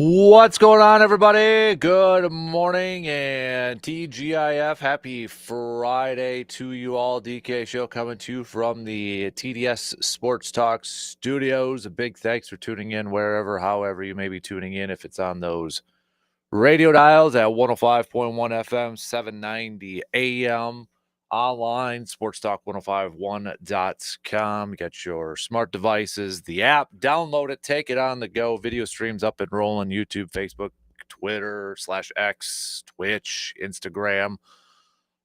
What's going on, everybody? Good morning and TGIF. Happy Friday to you all. DK Show coming to you from the TDS Sports Talk studios. A big thanks for tuning in wherever, however you may be tuning in. If it's on those radio dials at 105.1 FM, 790 AM, online, sportstalk1051.com. You got your smart devices, the app, download it, take it on the go. Video streams up and rolling, YouTube, Facebook, Twitter /X, Twitch, Instagram,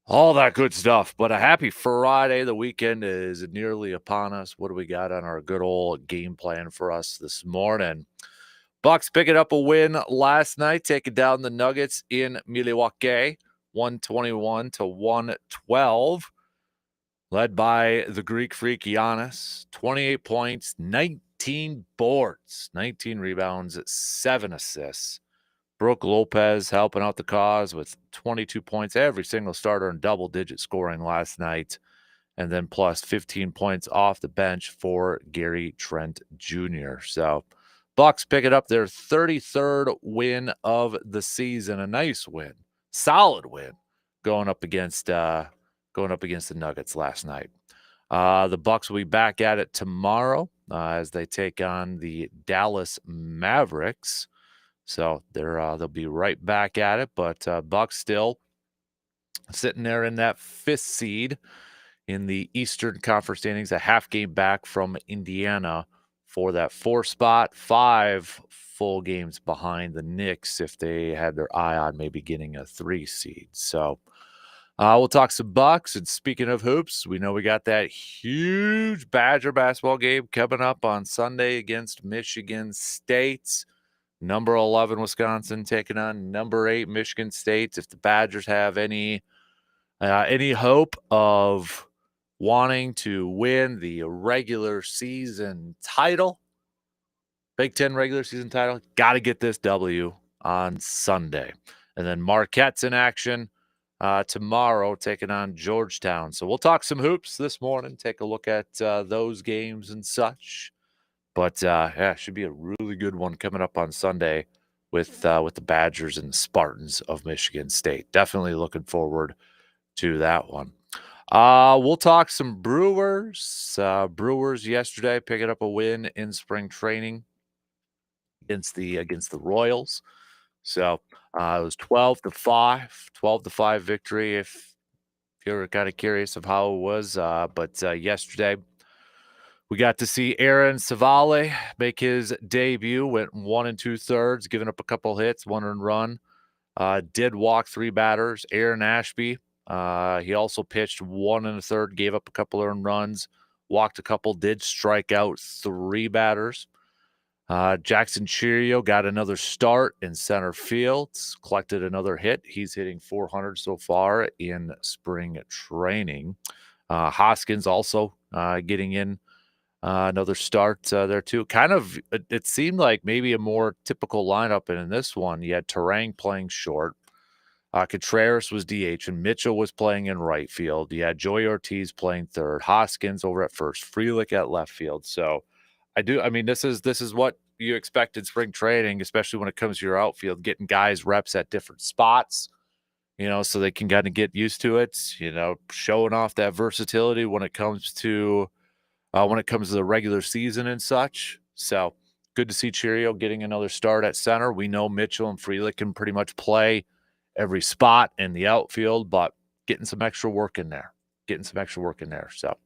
all that good stuff. But a happy Friday. The weekend is nearly upon us. What do we got on our good old game plan for us this morning? Bucks picking up a win last night, taking down the Nuggets in Milwaukee, 121-112, led by the Greek freak Giannis, 28 points, 19 boards, 19 rebounds, 7 assists. Brook Lopez helping out the cause with 22 points. Every single starter in double-digit scoring last night, and then plus 15 points off the bench for Gary Trent Jr. So Bucks picking up their 33rd win of the season. A nice win, solid win, going up against the Nuggets last night. The Bucks will be back at it tomorrow as they take on the Dallas Mavericks. So they'll be right back at it. But Bucks still sitting there in that 5th seed in the Eastern Conference standings, a half game back from Indiana for that 4 spot, 5 full games behind the Knicks if they had their eye on maybe getting a 3 seed. So we'll talk some Bucks. And speaking of hoops, we know we got that huge Badger basketball game coming up on Sunday against Michigan State. Number 11 Wisconsin taking on number 8 Michigan State. If the Badgers have any hope of wanting to win the regular season title, Big Ten regular season title, got to get this W on Sunday. And then Marquette's in action tomorrow, taking on Georgetown. So we'll talk some hoops this morning, take a look at those games and such. But yeah, should be a really good one coming up on Sunday with the Badgers and Spartans of Michigan State. Definitely looking forward to that one. We'll talk some Brewers. Brewers yesterday picking up a win in spring training against the Royals. So it was 12-5 victory. If you're kind of curious of how it was, but yesterday we got to see Aaron Savale make his debut. Went 1 2/3, giving up a couple hits, 1 earned run. Did walk 3 batters. Aaron Ashby. He also pitched 1 1/3, gave up a couple earned runs, walked a couple, did strike out 3 batters. Jackson Cheerio got another start in center field, collected another hit. He's hitting 400 so far in spring training. Hoskins also getting in another start there too. Kind of, it seemed like maybe a more typical lineup. And in this one, you had Terang playing short. Contreras was DH and Mitchell was playing in right field. You had Joey Ortiz playing third, Hoskins over at first, Frelick at left field. So I mean, this is what you expect in spring training, especially when it comes to your outfield, getting guys reps at different spots, so they can kind of get used to it, showing off that versatility when it comes to the regular season and such. So good to see Cheerio getting another start at center. We know Mitchell and Frelick can pretty much play every spot in the outfield, but getting some extra work in there. So,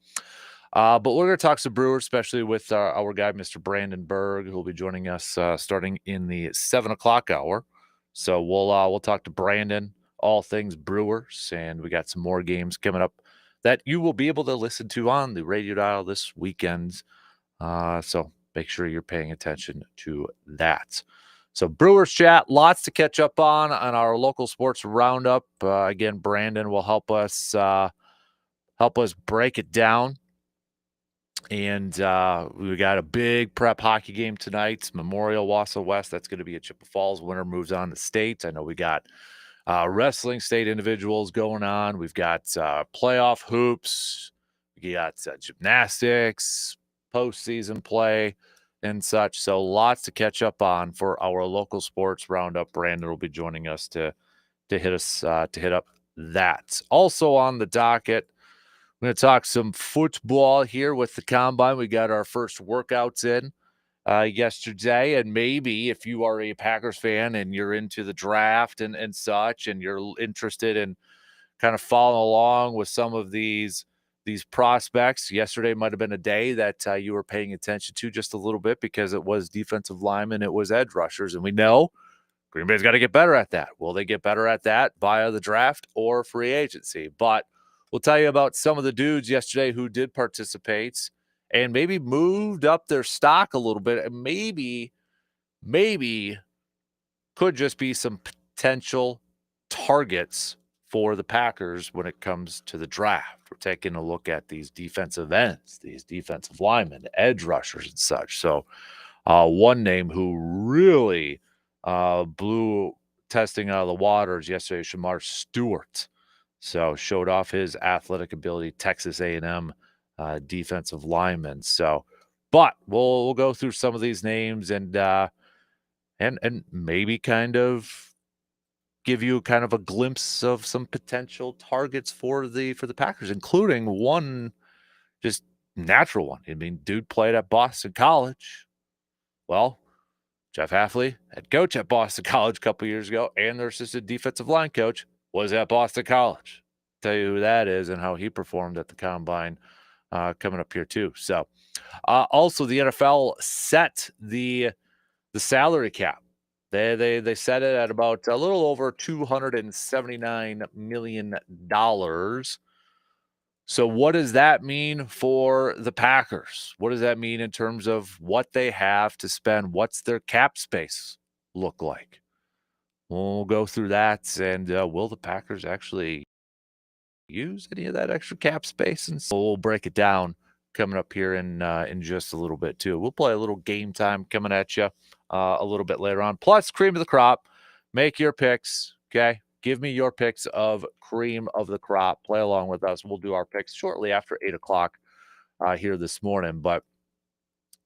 but we're going to talk some Brewers, especially with our guy, Mr. Brandon Berg, who will be joining us starting in the 7 o'clock hour. So we'll talk to Brandon, all things Brewers, and we got some more games coming up that you will be able to listen to on the radio dial this weekend. So make sure you're paying attention to that. So Brewers chat, lots to catch up on our local sports roundup. Again, Brandon will help us break it down. And we got a big prep hockey game tonight, Memorial Wausau West. That's going to be at Chippewa Falls. Winner moves on to state. I know we got wrestling state individuals going on. We've got playoff hoops. We got gymnastics, postseason play. and such. So lots to catch up on for our local sports roundup. Brandon will be joining us to hit up that. Also on the docket, we're going to talk some football here with the combine. We got our first workouts in yesterday, and maybe if you are a Packers fan and you're into the draft and such, and you're interested in kind of following along with some of these prospects, yesterday might have been a day that you were paying attention to just a little bit because it was defensive linemen, it was edge rushers, and we know Green Bay's got to get better at that. Will they get better at that via the draft or free agency? But we'll tell you about some of the dudes yesterday who did participate and maybe moved up their stock a little bit, and maybe could just be some potential targets for the Packers when it comes to the draft. We're taking a look at these defensive ends, these defensive linemen, edge rushers, and such. So, one name who really blew testing out of the waters yesterday, Shamar Stewart. So showed off his athletic ability, Texas A&M defensive lineman. So, but we'll go through some of these names and maybe kind of give you kind of a glimpse of some potential targets for the Packers, including one just natural one. I mean, dude played at Boston College. Well, Jeff Hafley, head coach at Boston College a couple years ago, and their assistant defensive line coach was at Boston College. Tell you who that is and how he performed at the combine coming up here too. So, also the NFL set the salary cap. They set it at about a little over $279 million. So what does that mean for the Packers? What does that mean in terms of what they have to spend? What's their cap space look like? We'll go through that, and will the Packers actually use any of that extra cap space? And so we'll break it down coming up here in just a little bit too. We'll play a little game time coming at you a little bit later on. Plus, cream of the crop. Make your picks, okay? Give me your picks of cream of the crop. Play along with us. We'll do our picks shortly after 8 o'clock here this morning. But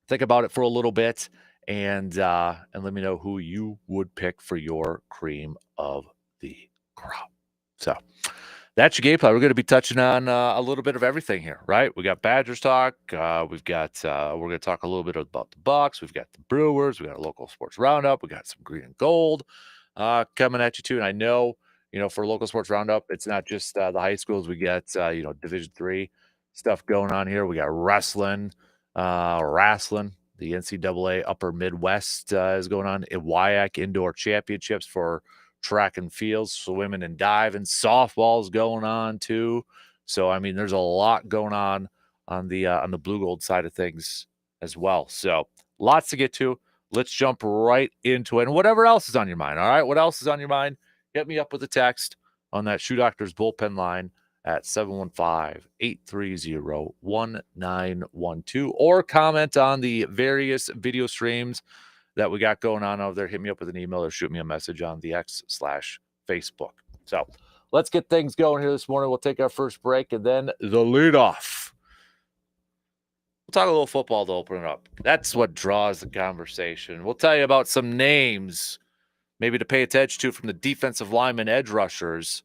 think about it for a little bit and let me know who you would pick for your cream of the crop. So that's your game plan. We're going to be touching on a little bit of everything here, right? We got Badgers talk. We've got we're going to talk a little bit about the Bucks. We've got the Brewers. We got a local sports roundup. We got some green and gold coming at you too. And I know, for local sports roundup, it's not just the high schools. We got Division III stuff going on here. We got wrestling. The NCAA Upper Midwest is going on. IWIAC Indoor Championships for track and field, swimming and diving. Softball's going on too. So I mean, there's a lot going on the blue gold side of things as well. So lots to get to. Let's jump right into it. And whatever else is on your mind. All right, what else is on your mind? Hit me up with a text on that Shoe Doctors bullpen line at 715-830-1912, or comment on the various video streams that we got going on over there. Hit me up with an email or shoot me a message on the X/Facebook. So let's get things going here this morning. We'll take our first break and then the leadoff. We'll talk a little football to open it up. That's what draws the conversation. We'll tell you about some names maybe to pay attention to from the defensive linemen, edge rushers,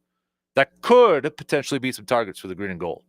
that could potentially be some targets for the green and gold.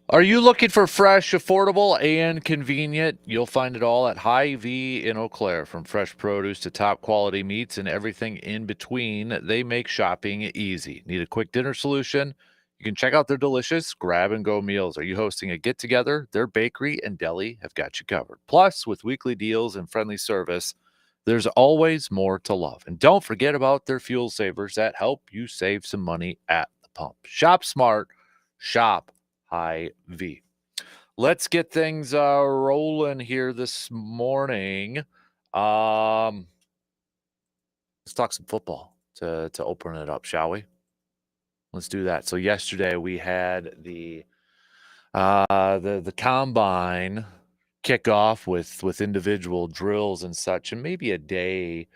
Are you looking for fresh, affordable, and convenient? You'll find it all at Hy-Vee in Eau Claire. From fresh produce to top quality meats and everything in between, they make shopping easy. Need a quick dinner solution? You can check out their delicious grab-and-go meals. Are you hosting a get-together? Their bakery and deli have got you covered. Plus, with weekly deals and friendly service, there's always more to love. And don't forget about their fuel savers that help you save some money at the pump. Shop smart. Shop Hy-Vee. Let's get things rolling here this morning. Let's talk some football to open it up, shall we? Let's do that. So yesterday we had the combine kickoff with individual drills and such, and maybe a day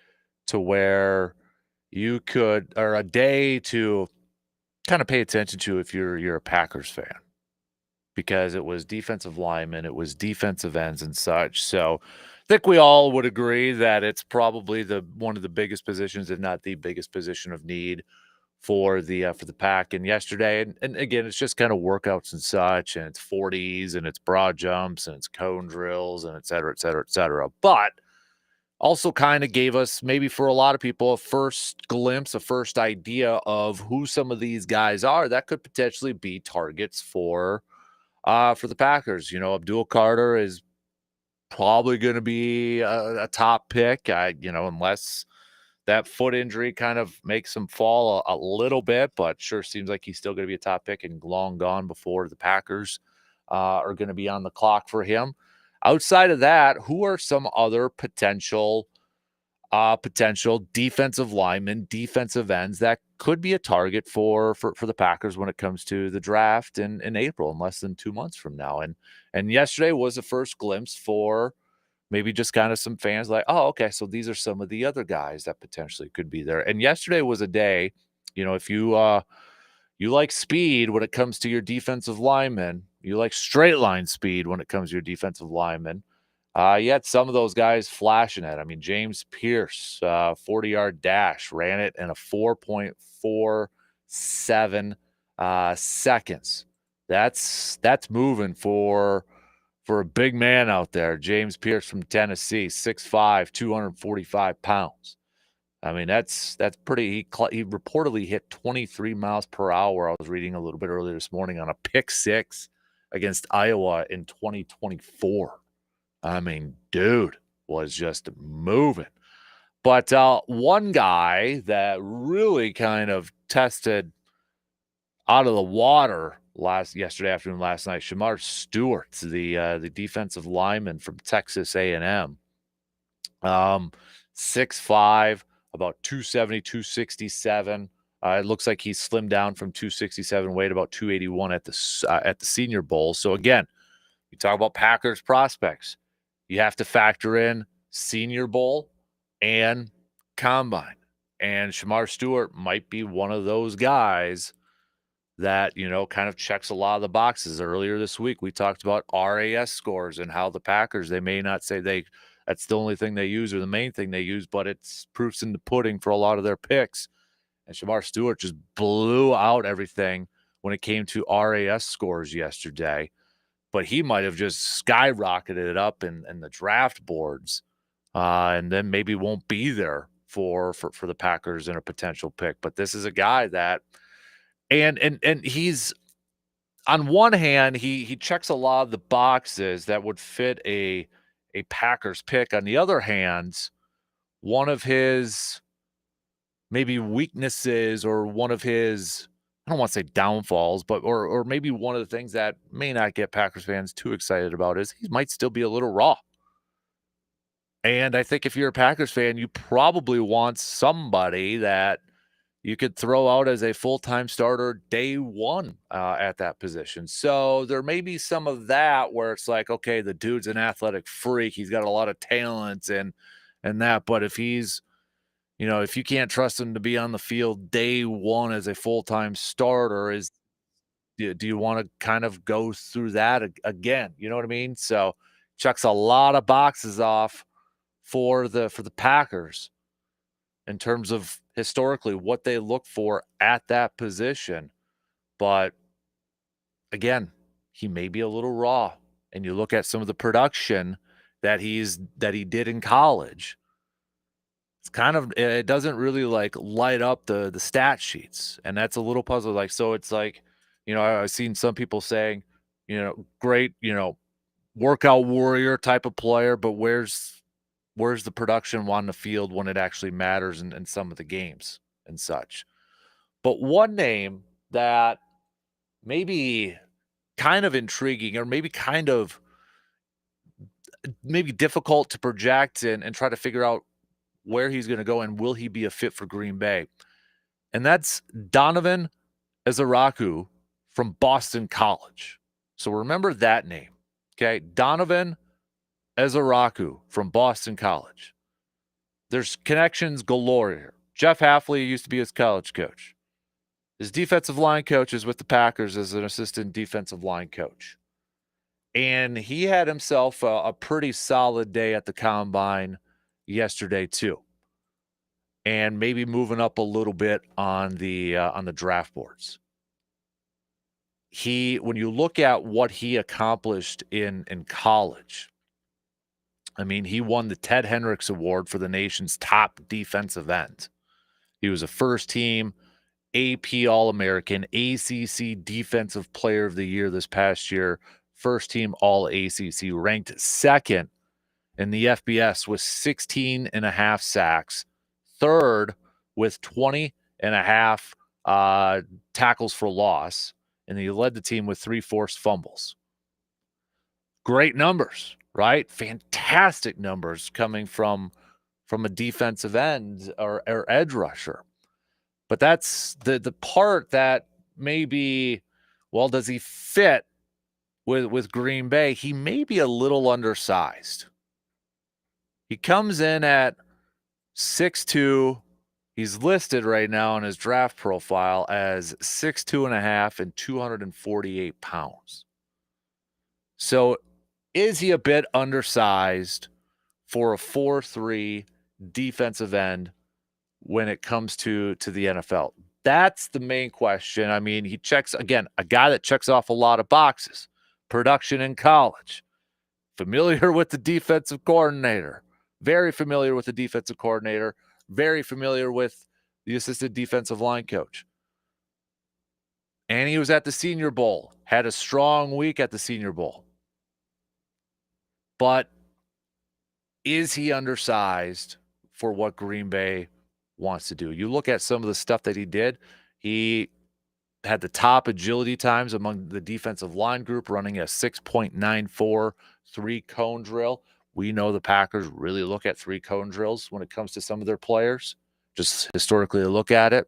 to where you could, or a day to kind of pay attention to if you're a Packers fan, because it was defensive linemen, it was defensive ends and such. So I think we all would agree that it's probably the one of the biggest positions, if not the biggest position of need for the pack. And yesterday, and again, it's just kind of workouts and such, and it's 40s and it's broad jumps and it's cone drills and et cetera, et cetera, et cetera. But also kind of gave us, maybe for a lot of people, a first glimpse, a first idea of who some of these guys are that could potentially be targets for the Packers. Abdul Carter is probably going to be a top pick, unless that foot injury kind of makes him fall a little bit, but sure seems like he's still going to be a top pick and long gone before the Packers are going to be on the clock for him. Outside of that, who are some other potential defensive linemen, defensive ends that could be a target for the Packers when it comes to the draft in April, in less than 2 months from now? And yesterday was the first glimpse for maybe just kind of some fans like, oh, okay, so these are some of the other guys that potentially could be there. And yesterday was a day, if you like speed when it comes to your defensive linemen, you like straight line speed when it comes to your defensive linemen. You had some of those guys flashing it. I mean, James Pierce, 40-yard dash, ran it in a 4.47 seconds. That's moving for a big man out there. James Pierce from Tennessee, 6'5", 245 pounds. I mean, that's pretty. He reportedly hit 23 miles per hour. I was reading a little bit earlier this morning on a pick six against Iowa in 2024. I mean, dude was just moving. But one guy that really kind of tested out of the water yesterday afternoon, last night, Shamar Stewart, the defensive lineman from Texas A&M, 6'5", about 270, 267. It looks like he slimmed down from 267, weighed about 281 at the Senior Bowl. So again, you talk about Packers prospects. You have to factor in Senior Bowl and Combine. And Shamar Stewart might be one of those guys that, kind of checks a lot of the boxes. Earlier this week, we talked about RAS scores and how the Packers, they may not say that's the only thing they use or the main thing they use, but it's proofs in the pudding for a lot of their picks. And Shamar Stewart just blew out everything when it came to RAS scores yesterday. But he might have just skyrocketed it up in the draft boards, and then maybe won't be there for the Packers in a potential pick. But this is a guy that, and he's, on one hand, he checks a lot of the boxes that would fit a Packers pick. On the other hand, one of his maybe weaknesses, or one of his, I don't want to say downfalls, but or maybe one of the things that may not get Packers fans too excited about is he might still be a little raw. And I think if you're a Packers fan, you probably want somebody that you could throw out as a full-time starter day one at that position. So there may be some of that where it's like, okay, the dude's an athletic freak. He's got a lot of talent and that. But if he's, if you can't trust him to be on the field day one as a full-time starter, do you want to kind of go through that again? You know what I mean? So checks a lot of boxes off for the Packers in terms of historically what they look for at that position. But again, he may be a little raw. And you look at some of the production that he did in college, it's kind of, it doesn't really like light up the stat sheets, and that's a little puzzle. Like, so it's like, I've seen some people saying, great, workout warrior type of player, but where's the production on the field when it actually matters in some of the games and such. But one name that maybe kind of intriguing, or maybe difficult to project and try to figure out where he's going to go and will he be a fit for Green Bay. And that's Donovan Ezaraku from Boston College. So remember that name. Okay. Donovan Ezaraku from Boston College. There's connections galore here. Jeff Hafley used to be his college coach. His defensive line coach is with the Packers as an assistant defensive line coach. And he had himself a pretty solid day at the combine yesterday too. And maybe moving up a little bit on the draft boards. When you look at what he accomplished in college, I mean, he won the Ted Hendricks Award for the nation's top defensive end. He was a first-team AP All-American, ACC Defensive Player of the Year this past year, first-team All-ACC, ranked second in the FBS with 16 and a half sacks, third with 20 and a half tackles for loss, and he led the team with 3 forced fumbles. Great numbers, right? Fantastic numbers coming from a defensive end or edge rusher. But that's the part that maybe, well, does he fit with Green Bay? He may be a little undersized. He comes in at 6'2". He's listed right now on his draft profile as 6'2" and a half and 248 pounds. So is he a bit undersized for a 4'3" defensive end when it comes to the NFL? That's the main question. I mean, he checks, again, a guy that checks off a lot of boxes. Production in college. Familiar with the defensive coordinator. Very familiar with the defensive coordinator. Very familiar with the assistant defensive line coach. And he was at the Senior Bowl. Had a strong week at the Senior Bowl. But is he undersized for what Green Bay wants to do? You look at some of the stuff that he did. He had the top agility times among the defensive line group, running a 6.94 3-cone drill. We know the Packers really look at 3-cone drills when it comes to some of their players. Just historically look at it.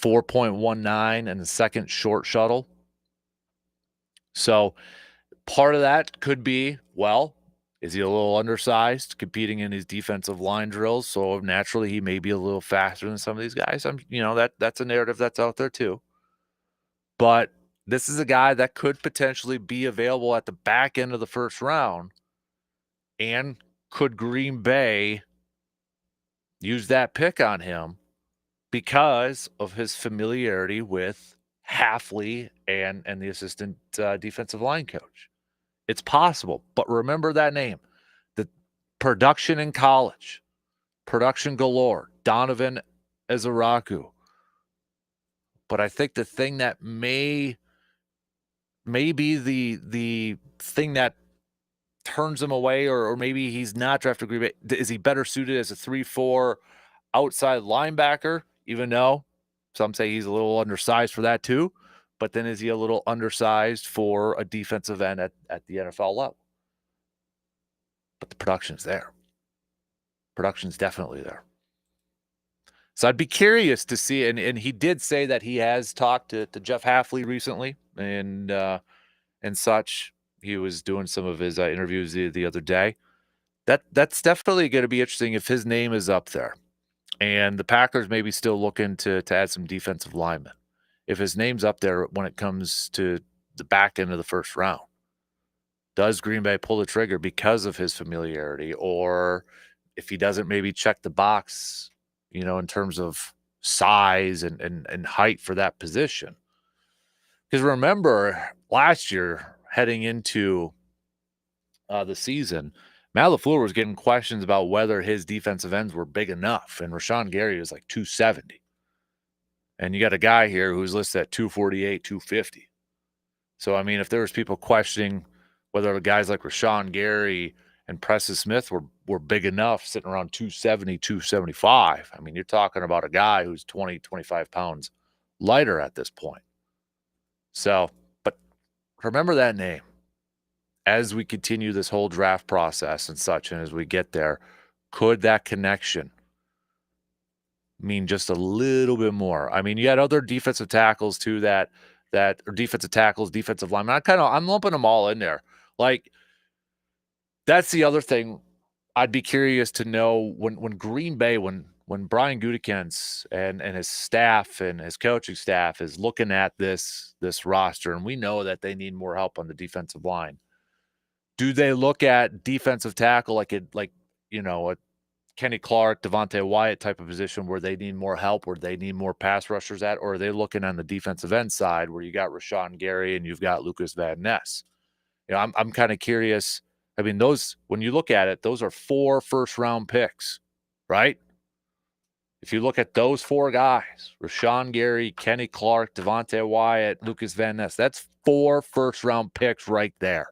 4.19 and the second short shuttle. So part of that could be, well, is he a little undersized competing in his defensive line drills? So naturally he may be a little faster than some of these guys. That's a narrative that's out there too. But this is a guy that could potentially be available at the back end of the first round. And could Green Bay use that pick on him because of his familiarity with Hafley and the assistant defensive line coach? It's possible, but remember that name. The production in college, production galore, Donovan Ezaraku. But I think the thing that may be the thing that turns him away, or maybe he's not drafted Green Bay, is he better suited as a 3-4 outside linebacker, even though some say he's a little undersized for that too. But then is he a little undersized for a defensive end at the NFL level? But the production's there. Production's definitely there. So I'd be curious to see, and he did say that he has talked to Jeff Hafley recently and such. He was doing some of his interviews the other day. That's definitely going to be interesting if his name is up there. And the Packers may be still looking to add some defensive linemen. If his name's up there when it comes to the back end of the first round, does Green Bay pull the trigger because of his familiarity? Or if he doesn't maybe check the box, in terms of size and height for that position? Because remember, last year, heading into the season, Matt LaFleur was getting questions about whether his defensive ends were big enough, and Rashawn Gary was like 270. And you got a guy here who's listed at 248, 250. So, I mean, if there was people questioning whether the guys like Rashawn Gary and Preston Smith were big enough, sitting around 270, 275, I mean, you're talking about a guy who's 20, 25 pounds lighter at this point. So, but remember that name as we continue this whole draft process and such, and as we get there, could that connection mean just a little bit more? I mean, you had other defensive tackles too that or defensive tackles, defensive linemen. I'm lumping them all in there. Like, that's the other thing. I'd be curious to know when Green Bay, when Brian Gutekunst and his staff and his coaching staff is looking at this roster, and we know that they need more help on the defensive line. Do they look at defensive tackle like a Kenny Clark, Devontae Wyatt type of position where they need more help, where they need more pass rushers at, or are they looking on the defensive end side where you got Rashawn Gary and you've got Lucas Van Ness? I'm kind of curious. I mean, those, when you look at it, those are 4 first-round picks, right? If you look at those 4 guys, Rashawn Gary, Kenny Clark, Devontae Wyatt, Lucas Van Ness, that's 4 first-round picks right there.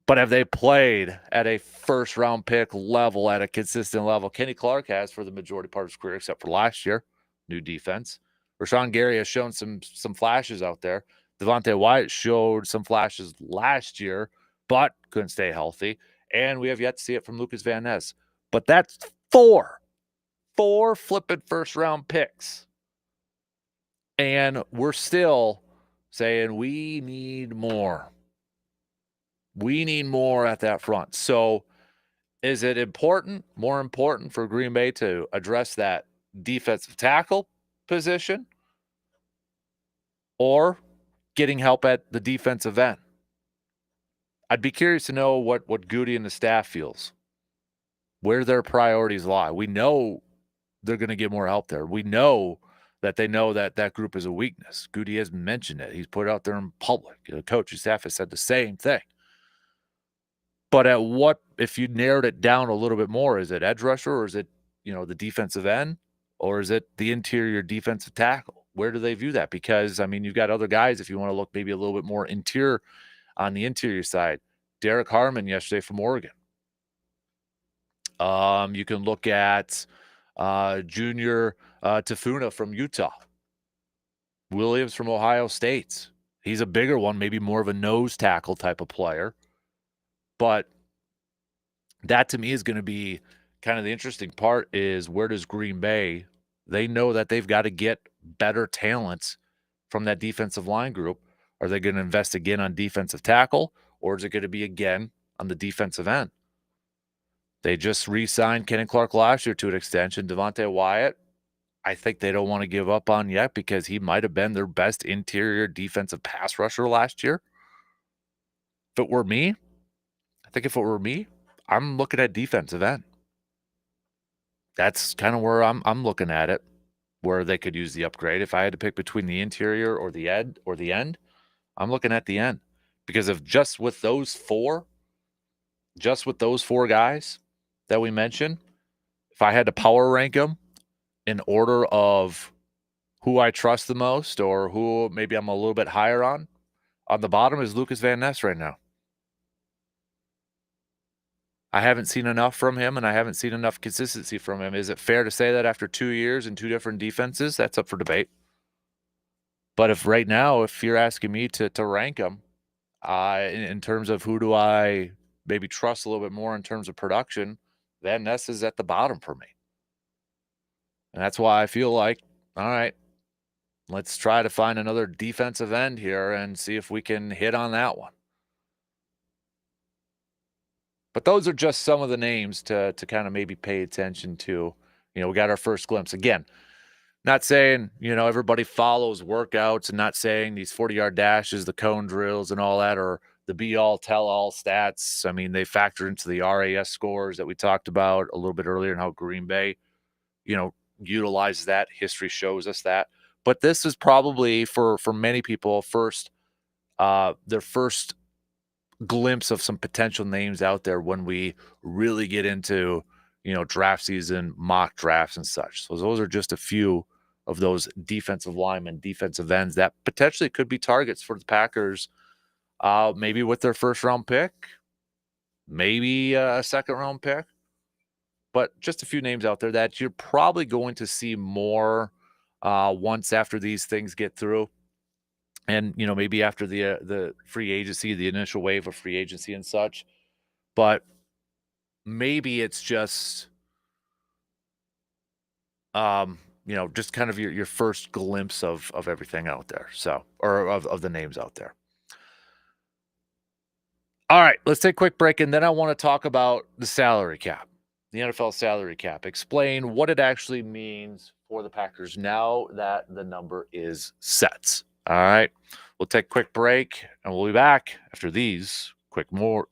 But have they played at a first-round pick level, at a consistent level? Kenny Clark has for the majority part of his career, except for last year. New defense. Rashawn Gary has shown some flashes out there. Devontae Wyatt showed some flashes last year, but couldn't stay healthy. And we have yet to see it from Lucas Van Ness. But that's 4 flipping first-round picks. And we're still saying we need more. We need more at that front. So is it more important for Green Bay to address that defensive tackle position or getting help at the defensive end? I'd be curious to know what Goody and the staff feels, where their priorities lie. We know they're going to get more help there. We know that they know that group is a weakness. Goody has mentioned it. He's put it out there in public. The coaching staff has said the same thing. But at what, if you narrowed it down a little bit more, is it edge rusher, or is it, the defensive end, or is it the interior defensive tackle? Where do they view that? Because, I mean, you've got other guys, if you want to look maybe a little bit more interior on the interior side. Derek Harmon yesterday from Oregon. You can look at Junior Tafuna from Utah. Williams from Ohio State. He's a bigger one, maybe more of a nose tackle type of player. But that to me is going to be kind of the interesting part, is where does Green Bay, they know that they've got to get better talents from that defensive line group. Are they going to invest again on defensive tackle, or is it going to be again on the defensive end? They just re-signed Kenny Clark last year to an extension. Devontae Wyatt, I think they don't want to give up on yet because he might have been their best interior defensive pass rusher last year. If it were me, I'm looking at defensive end. That's kind of where I'm looking at it, where they could use the upgrade. If I had to pick between the interior or the end, I'm looking at the end. Because of just with those 4 guys that we mentioned, if I had to power rank them in order of who I trust the most or who maybe I'm a little bit higher on the bottom is Lucas Van Ness right now. I haven't seen enough from him, and I haven't seen enough consistency from him. Is it fair to say that after 2 years and 2 different defenses? That's up for debate. But if you're asking me to rank him in terms of who do I maybe trust a little bit more in terms of production, Van Ness is at the bottom for me. And that's why I feel like, all right, let's try to find another defensive end here and see if we can hit on that one. But those are just some of the names to kind of maybe pay attention to. We got our first glimpse. Again, not saying, everybody follows workouts, and not saying these 40-yard dashes, the cone drills and all that are the be-all, tell-all stats. I mean, they factor into the RAS scores that we talked about a little bit earlier and how Green Bay, utilizes that. History shows us that. But this is probably for many people their first glimpse of some potential names out there when we really get into, draft season, mock drafts and such. So those are just a few of those defensive linemen, defensive ends that potentially could be targets for the Packers, maybe with their first round pick, maybe a second round pick, but just a few names out there that you're probably going to see more once after these things get through. And, maybe after the free agency, the initial wave of free agency and such. But maybe it's just, just kind of your first glimpse of everything out there. So, or of the names out there. All right, let's take a quick break, and then I want to talk about the salary cap, the NFL salary cap. Explain what it actually means for the Packers now that the number is set. All right, we'll take a quick break, and we'll be back after these quick more.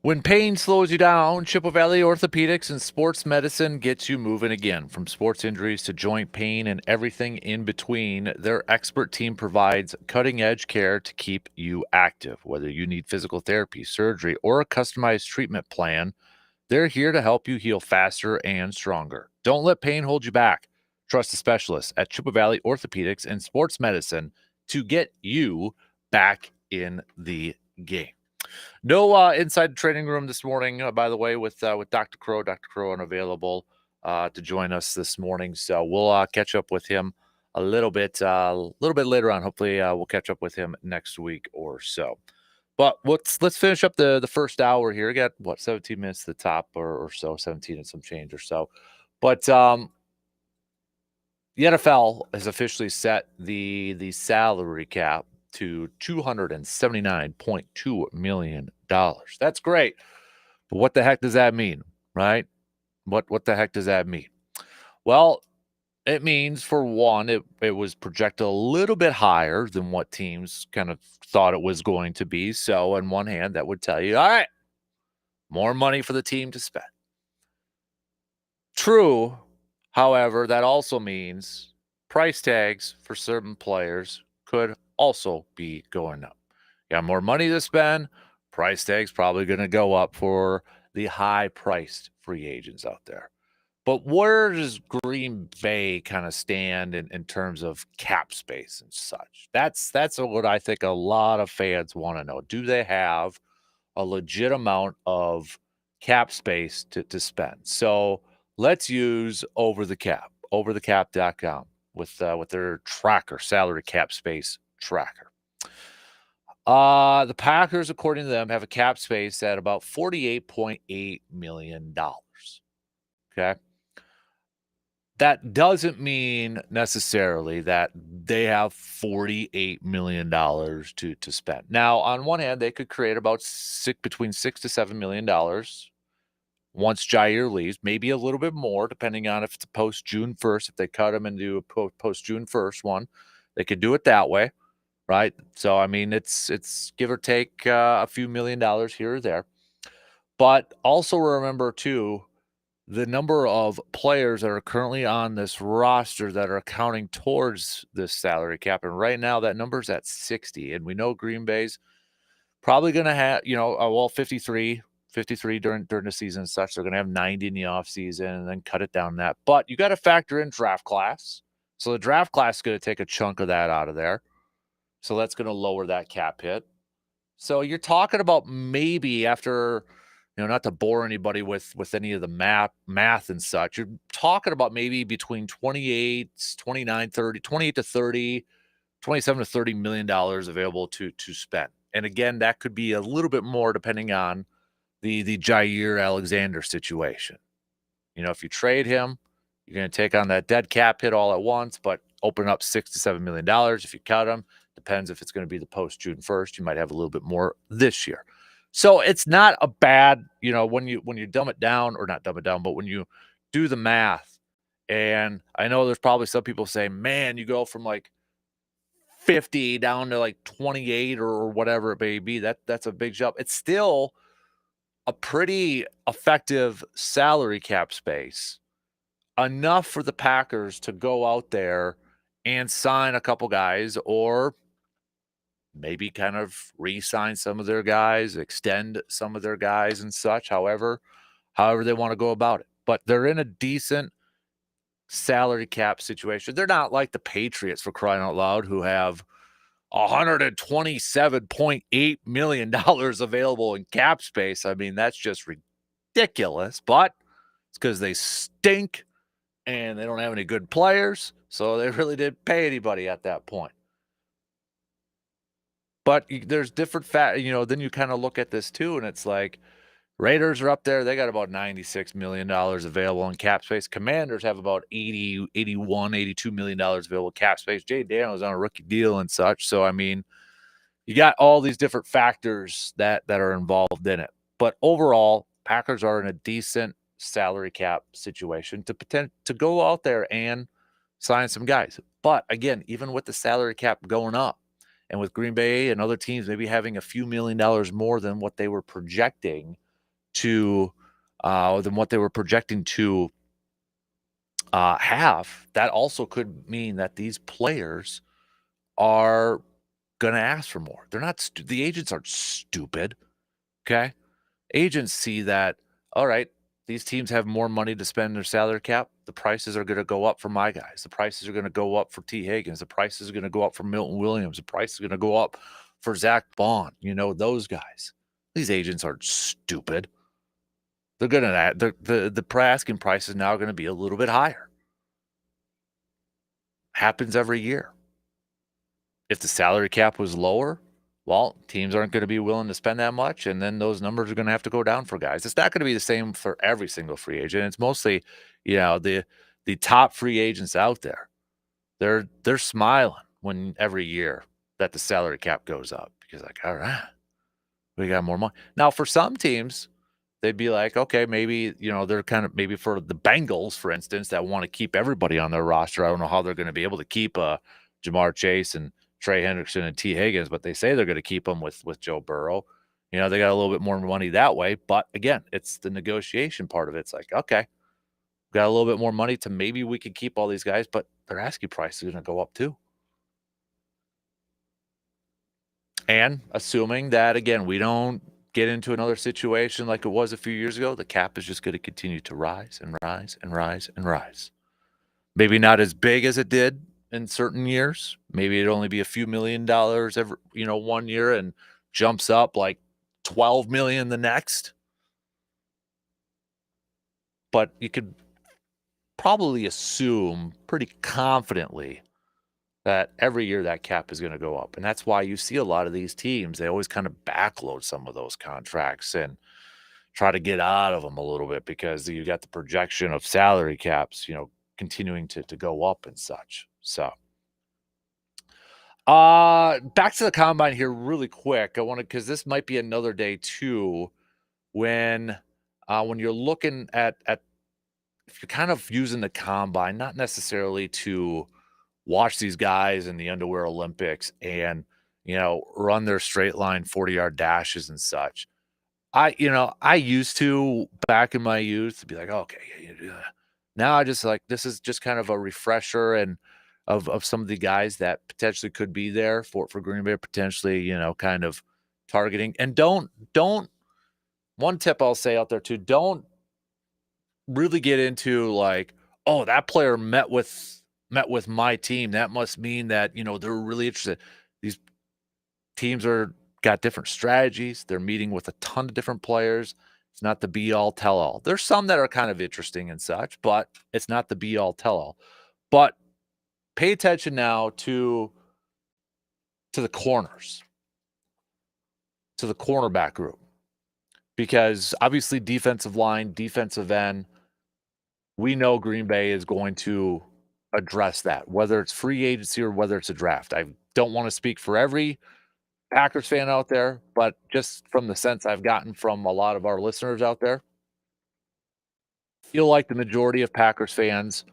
When pain slows you down, Chippewa Valley Orthopedics and Sports Medicine gets you moving again. From sports injuries to joint pain and everything in between, their expert team provides cutting-edge care to keep you active. Whether you need physical therapy, surgery, or a customized treatment plan, they're here to help you heal faster and stronger. Don't let pain hold you back. Trust the specialists at Chippewa Valley Orthopedics and Sports Medicine to get you back in the game. No inside the training room this morning, by the way, with Dr. Crow. Dr. Crow unavailable to join us this morning, so we'll catch up with him a little bit later on. Hopefully, we'll catch up with him next week or so. But let's finish up the first hour here. We got 17 minutes to the top or so, 17 and some change or so. But the NFL has officially set the salary cap to $279.2 million. That's great. But what the heck does that mean, right? What the heck does that mean? Well, it means, for one, it was projected a little bit higher than what teams kind of thought it was going to be. So on one hand, that would tell you, all right, more money for the team to spend. True, however, that also means price tags for certain players could also be going up. You got more money to spend, price tags probably going to go up for the high-priced free agents out there. But where does Green Bay kind of stand in terms of cap space and such? That's what I think a lot of fans want to know. Do they have a legit amount of cap space to spend? So let's use overthecap.com with their tracker, salary cap space tracker. The Packers, according to them, have a cap space at about $48.8 million. Okay. That doesn't mean necessarily that they have $48 million to spend. Now, on one hand, they could create about between $6 to $7 million once Jair leaves, maybe a little bit more, depending on if it's a post June 1st. If they cut him and do a post June 1st one, they could do it that way, right? So, I mean, it's give or take a few $1,000,000 here or there. But also remember, too, the number of players that are currently on this roster that are counting towards this salary cap. And right now that number is at 60. And we know Green Bay's probably going to have, 53 during the season and such. They're going to have 90 in the offseason and then cut it down that. But you got to factor in draft class. So the draft class is going to take a chunk of that out of there. So that's going to lower that cap hit. So you're talking about maybe after, not to bore anybody with any of the math and such, you're talking about maybe between 28 to 30, 27 to $30 million available to spend. And again, that could be a little bit more depending on the Jair Alexander situation. If you trade him, you're going to take on that dead cap hit all at once, but open up $6 to $7 million. If you cut him, depends if it's going to be the post June 1st, you might have a little bit more this year. So it's not a bad, when you dumb it down, or not dumb it down, but when you do the math, and I know there's probably some people saying, man, you go from like 50 down to like 28 or whatever it may be. That's a big jump. It's still a pretty effective salary cap space, enough for the Packers to go out there and sign a couple guys, or maybe kind of re-sign some of their guys, extend some of their guys and such, however they want to go about it. But they're in a decent salary cap situation. They're not like the Patriots, for crying out loud, who have $127.8 million available in cap space. I mean, that's just ridiculous, but it's because they stink and they don't have any good players, so they really didn't pay anybody at that point. But there's different then you kind of look at this too, and it's like Raiders are up there. They got about $96 million available in cap space. Commanders have about $80, $81, $82 million available in cap space. Jay Daniels on a rookie deal and such. So, I mean, you got all these different factors that are involved in it. But overall, Packers are in a decent salary cap situation to go out there and sign some guys. But again, even with the salary cap going up, and with Green Bay and other teams maybe having a few $1,000,000 more than what they were projecting, to than what they were projecting to have, that also could mean that these players are going to ask for more. They're not, the agents aren't stupid. Okay. Agents see that, all right, these teams have more money to spend in their salary cap. The prices are going to go up for my guys. The prices are going to go up for T. Higgins. The prices are going to go up for Milton Williams. The price is going to go up for Zach Bond. You know, those guys. These agents aren't stupid. They're going to, the asking price is now going to be a little bit higher. Happens every year. If the salary cap was lower, well, teams aren't going to be willing to spend that much, and then those numbers are going to have to go down for guys. It's not going to be the same for every single free agent. It's mostly, you know, the top free agents out there. They're smiling when every year that the salary cap goes up because, like, all right, we got more money. Now, for some teams, they'd be like, okay, maybe, you know, they're kind of, maybe for the Bengals, for instance, that want to keep everybody on their roster. I don't know how they're going to be able to keep Jamar Chase and Trey Hendrickson and T. Higgins, but they say they're going to keep them with Joe Burrow. You know, they got a little bit more money that way. But again, it's the negotiation part of it. It's like, okay, got a little bit more money to maybe we could keep all these guys, but their asking price is going to go up too. And assuming that, again, we don't get into another situation like it was a few years ago, the cap is just going to continue to rise and rise and rise and rise. Maybe not as big as it did in certain years. Maybe it'd only be a few $1 million every, you know, one year and jumps up like 12 million the next. But you could probably assume pretty confidently that every year that cap is going to go up. And that's why you see a lot of these teams, they always kind of backload some of those contracts and try to get out of them a little bit because you got the projection of salary caps, you know, continuing to go up and such. So back to the combine here really quick. I want to, because this might be another day too, when you're looking at if you're kind of using the combine, not necessarily to watch these guys in the underwear Olympics and, you know, run their straight line 40-yard dashes and such. I used to back in my youth to be like, okay, yeah, you do that. Now I just like, this is just kind of a refresher and of some of the guys that potentially could be there for Green Bay, potentially, you know, kind of targeting. And don't one tip I'll say out there too, don't really get into like, oh, that player met with my team. That must mean that, you know, they're really interested. These teams are got different strategies. They're meeting with a ton of different players. It's not the be all tell all. There's some that are kind of interesting and such, but it's not the be all tell all. But pay attention now to the corners, to the cornerback group, because obviously defensive line, defensive end, we know Green Bay is going to address that, whether it's free agency or whether it's a draft. I don't want to speak for every Packers fan out there, but just from the sense I've gotten from a lot of our listeners out there, I feel like the majority of Packers fans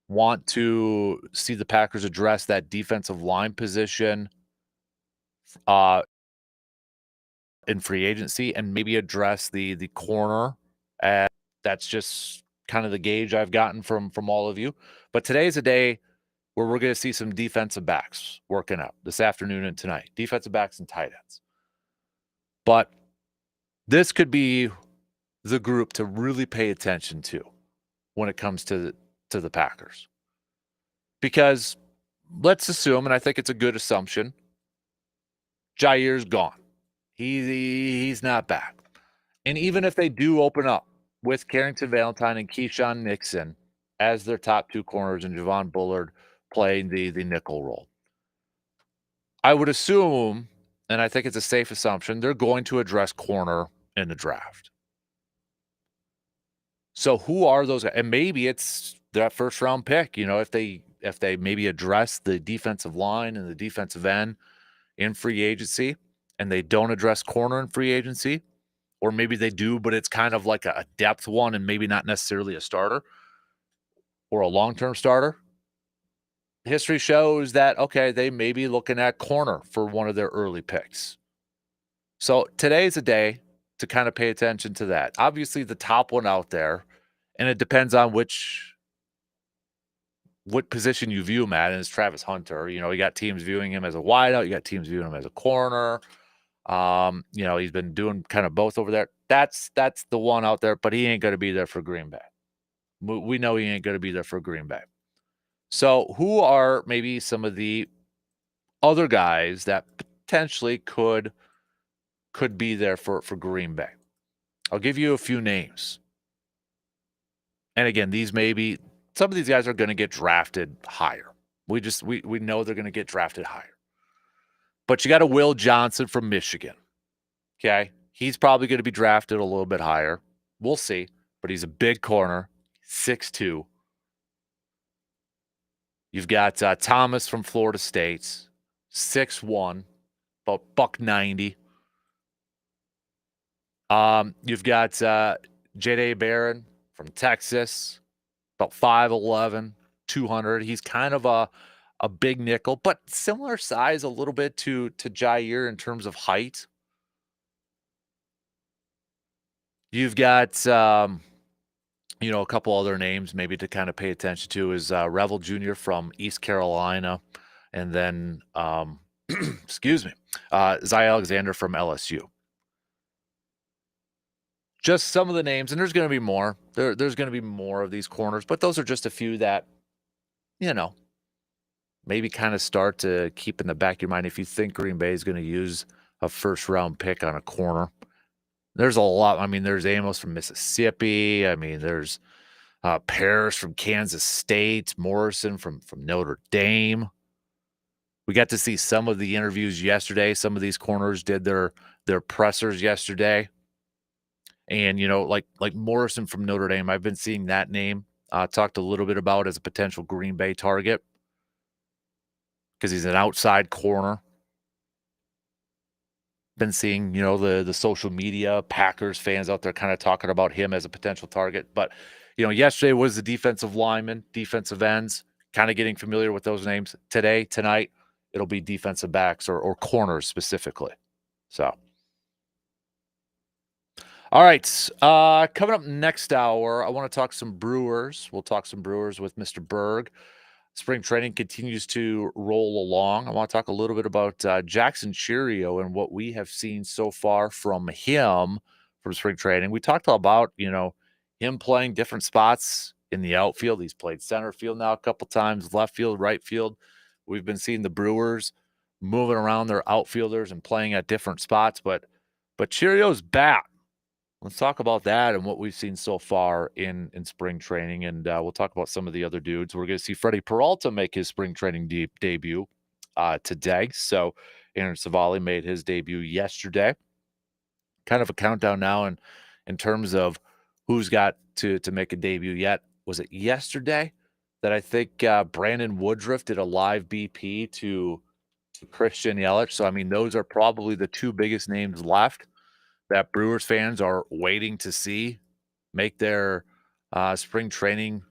want to see the Packers address that defensive line position uh, in free agency and maybe address the corner. And that's just kind of the gauge I've gotten from all of you. But today's a day where we're going to see some defensive backs working out this afternoon and tonight. Defensive backs and tight ends. But this could be the group to really pay attention to when it comes to the Packers. Because let's assume, and I think it's a good assumption, Jair's gone. He's not back. And even if they do open up with Carrington Valentine and Keyshawn Nixon as their top two corners and Javon Bullard playing the nickel role, I would assume, and I think it's a safe assumption, they're going to address corner in the draft. So who are those guys? And maybe it's that first round pick, you know, if they maybe address the defensive line and the defensive end in free agency and they don't address corner in free agency, or maybe they do, but it's kind of like a depth one and maybe not necessarily a starter or a long-term starter. History shows that, okay, they may be looking at corner for one of their early picks. So today's a day to kind of pay attention to that. Obviously, the top one out there, and it depends on what position you view him at, and it's Travis Hunter. You got teams viewing him as a wideout, you got teams viewing him as a corner. He's been doing kind of both over there. That's the one out there, but he ain't going to be there for Green Bay. We know he ain't going to be there for Green Bay. So who are maybe some of the other guys that potentially could be there for Green Bay? I'll give you a few names. And again, some of these guys are going to get drafted higher. We know they're going to get drafted higher. But you got a Will Johnson from Michigan. Okay? He's probably going to be drafted a little bit higher. We'll see. But he's a big corner, 6'2". You've got Thomas from Florida State, 6'1", about $190. You've got J.D. Barron from Texas, about 5'11", 200. He's kind of a big nickel, but similar size a little bit to Jair in terms of height. You've got a couple other names maybe to kind of pay attention to is Revel Jr. from East Carolina, and then excuse me, Zy Alexander from LSU. Just some of the names, and there's going to be more. There's going to be more of these corners, but those are just a few that, maybe kind of start to keep in the back of your mind if you think Green Bay is going to use a first-round pick on a corner. There's a lot. I mean, there's Amos from Mississippi. I mean, there's Parrish from Kansas State, Morrison from Notre Dame. We got to see some of the interviews yesterday. Some of these corners did their pressers yesterday. And, like Morrison from Notre Dame, I've been seeing that name talked a little bit about as a potential Green Bay target because he's an outside corner. Been seeing, the social media Packers fans out there kind of talking about him as a potential target. But, yesterday was the defensive linemen, defensive ends, kind of getting familiar with those names. Tonight, it'll be defensive backs or corners specifically. So, all right. Coming up next hour, I want to talk some Brewers. We'll talk some Brewers with Mr. Berg. Spring training continues to roll along. I want to talk a little bit about Jackson Cheerio and what we have seen so far from him from spring training. We talked about, him playing different spots in the outfield. He's played center field now a couple times, left field, right field. We've been seeing the Brewers moving around their outfielders and playing at different spots, but Cheerio's back. Let's talk about that and what we've seen so far in spring training, and we'll talk about some of the other dudes. We're going to see Freddie Peralta make his spring training debut today. So Aaron Savali made his debut yesterday. Kind of a countdown now in terms of who's got to make a debut yet. Was it yesterday that I think Brandon Woodruff did a live BP to Christian Yelich? So, I mean, those are probably the two biggest names left that Brewers fans are waiting to see make their spring training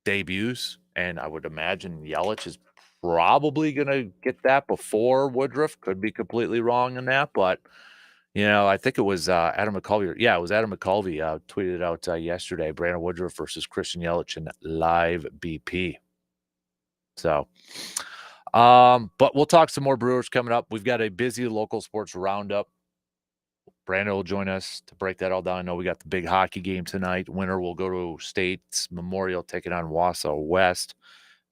debuts. And I would imagine Yelich is probably going to get that before Woodruff. Could be completely wrong on that. But, I think it was Adam McCulvey. Yeah, it was Adam McCulvey tweeted out yesterday, Brandon Woodruff versus Christian Yelich in live BP. So, but we'll talk some more Brewers coming up. We've got a busy local sports roundup. Brandon will join us to break that all down. I know we got the big hockey game tonight. Winner will go to State's Memorial, taking on Wausau West.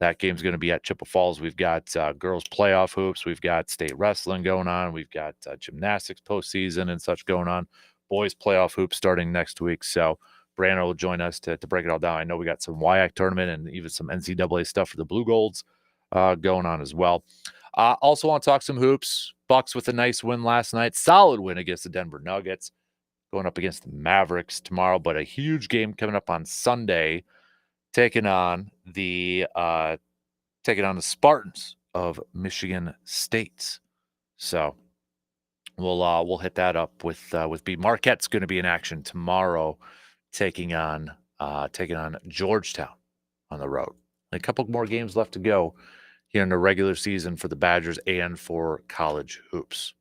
That game's going to be at Chippewa Falls. We've got girls playoff hoops. We've got state wrestling going on. We've got gymnastics postseason and such going on. Boys playoff hoops starting next week. So Brandon will join us to break it all down. I know we got some WIAC tournament and even some NCAA stuff for the Blue Golds going on as well. Also want to talk some hoops. Bucks with a nice win last night. Solid win against the Denver Nuggets. Going up against the Mavericks tomorrow, but a huge game coming up on Sunday, taking on the Spartans of Michigan State. So we'll hit that up with B. Marquette's going to be in action tomorrow, taking on Georgetown on the road. A couple more games left to go here in the regular season for the Badgers and for college hoops.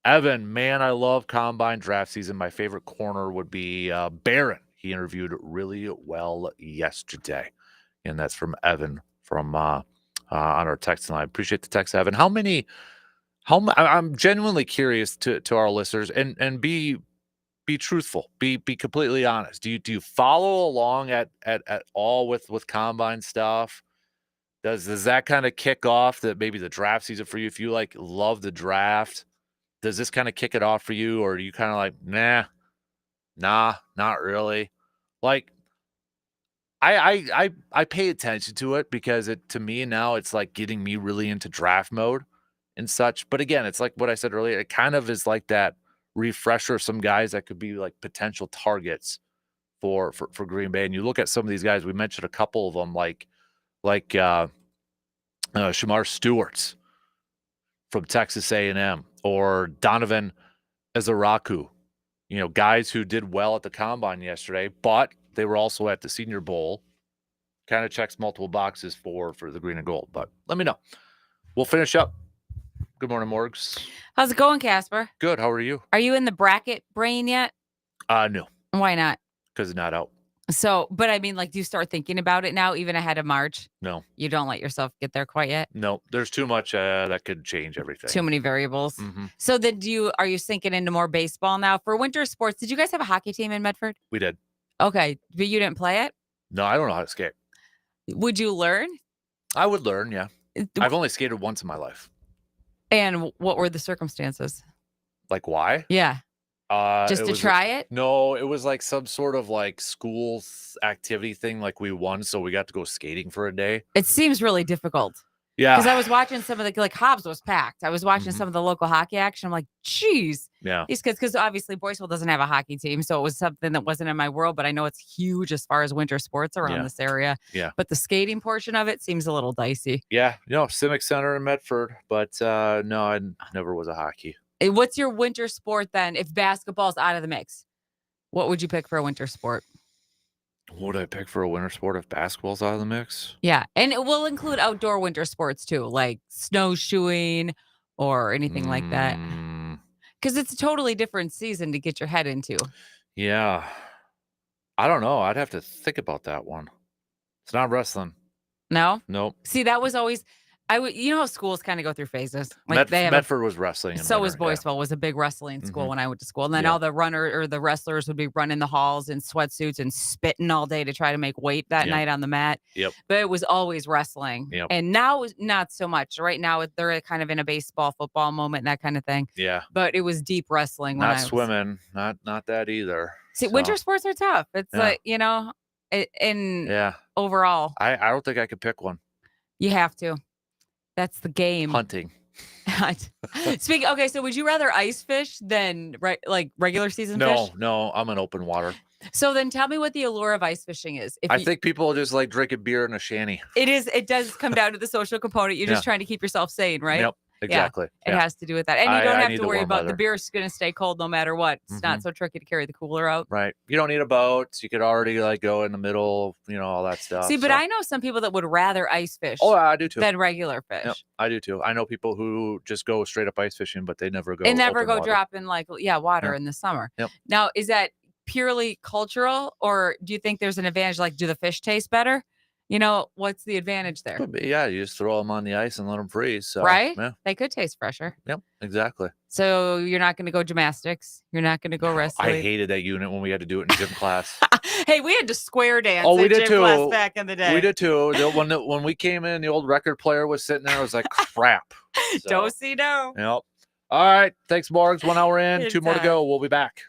Evan, man, I love combine draft season. My favorite corner would be Barron. He interviewed really well yesterday, and that's from Evan from on our text line. Appreciate the text, Evan. I'm genuinely curious to our listeners, and be truthful, be completely honest. Do you follow along at all with combine stuff? Does that kind of kick off that maybe the draft season for you? If you like love the draft, does this kind of kick it off for you, or are you kind of like, nah, not really? Like, I pay attention to it because to me now it's like getting me really into draft mode and such. But again, it's like what I said earlier. It kind of is like that refresher of some guys that could be like potential targets for Green Bay. And you look at some of these guys. We mentioned a couple of them, like Shamar Stewart's from Texas A&M, or Donovan Ezaraku. Guys who did well at the combine yesterday, but they were also at the Senior Bowl. Kind of checks multiple boxes for the green and gold. But let me know. We'll finish up. Good morning, Morgs. How's it going, Kasper? Good. How are you? Are you in the bracket brain yet? No. Why not? Because it's not out. So, but I mean, like, do you start thinking about it now, even ahead of March? No. You don't let yourself get there quite yet? No. There's too much that could change everything. Too many variables. Mm-hmm. So then are you sinking into more baseball now? For winter sports, did you guys have a hockey team in Medford? We did. Okay. But you didn't play it? No, I don't know how to skate. Would you learn? I would learn, yeah. I've only skated once in my life. And what were the circumstances? Like why? Yeah. Just to try it? No, it was like some sort of like school activity thing. Like we won, so we got to go skating for a day. It seems really difficult. Yeah. Because I was watching some of the, like, Hobbs was packed. I was watching some of the local hockey action. I'm like, geez. Yeah. These kids, because obviously Boyceville doesn't have a hockey team. So it was something that wasn't in my world, but I know it's huge as far as winter sports around this area. Yeah. But the skating portion of it seems a little dicey. Yeah. Civic Center in Medford. But no, I never was a hockey. What's your winter sport then? If basketball's out of the mix, what would you pick for a winter sport? What would I pick for a winter sport if basketball's out of the mix? Yeah. And it will include outdoor winter sports too, like snowshoeing or anything like that. Because it's a totally different season to get your head into. Yeah. I don't know. I'd have to think about that one. It's not wrestling. No? Nope. See, that was always... you know how schools kind of go through phases. Like Medford was wrestling. So was Boyceville. Was a big wrestling school when I went to school. And then all the the wrestlers would be running the halls in sweatsuits and spitting all day to try to make weight that night on the mat. Yep. But it was always wrestling. Yep. And now, not so much. Right now, they're kind of in a baseball, football moment, and that kind of thing. Yeah. But it was deep wrestling. Not swimming. Not that either. See, winter sports are tough. It's like, overall. I don't think I could pick one. You have to. That's the game. Hunting. Okay, so would you rather ice fish than regular season fish? No, I'm in open water. So then tell me what the allure of ice fishing is. I think people just like drinking beer in a shanty. It does come down to the social component. You're just trying to keep yourself sane, right? Yep, exactly. It has to do with that. And you don't have to worry about weather. the beer's going to stay cold no matter what. It's not so tricky to carry the cooler out. Right. You don't need a boat. You could already go in the middle, all that stuff. See, but I know some people that would rather ice fish. Oh, I do too. Than regular fish. Yep, I do too. I know people who just go straight up ice fishing, but they never go. And never go drop in water in the summer. Yep. Now, is that purely cultural, or do you think there's an advantage? Like, do the fish taste better? What's the advantage there? Yeah, you just throw them on the ice and let them freeze. So, right? Yeah. They could taste fresher. Yep, exactly. So you're not going to go gymnastics. You're not going to go wrestling. I hated that unit when we had to do it in gym class. Hey, we had to square dance. Oh, we did gym too. Class back in the day. We did too. When we came in, the old record player was sitting there. I was like, crap. So, do. Yep. All right. Thanks, Morgs. 1 hour in. Good 2 more to go. We'll be back.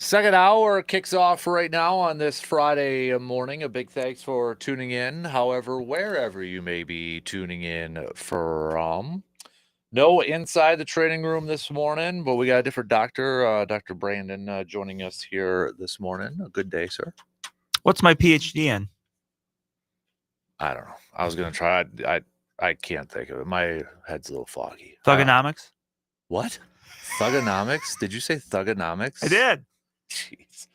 Second hour kicks off right now on this Friday morning. A big thanks for tuning in. However, wherever you may be tuning in from. No inside the training room this morning, but we got a different doctor, Dr. Brandon, joining us here this morning. A good day, sir. What's my PhD in? I don't know. I was going to try. I can't think of it. My head's a little foggy. Thugonomics? What? Thugonomics? Did you say thugonomics? I did. Jeez.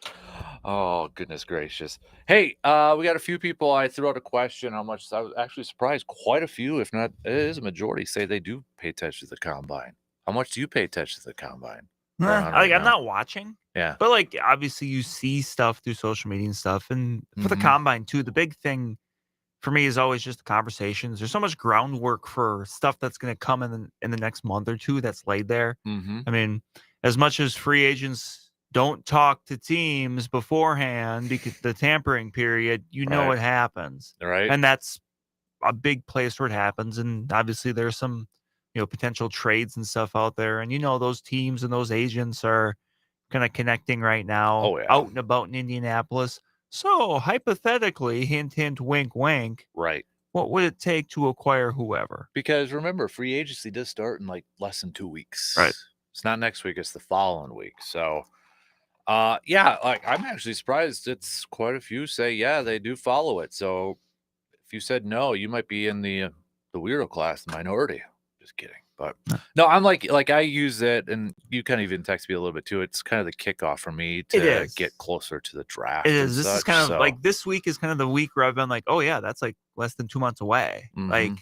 Oh, goodness gracious. Hey, we got a few people. I threw out a question. How much? I was actually surprised. Quite a few, if not, it is a majority, say they do pay attention to the combine. How much do you pay attention to the combine? I'm not watching. Yeah. But, like, obviously you see stuff through social media and stuff. And for the combine, too, the big thing for me is always just the conversations. There's so much groundwork for stuff that's going to come in the next month or two that's laid there. I mean, as much as free agents don't talk to teams beforehand because the tampering period, what happens. Right. And that's a big place where it happens. And obviously there's some, potential trades and stuff out there. And, those teams and those agents are kind of connecting right now out and about in Indianapolis. So hypothetically, hint, hint, wink, wink. Right. What would it take to acquire whoever? Because remember, free agency does start in like less than 2 weeks. Right. It's not next week. It's the following week. So, yeah, like I'm actually surprised. It's quite a few say, yeah, they do follow it. So if you said no, you might be in the weirdo class, the minority. Just kidding. But no, I'm like I use it, and you kind of even text me a little bit too. It's kind of the kickoff for me to get closer to the draft. It is. This is kind of like this week is kind of the week where I've been like, oh yeah, that's like less than 2 months away. Like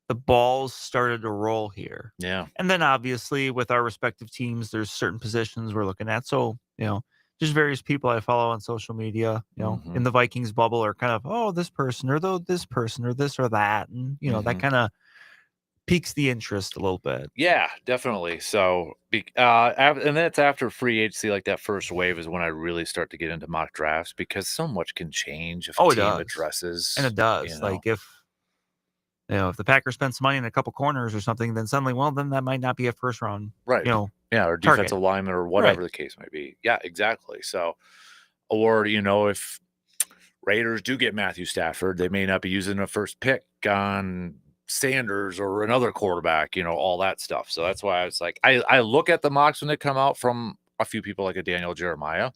the balls started to roll here. Yeah. And then obviously with our respective teams, there's certain positions we're looking at. So, just various people I follow on social media, in the Vikings bubble are kind of, oh, this person or this person or this or that. And, that kind of piques the interest a little bit. Yeah, definitely. So, and then it's after free agency, like that first wave is when I really start to get into mock drafts because so much can change if a team addresses. And it does. Like if the Packers spend some money in a couple corners or something, then suddenly, then that might not be a first round, right? Or defensive lineman or whatever the case may be. Yeah, exactly. So, or if Raiders do get Matthew Stafford, they may not be using a first pick on Sanders or another quarterback, all that stuff. So that's why I was like, I look at the mocks when they come out from a few people like a Daniel Jeremiah,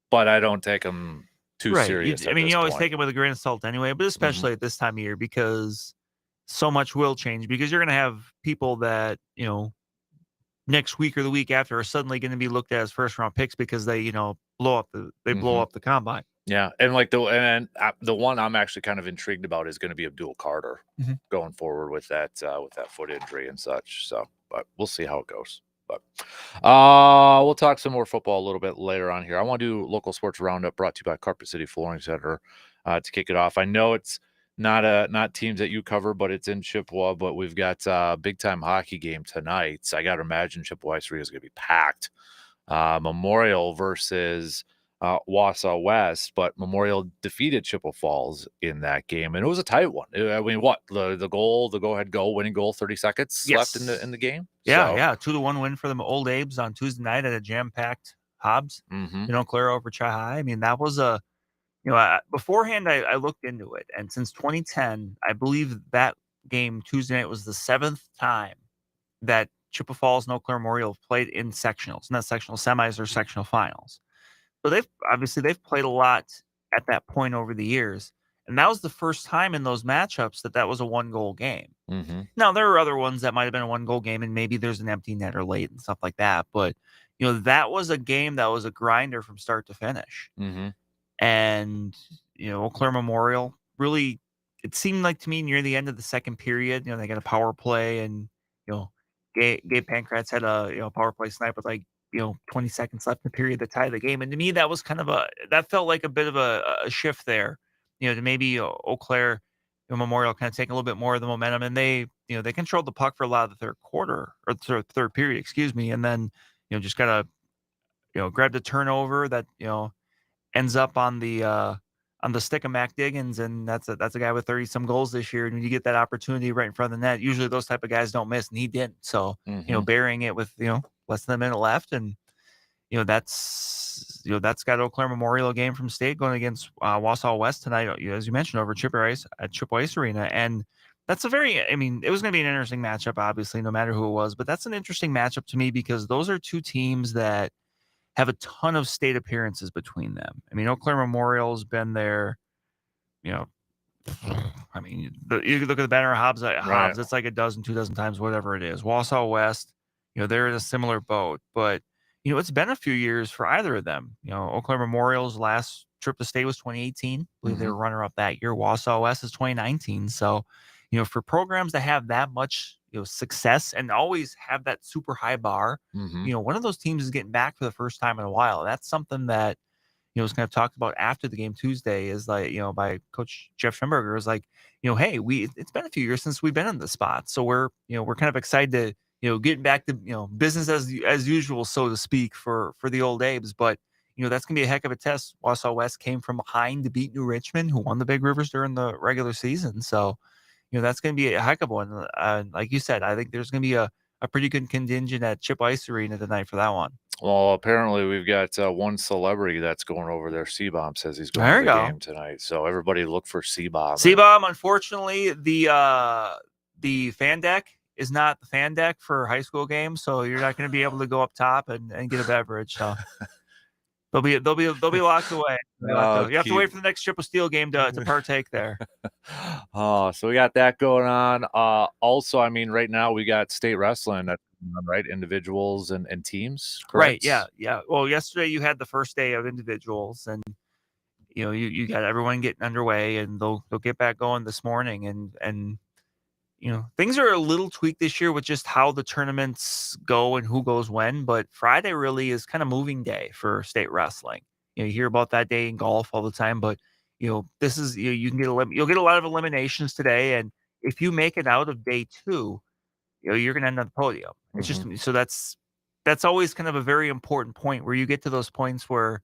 but I don't take them too serious. You always take it with a grain of salt anyway, but especially at this time of year because so much will change because you're going to have people that, next week or the week after are suddenly going to be looked at as first round picks because they, blow up the combine. Yeah, and like the one I'm actually kind of intrigued about is going to be Abdul Carter going forward with that foot injury and such. So, but we'll see how it goes. But we'll talk some more football a little bit later on here. I want to do local sports roundup brought to you by Carpet City Flooring Center to kick it off. I know it's not teams that you cover, but it's in Chippewa. But we've got a big time hockey game tonight. So I got to imagine Chippewa Ice Arena is going to be packed. Memorial versus Wausau West, but Memorial defeated Chippewa Falls in that game, and it was a tight one. I mean, the go-ahead goal, winning goal, 30 seconds left in the game. Yeah, 2-1 win for the Old Abes on Tuesday night at a jam-packed Hobbs. Clare over Chi-High. I mean, that was beforehand I looked into it, and since 2010, I believe that game Tuesday night was the 7th time that Chippewa Falls and Eau Claire Memorial played in sectionals, not sectional semis or sectional finals. So they've played a lot at that point over the years. And that was the first time in those matchups that was a 1-goal game. Now, there are other ones that might have been a 1-goal game and maybe there's an empty netter late and stuff like that. But, that was a game that was a grinder from start to finish. And, Eau Claire Memorial really, it seemed like to me near the end of the second period, they got a power play and, Gabe Pancratz had a power play snipe with 20 seconds left in the period that tied the game. And to me, that was that felt like a bit of a shift there, to maybe Eau Claire Memorial kind of take a little bit more of the momentum. And they controlled the puck for a lot of the third quarter or third period, excuse me. And then, just got to, grab the turnover that, ends up on the stick of Mac Diggins. And that's a guy with 30 some goals this year. And when you get that opportunity right in front of the net, usually those type of guys don't miss, and he didn't. So, burying it with, less than a minute left. And, that's got Eau Claire Memorial game from state going against Wausau West tonight, as you mentioned, over at Chippewa Ice Arena. And that's it was going to be an interesting matchup, obviously, no matter who it was. But that's an interesting matchup to me because those are two teams that have a ton of state appearances between them. Eau Claire Memorial's been there, you look at the banner Hobbs, Right. it's like 2 dozen times, whatever it is. Wausau West, they're in a similar boat. But, it's been a few years for either of them. Eau Claire Memorial's last trip to state was 2018. I believe they were runner-up that year. Wausau West is 2019. So, for programs that have that much, success and always have that super high bar, one of those teams is getting back for the first time in a while. That's something that, was kind of talked about after the game Tuesday is like, by Coach Jeff Schemberger is like, hey, it's been a few years since we've been in the spot. So we're kind of excited to, getting back to, business as usual, so to speak, for the old Abes. But, that's going to be a heck of a test. Wausau West came from behind to beat New Richmond, who won the Big Rivers during the regular season. So, that's going to be a heck of one. Like you said, I think there's going to be a pretty good contingent at Chip Ice Arena tonight for that one. Well, apparently we've got one celebrity that's going over there. C-Bomb says he's going to the game tonight. So everybody look for C-Bomb. C-Bomb, unfortunately, the fan deck is not the fan deck for high school games, so you're not going to be able to go up top and get a beverage. So they'll be locked away. You have to wait for the next Triple Steel game to partake there. So we got that going on. Also, right now we got state wrestling that's on, right? Individuals and teams, correct? Right, yeah. Well, yesterday you had the first day of individuals, and you got everyone getting underway, and they'll get back going this morning, and things are a little tweaked this year with just how the tournaments go and who goes when. But Friday really is kind of moving day for state wrestling. You hear about that day in golf all the time, but this is you'll get a lot of eliminations today, and if you make it out of day 2, you're going to end on the podium. It's just so that's always kind of a very important point where you get to those points where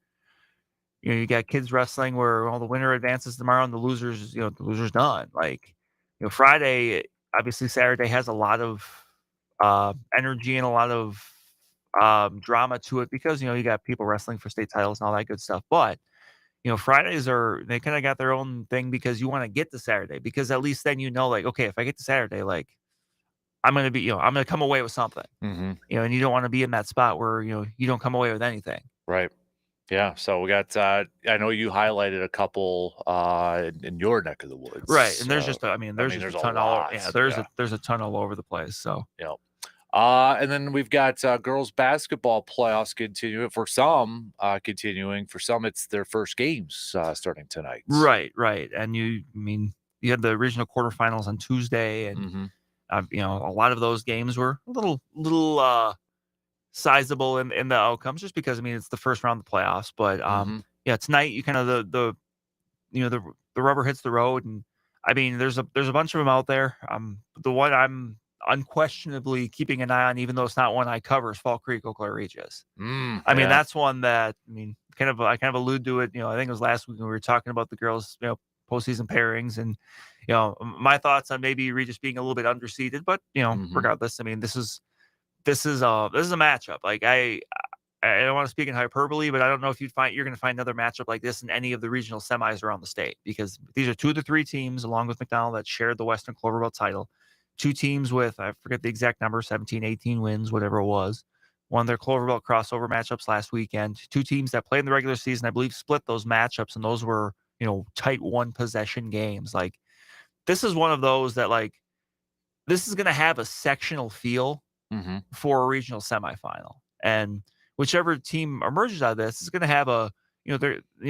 you got kids wrestling where all the winner advances tomorrow and the losers done. Like Friday, obviously Saturday has a lot of energy and a lot of drama to it because you got people wrestling for state titles and all that good stuff. But Fridays they kind of got their own thing because you want to get to Saturday because at least then like, okay, if I get to Saturday, like I'm gonna be I'm gonna come away with something. And you don't want to be in that spot where you don't come away with anything. Right. Yeah. So we got I know you highlighted a couple in your neck of the woods. Right. And there's just there's a ton all over. Yeah, there's a ton all over the place. So and then we've got girls basketball playoffs continuing for some. For some, it's their first games starting tonight. Right. And you had the regional quarterfinals on Tuesday, and a lot of those games were a little sizable in the outcomes just because it's the first round of the playoffs. But tonight you kind of the rubber hits the road, and there's a bunch of them out there. The one I'm unquestionably keeping an eye on, even though it's not one I cover, is Fall Creek, Eau Claire Regis. That's one that I kind of allude to it. I think it was last week when we were talking about the girls postseason pairings, and my thoughts on maybe Regis being a little bit underseeded, but regardless, this is a matchup. Like I don't want to speak in hyperbole, but I don't know if you're going to find another matchup like this in any of the regional semis around the state, because these are 2 of the 3 teams along with McDonald that shared the Western Clover Belt title. 2 teams with, I forget the exact number, 17, 18 wins, whatever it was. Won their Clover Belt crossover matchups last weekend. 2 teams that played in the regular season, I believe, split those matchups, and those were, tight 1 possession games. Like, this is one of those that, like, this is going to have a sectional feel for a regional semifinal. And whichever team emerges out of this is going to have a,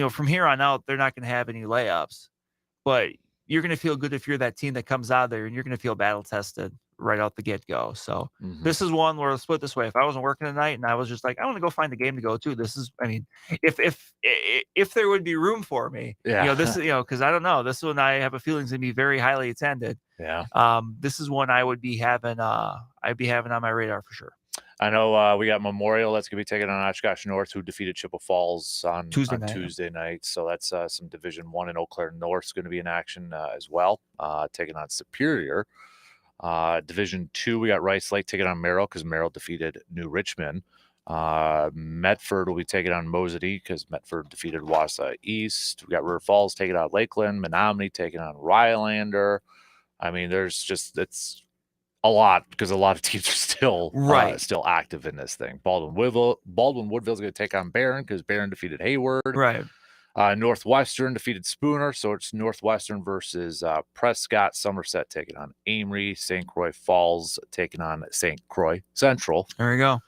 from here on out, they're not going to have any layups, but you're going to feel good if you're that team that comes out there, and you're going to feel battle tested right out the get-go. So this is one where, let's put it this way, if I wasn't working tonight and I was just like, I want to go find a game to go to, this is, if there would be room for me, this is, because I don't know, this one I have a feeling is going to be very highly attended. This is one I would be having, I'd be having on my radar for sure. I know we got Memorial that's going to be taking on Oshkosh North, who defeated Chippewa Falls on Tuesday night. So that's some Division 1, and Eau Claire North is going to be in action as well, taking on Superior. Division 2, we got Rice Lake taking on Merrill because Merrill defeated New Richmond. Medford will be taking on Mosedy because Medford defeated Wausau East. We got River Falls taking on Lakeland. Menominee taking on Rylander. I mean, it's a lot because a lot of teams are still active in this thing. Baldwin Woodville's going to take on Barron because Barron defeated Hayward. Right. Northwestern defeated Spooner, so it's Northwestern versus Prescott. Somerset taking on Amory. St. Croix Falls taking on St. Croix Central. There you go.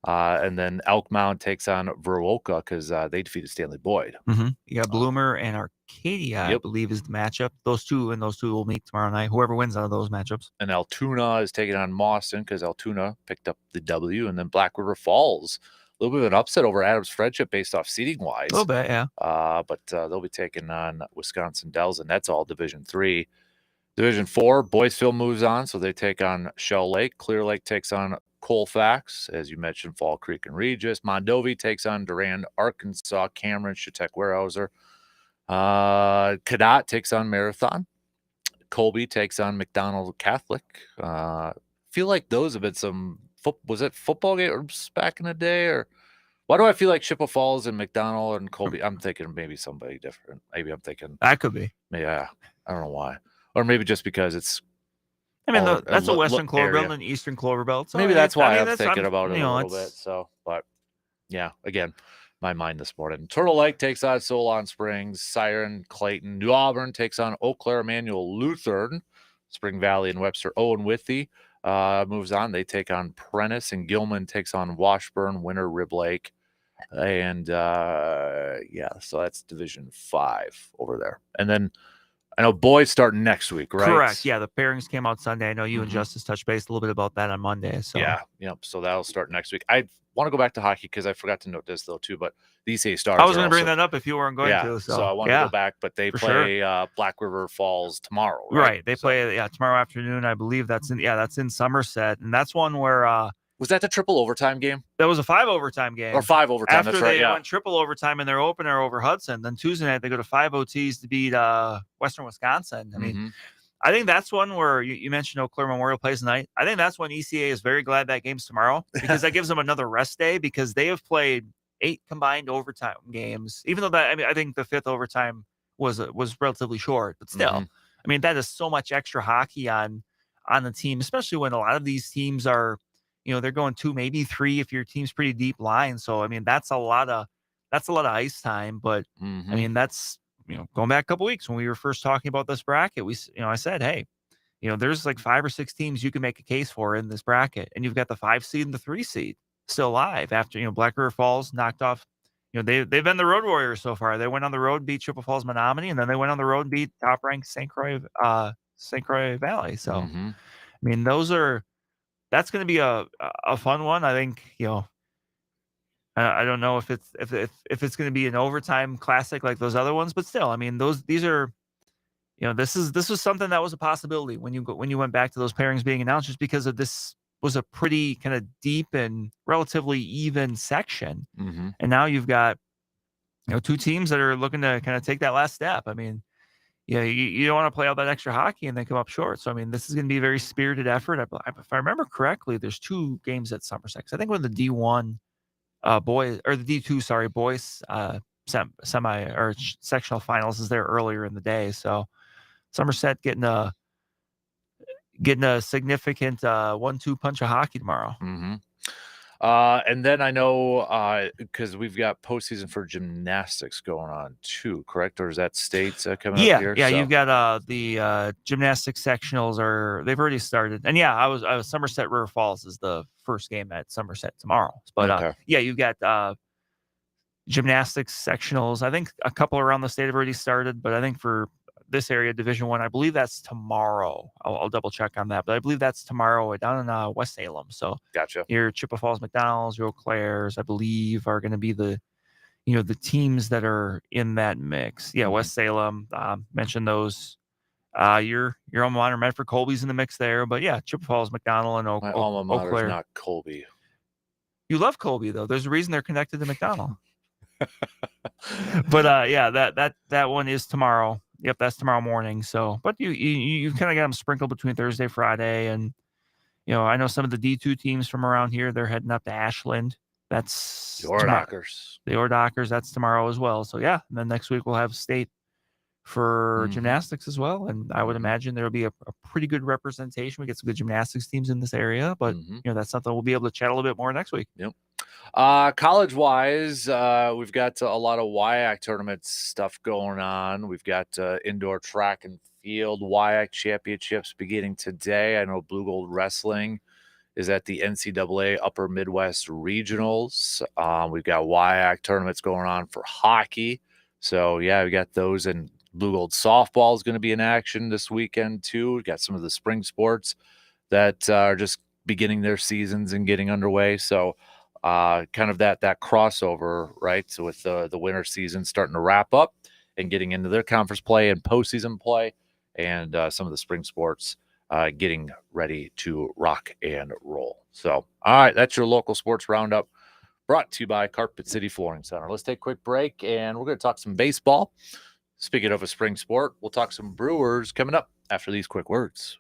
And then Elkmount takes on Veroka because they defeated Stanley Boyd. Mm-hmm. You got Bloomer and Arcadia, I believe, is the matchup. Those two will meet tomorrow night. Whoever wins out of those matchups. And Altoona is taking on Mawson because Altoona picked up the W. And then Black River Falls, a little bit of an upset over Adams Friendship based off seating wise. A little bit, yeah. But they'll be taking on Wisconsin Dells, and that's all Division 3. Division 4, Boyceville moves on, so they take on Shell Lake. Clear Lake takes on Colfax, as you mentioned, Fall Creek and Regis. Mondovi takes on Durand, Arkansas. Cameron, Chautauqua Weyerhaeuser. Cadott takes on Marathon. Colby takes on McDonald Catholic. Feel like those have been some was it football games back in the day, or why do I feel like Chippewa Falls and McDonald and Colby? I'm thinking maybe somebody different. Maybe I'm thinking that could be. Yeah, I don't know why, or maybe just because it's. I mean, that's a Western Clover Belt and an Eastern Clover Belt. So maybe that's why I'm thinking about it a little bit. So, but yeah, again, my mind this morning. Turtle Lake takes on Solon Springs. Siren, Clayton, New Auburn takes on Eau Claire Emmanuel Lutheran. Spring Valley and Webster Owen Withy moves on. They take on Prentice, and Gilman takes on Washburn, Winter, Rib Lake. And so that's Division 5 over there. And then I know boys starting next week, right? Correct. Yeah, the pairings came out Sunday. I know you and Justice touched base a little bit about that on Monday. So so that'll start next week. I want to go back to hockey because I forgot to note this though too, but the ECA Stars. I was going to bring that up if you weren't going to. So I want to go back, but they play Black River Falls tomorrow. Right. They play tomorrow afternoon. I believe that's in Somerset, and that's one where. Was that the triple overtime game? That was a 5 overtime game. Or 5 overtime. After they went triple overtime in their opener over Hudson, then Tuesday night they go to 5 OTs to beat Western Wisconsin. I mean, I think that's one where you mentioned Eau Claire Memorial plays tonight. I think that's when ECA is very glad that game's tomorrow because that gives them another rest day because they have played 8 combined overtime games. Even though I think the 5th overtime was relatively short, but still, I mean, that is so much extra hockey on the team, especially when a lot of these teams are. They're going 2, maybe 3 if your team's pretty deep line. So I mean, that's a lot of ice time. But I mean, that's going back a couple weeks when we were first talking about this bracket, I said, hey, there's like 5 or 6 teams you can make a case for in this bracket, and you've got the 5 seed and the 3 seed still alive after Black River Falls knocked off. They've been the road warriors so far. They went on the road, beat Chippewa Falls Menominee, and then they went on the road and beat top ranked St. Croix Valley. So I mean, that's going to be a fun one. I think, I don't know if it's going to be an overtime classic like those other ones, but still, I mean, these are, this was something that was a possibility when you went back to those pairings being announced, just because of this was a pretty kind of deep and relatively even section. And now you've got, 2 teams that are looking to kind of take that last step. I mean, you don't want to play all that extra hockey and then come up short. So, I mean, this is going to be a very spirited effort. If I remember correctly, there's 2 games at Somerset. I think when the D1 boys, or the D2, boys semi or sectional finals is there earlier in the day. So Somerset getting a significant 1-2 punch of hockey tomorrow. And then I know because we've got postseason for gymnastics going on too, correct? Or is that states coming up here? Yeah, you've got the gymnastics sectionals they've already started. And I was Somerset River Falls is the first game at Somerset tomorrow. But you've got gymnastics sectionals. I think a couple around the state have already started, but I think for this area, Division 1, I believe that's tomorrow. I'll double check on that, but I believe that's tomorrow down in West Salem. So gotcha. Your Chippewa Falls McDonald's, your Eau Claire's, I believe, are going to be the teams that are in that mix. West Salem, mentioned those. Your alma mater, Medford Colby's in the mix there, but Chippewa Falls, McDonald, and My alma mater is not Colby. You love Colby though. There's a reason they're connected to McDonald. But that one is tomorrow. Yep, that's tomorrow morning. So, but you kind of got them sprinkled between Thursday, Friday, and I know some of the D2 teams from around here, they're heading up to Ashland That's Your Dockers. The Your Dockers. That's tomorrow as well. So yeah, and then next week we'll have state for gymnastics as well, and I would imagine there will be a pretty good representation. We get some good gymnastics teams in this area, but that's something we'll be able to chat a little bit more next week. Yep. College wise, we've got a lot of WIAC tournament stuff going on. We've got indoor track and field WIAC championships beginning today. I know Blue Gold Wrestling is at the NCAA Upper Midwest Regionals. We've got WIAC tournaments going on for hockey. So yeah, we got those, and Blue Gold softball is going to be in action this weekend too. We've got some of the spring sports that are just beginning their seasons and getting underway. So kind of that crossover, right? So with the winter season starting to wrap up and getting into their conference play and postseason play, and some of the spring sports getting ready to rock and roll. So, all right, that's your local sports roundup brought to you by Carpet City Flooring Center. Let's take a quick break, and we're going to talk some baseball. Speaking of a spring sport, we'll talk some Brewers coming up after these quick words.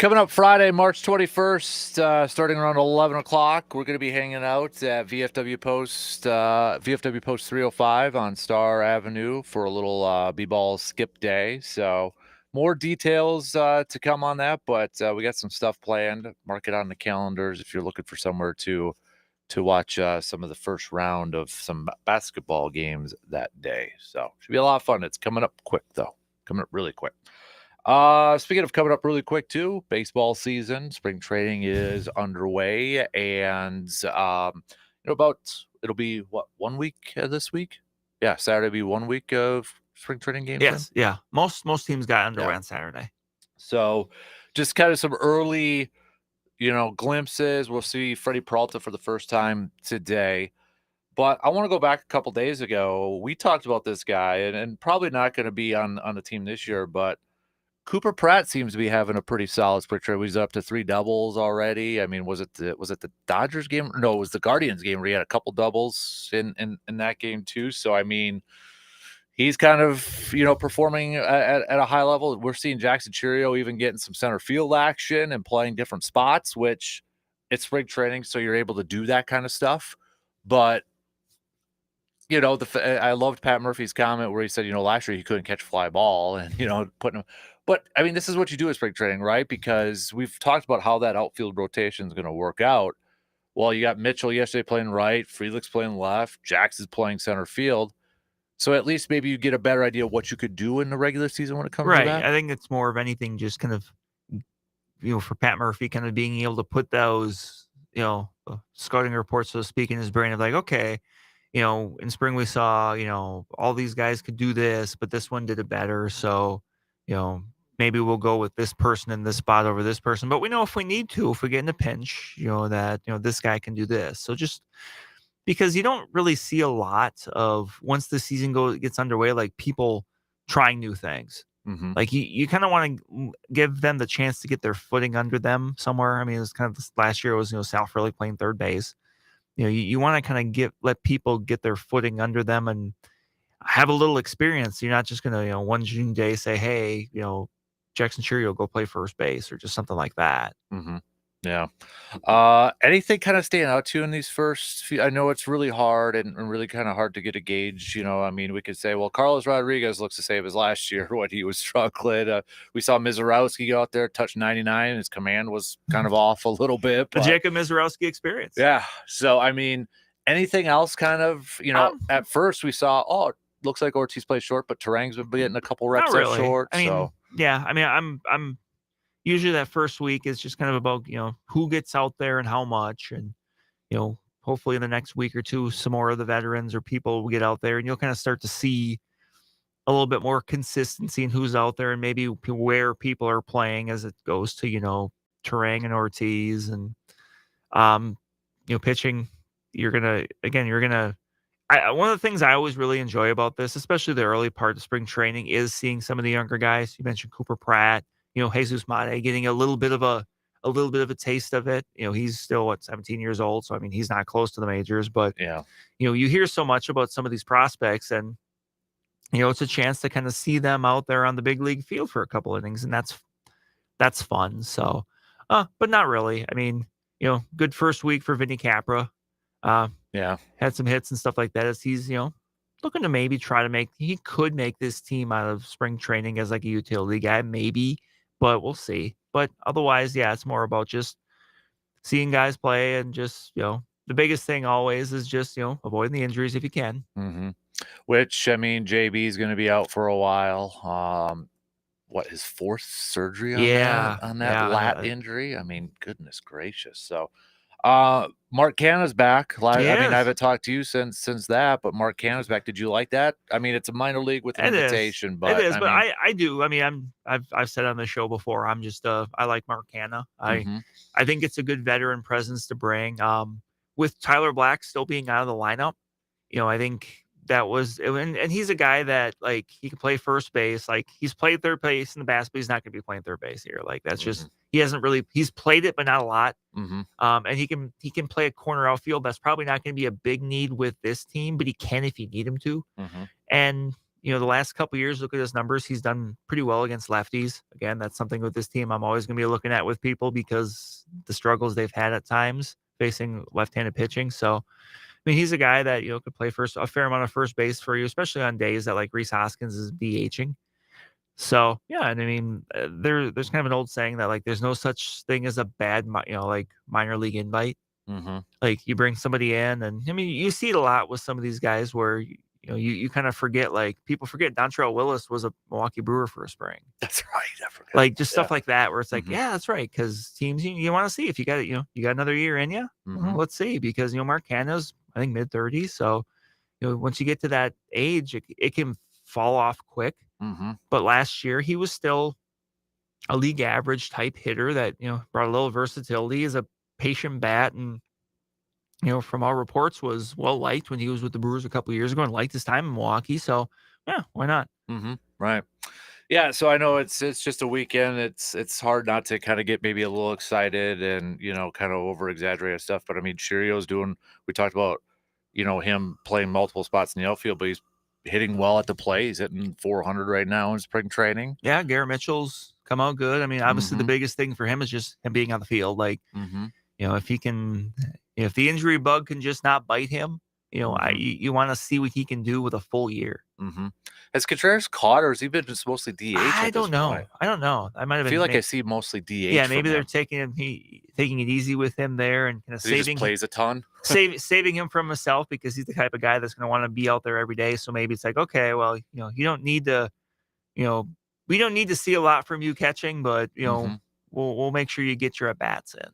Coming up Friday, March 21st, starting around 11 o'clock, we're going to be hanging out at VFW Post 305 on Star Avenue for a little B-ball skip day. So more details to come on that, but we got some stuff planned. Mark it on the calendars if you're looking for somewhere to watch some of the first round of some basketball games that day. So should be a lot of fun. It's coming up quick, though. Coming up really quick. Speaking of coming up really quick too, baseball season, spring training is underway, and it'll be what, 1 week this week? Yeah, Saturday will be 1 week of spring training games. Yes, then? yeah. Most teams got underway on Saturday. So just kind of some early, glimpses. We'll see Freddie Peralta for the first time today. But I want to go back a couple days ago. We talked about this guy, and probably not going to be on the team this year, but Cooper Pratt seems to be having a pretty solid spring training. He's up to 3 doubles already. I mean, was it the Dodgers game? No, it was the Guardians game where he had a couple doubles in that game too. So I mean, he's kind of performing at a high level. We're seeing Jackson Cheerio even getting some center field action and playing different spots, which it's spring training, so you're able to do that kind of stuff. But I loved Pat Murphy's comment where he said, last year he couldn't catch a fly ball, and putting him. But I mean, this is what you do at spring training, right? Because we've talked about how that outfield rotation is going to work out. Well, you got Mitchell yesterday playing right, Frelick's playing left, Jax is playing center field. So at least maybe you get a better idea of what you could do in the regular season when it comes to that. I think it's more of anything, just kind of, for Pat Murphy, kind of being able to put those, scouting reports, so to speak, in his brain of like, okay, in spring we saw, all these guys could do this, but this one did it better. So, maybe we'll go with this person in this spot over this person. But we know if we need to, if we get in a pinch, that, this guy can do this. So just because you don't really see a lot of, once the season gets underway, like people trying new things. Mm-hmm. Like you kind of want to give them the chance to get their footing under them somewhere. I mean, it was kind of last year, it was, Sal Frelick playing third base. You want to kind of let people get their footing under them and have a little experience. You're not just going to, one June day say, hey, Jackson Cheerio, go play first base or just something like that. Mm-hmm. Yeah. Anything kind of stand out to you in these first few? I know it's really hard and really kind of hard to get a gauge. I mean, we could say, well, Carlos Rodriguez looks the same as last year when he was struggling. We saw Mizorowski go out there, touch 99. His command was kind of off a little bit. The Jacob Mizorowski experience. Yeah. So, I mean, anything else kind of, at first we saw, it looks like Ortiz plays short, but Terang's been getting a couple reps at short. I mean, yeah. I mean, I'm usually that first week is just kind of about, who gets out there and how much. And, hopefully in the next week or two, some more of the veterans or people will get out there and you'll kind of start to see a little bit more consistency in who's out there and maybe where people are playing as it goes to, Terang and Ortiz and, pitching. One of the things I always really enjoy about this, especially the early part of spring training, is seeing some of the younger guys. You mentioned Cooper Pratt, Jesus Mate getting a little bit of a taste of it. He's still 17 years old, so I mean he's not close to the majors, but yeah, you hear so much about some of these prospects, and it's a chance to kind of see them out there on the big league field for a couple innings, and that's fun. So, but not really. I mean, good first week for Vinny Capra. Yeah, had some hits and stuff like that as he's looking to maybe he could make this team out of spring training as like a utility guy, maybe, but we'll see. But otherwise, yeah, it's more about just seeing guys play and just the biggest thing always is just avoiding the injuries if you can. Mm-hmm. Which, I mean, JB is going to be out for a while. His fourth surgery on that lat injury? I mean, goodness gracious. So Mark Canna's back. I mean, I haven't talked to you since that, but Mark Canna's back. Did you like that? I mean, it's a minor league with an invitation, but it is. I do. I mean, I've said on the show before, I'm just I like Mark Canna. I think it's a good veteran presence to bring. With Tyler Black still being out of the lineup, I think that was, and he's a guy that like he can play first base. Like he's played third base in the past, but he's not going to be playing third base here. Like that's just he's played it, but not a lot. And he can play a corner outfield. That's probably not going to be a big need with this team, but he can if you need him to. And the last couple of years, look at his numbers. He's done pretty well against lefties. Again, that's something with this team I'm always going to be looking at with people because the struggles they've had at times facing left-handed pitching. So, I mean, he's a guy that, could play a fair amount of first base for you, especially on days that like Rhys Hoskins is DHing. So, yeah, and I mean, there's kind of an old saying that like there's no such thing as a bad, like minor league invite. Like you bring somebody in, and I mean, you see it a lot with some of these guys where you kind of forget, like people forget Dontrelle Willis was a Milwaukee Brewer for a spring. That's right. I forgot. Like just stuff like that where it's like, yeah, that's right. Because teams, you want to see if you got it, you got another year in you. Well, let's see, because Mark Canha's I think mid-30s, so once you get to that age, it can fall off quick. But last year he was still a league average type hitter that brought a little versatility as a patient bat, and from all reports was well liked when he was with the Brewers a couple of years ago and liked his time in Milwaukee. So yeah, why not? Right. Yeah. So I know it's just a weekend. It's hard not to kind of get maybe a little excited and kind of over exaggerate stuff. But I mean, Chirio's doing. We talked about him playing multiple spots in the outfield, but he's hitting well at the plate. He's hitting 400 right now in spring training. Yeah, Garrett Mitchell's come out good. I mean, obviously the biggest thing for him is just him being on the field. Like, if he can, if the injury bug can just not bite him, you want to see what he can do with a full year. Has Contreras caught, or has he been just mostly DH? I don't know. I don't know. I might have. I feel like I see mostly DH. Yeah, maybe they're taking it easy with him there and kind of saving. He just plays a ton. saving him from himself because he's the type of guy that's going to want to be out there every day. So maybe it's like, okay, well, you don't need to, we don't need to see a lot from you catching, but we'll make sure you get your at bats in.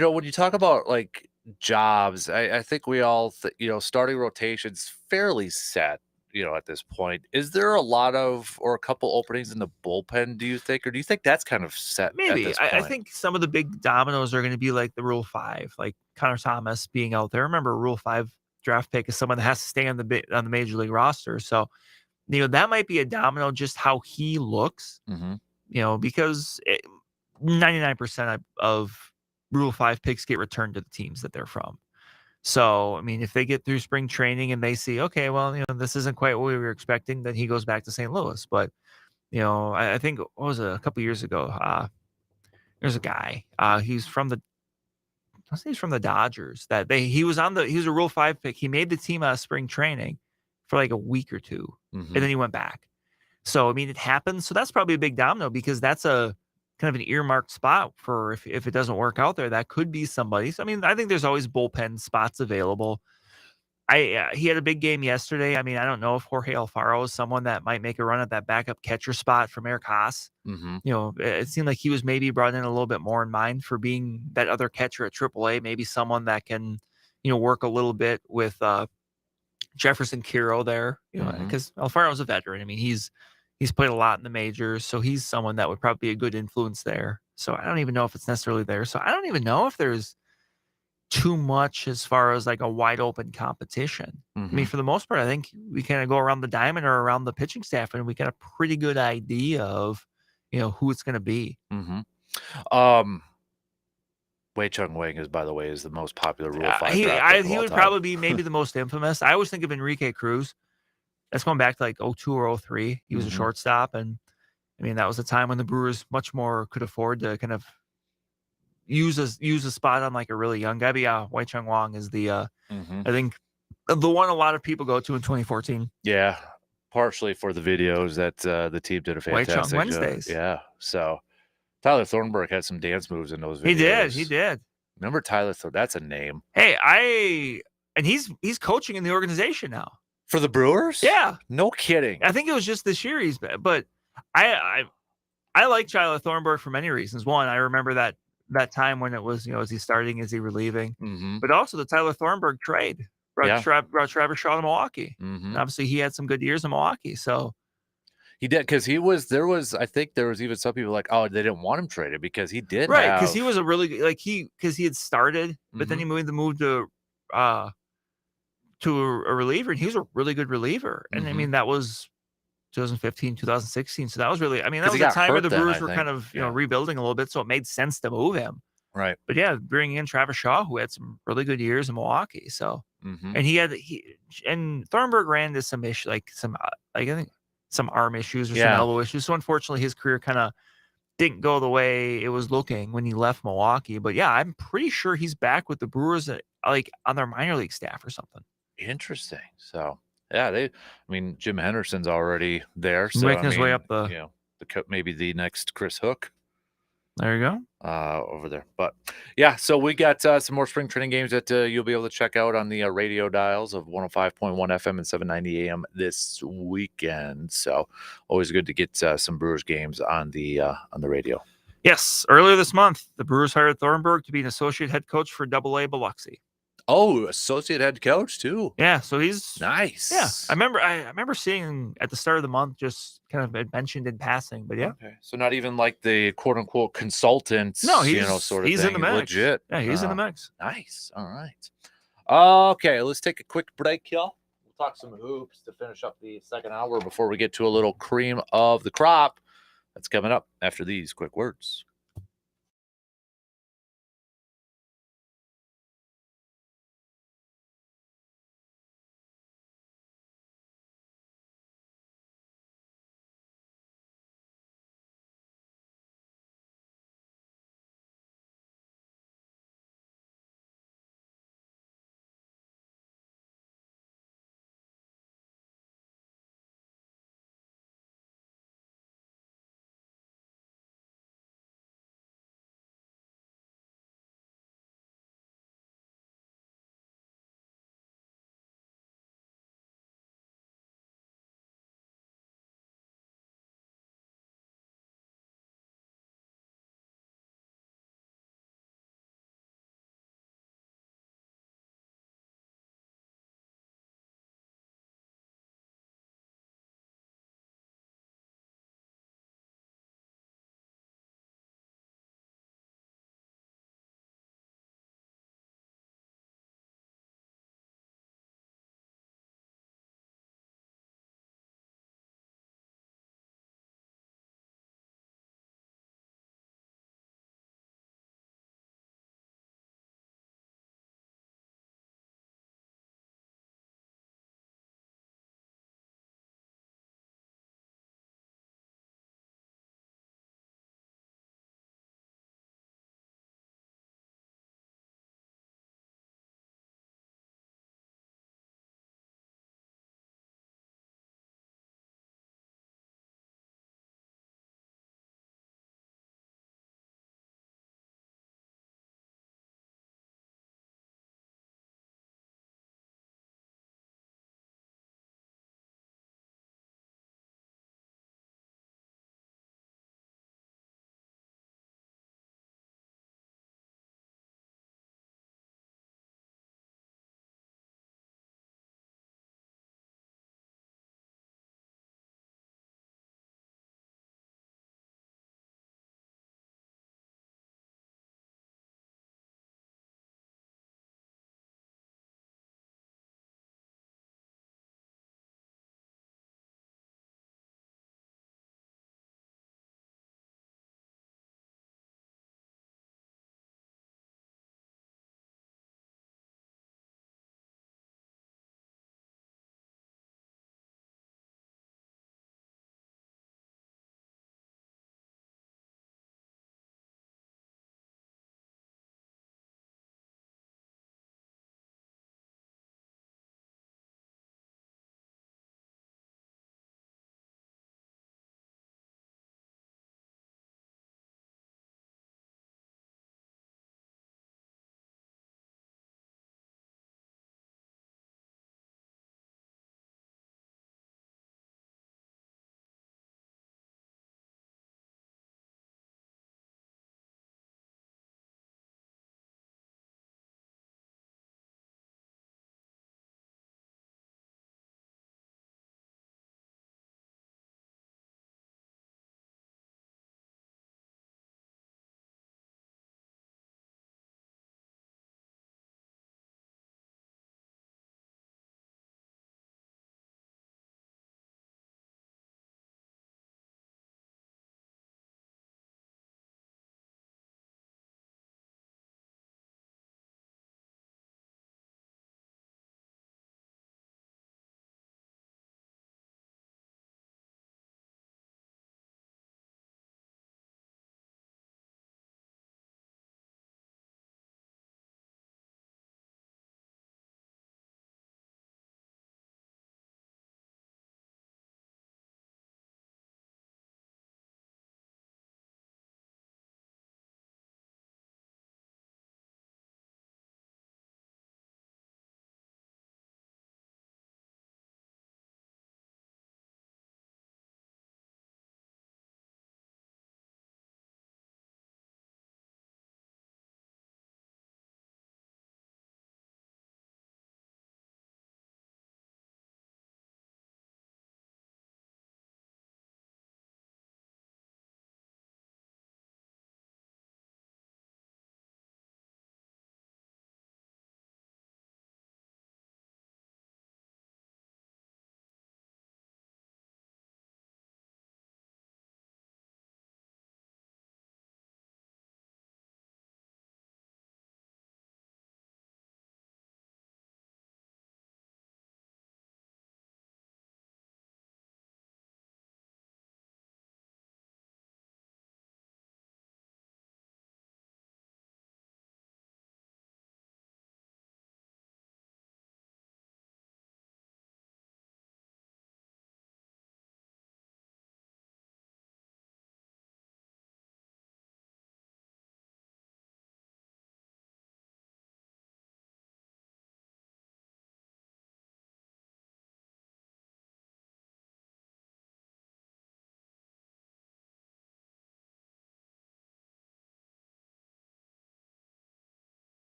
When you talk about like jobs, I think we all starting rotations fairly set. At this point, is there a lot of or a couple openings in the bullpen, do you think, or do you think that's kind of set? Maybe. I think some of the big dominoes are going to be like the Rule 5, like Connor Thomas being out there. Remember, Rule 5 draft pick is someone that has to stay on the major league roster. So, that might be a domino, just how he looks. Because 99% of Rule 5 picks get returned to the teams that they're from. So, I mean, if they get through spring training and they see, okay, well, this isn't quite what we were expecting, then he goes back to St. Louis. But, I think, what was it, a couple years ago? There's a guy. He's from the Dodgers. He was a Rule 5 pick. He made the team out of spring training for like a week or two, and then he went back. So, I mean, it happens. So that's probably a big domino because that's a kind of an earmarked spot for if it doesn't work out there, that could be somebody. So, I mean, I think there's always bullpen spots available. He had a big game yesterday. I mean, I don't know if Jorge Alfaro is someone that might make a run at that backup catcher spot from Eric Haas. It seemed like he was maybe brought in a little bit more in mind for being that other catcher at AAA, maybe someone that can, work a little bit with Jefferson Kiro there, because Alfaro's a veteran. I mean, he's played a lot in the majors, so he's someone that would probably be a good influence there. So I don't even know if it's necessarily there. So I don't even know if there's too much as far as like a wide open competition. I mean, for the most part, I think we kind of go around the diamond or around the pitching staff, and we got a pretty good idea of, who it's going to be. Wei Chung Wang is, by the way, is the most popular Rule 5. He would probably be maybe the most infamous. I always think of Enrique Cruz. That's going back to like 02 or 03. He was a shortstop. And I mean, that was a time when the Brewers much more could afford to kind of use a spot on like a really young guy. But yeah, Wei Chung Wang is the, I think the one a lot of people go to in 2014. Yeah. Partially for the videos that the team did a fantastic job. Wednesdays. Yeah. So Tyler Thornburg had some dance moves in those videos. He did. Remember Tyler Thornburg? That's a name. Hey, and he's coaching in the organization now. For the Brewers? Yeah. No kidding. I think it was just this year but I like Tyler Thornburg for many reasons. One, I remember that time when it was, is he starting, is he relieving? But also the Tyler Thornburg trade brought Travis Shaw to Milwaukee. And obviously he had some good years in Milwaukee. So he did, because I think there was even some people like, oh, they didn't want him traded because he did. Right. Because he was a really because he had started, but then he made the move to a reliever, and he was a really good reliever. And I mean, that was 2015, 2016. So that was really, I mean, that was a time where the Brewers were kind of, rebuilding a little bit. So it made sense to move him. Right. But yeah, bringing in Travis Shaw, who had some really good years in Milwaukee. So, and and Thornburg ran into some issue, I think some arm issues or some elbow issues. So unfortunately, his career kind of didn't go the way it was looking when he left Milwaukee. But yeah, I'm pretty sure he's back with the Brewers, like on their minor league staff or something. Interesting. So yeah, Jim Henderson's already there. So making his way up the, maybe the next Chris Hook. There you go. Over there. But yeah, so we got some more spring training games that you'll be able to check out on the radio dials of 105.1 FM and 790 AM this weekend. So always good to get some Brewers games on the radio. Yes, earlier this month, the Brewers hired Thornburg to be an associate head coach for AA Biloxi. Oh, associate head coach too. Yeah, so he's nice. Yeah, I remember seeing at the start of the month, just kind of mentioned in passing, but yeah. Okay, so not even like the quote unquote consultant. No, he's sort of he's thing. in the mix. Legit. Yeah, he's in the mix. Nice. All right. Okay, let's take a quick break, y'all. We'll talk some hoops to finish up the second hour before we get to a little cream of the crop. That's coming up after these quick words.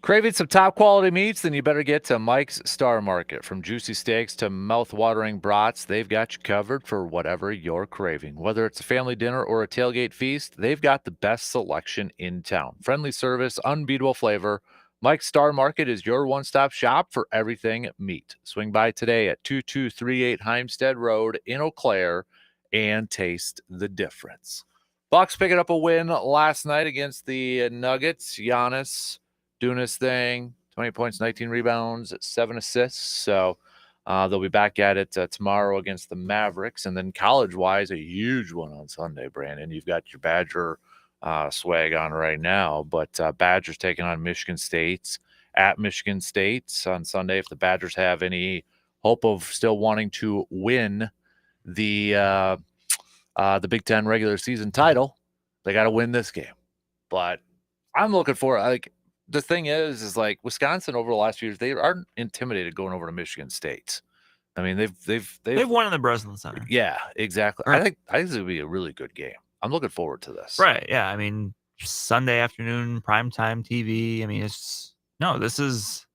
Craving some top quality meats? Then you better get to Mike's Star Market. From juicy steaks to mouth-watering brats, they've got you covered for whatever you're craving. Whether it's a family dinner or a tailgate feast, they've got the best selection in town. Friendly service, unbeatable flavor. Mike's Star Market is your one-stop shop for everything meat. Swing by today at 2238 Heimstead Road in Eau Claire and taste the difference. Bucks picking up a win last night against the Nuggets. Giannis doing his thing, 20 points, 19 rebounds, 7 assists. So they'll be back at it tomorrow against the Mavericks. And then college-wise, a huge one on Sunday, Brandon. You've got your Badger swag on right now, but Badgers taking on Michigan State at Michigan State on Sunday. If the Badgers have any hope of still wanting to win the Big Ten regular season title, they got to win this game. But I'm looking for, like, the thing is like Wisconsin over the last few years, they aren't intimidated going over to Michigan State. I mean, they've won in the Breslin Center. Yeah, exactly. I think this will be a really good game. I'm looking forward to this. Right. Yeah. I mean, Sunday afternoon, primetime TV. I mean, this is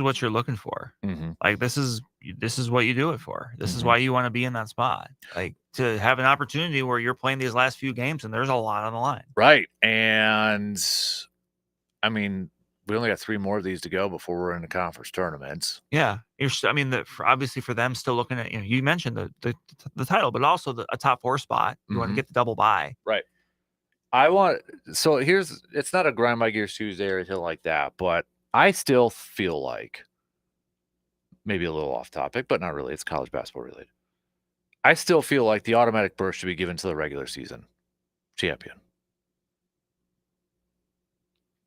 what you're looking for. Mm-hmm. Like, this is what you do it for. This is why you want to be in that spot. Like, to have an opportunity where you're playing these last few games and there's a lot on the line. Right. And I mean, we only got 3 more of these to go before we're in the conference tournaments. Yeah. Obviously for them still looking at, you mentioned the title, but also a top 4 spot. You want to get the double bye. Right. It's not a grind my gears Tuesday or anything like that, but I still feel like, maybe a little off topic, but not really. It's college basketball related. I still feel like the automatic berth should be given to the regular season champion.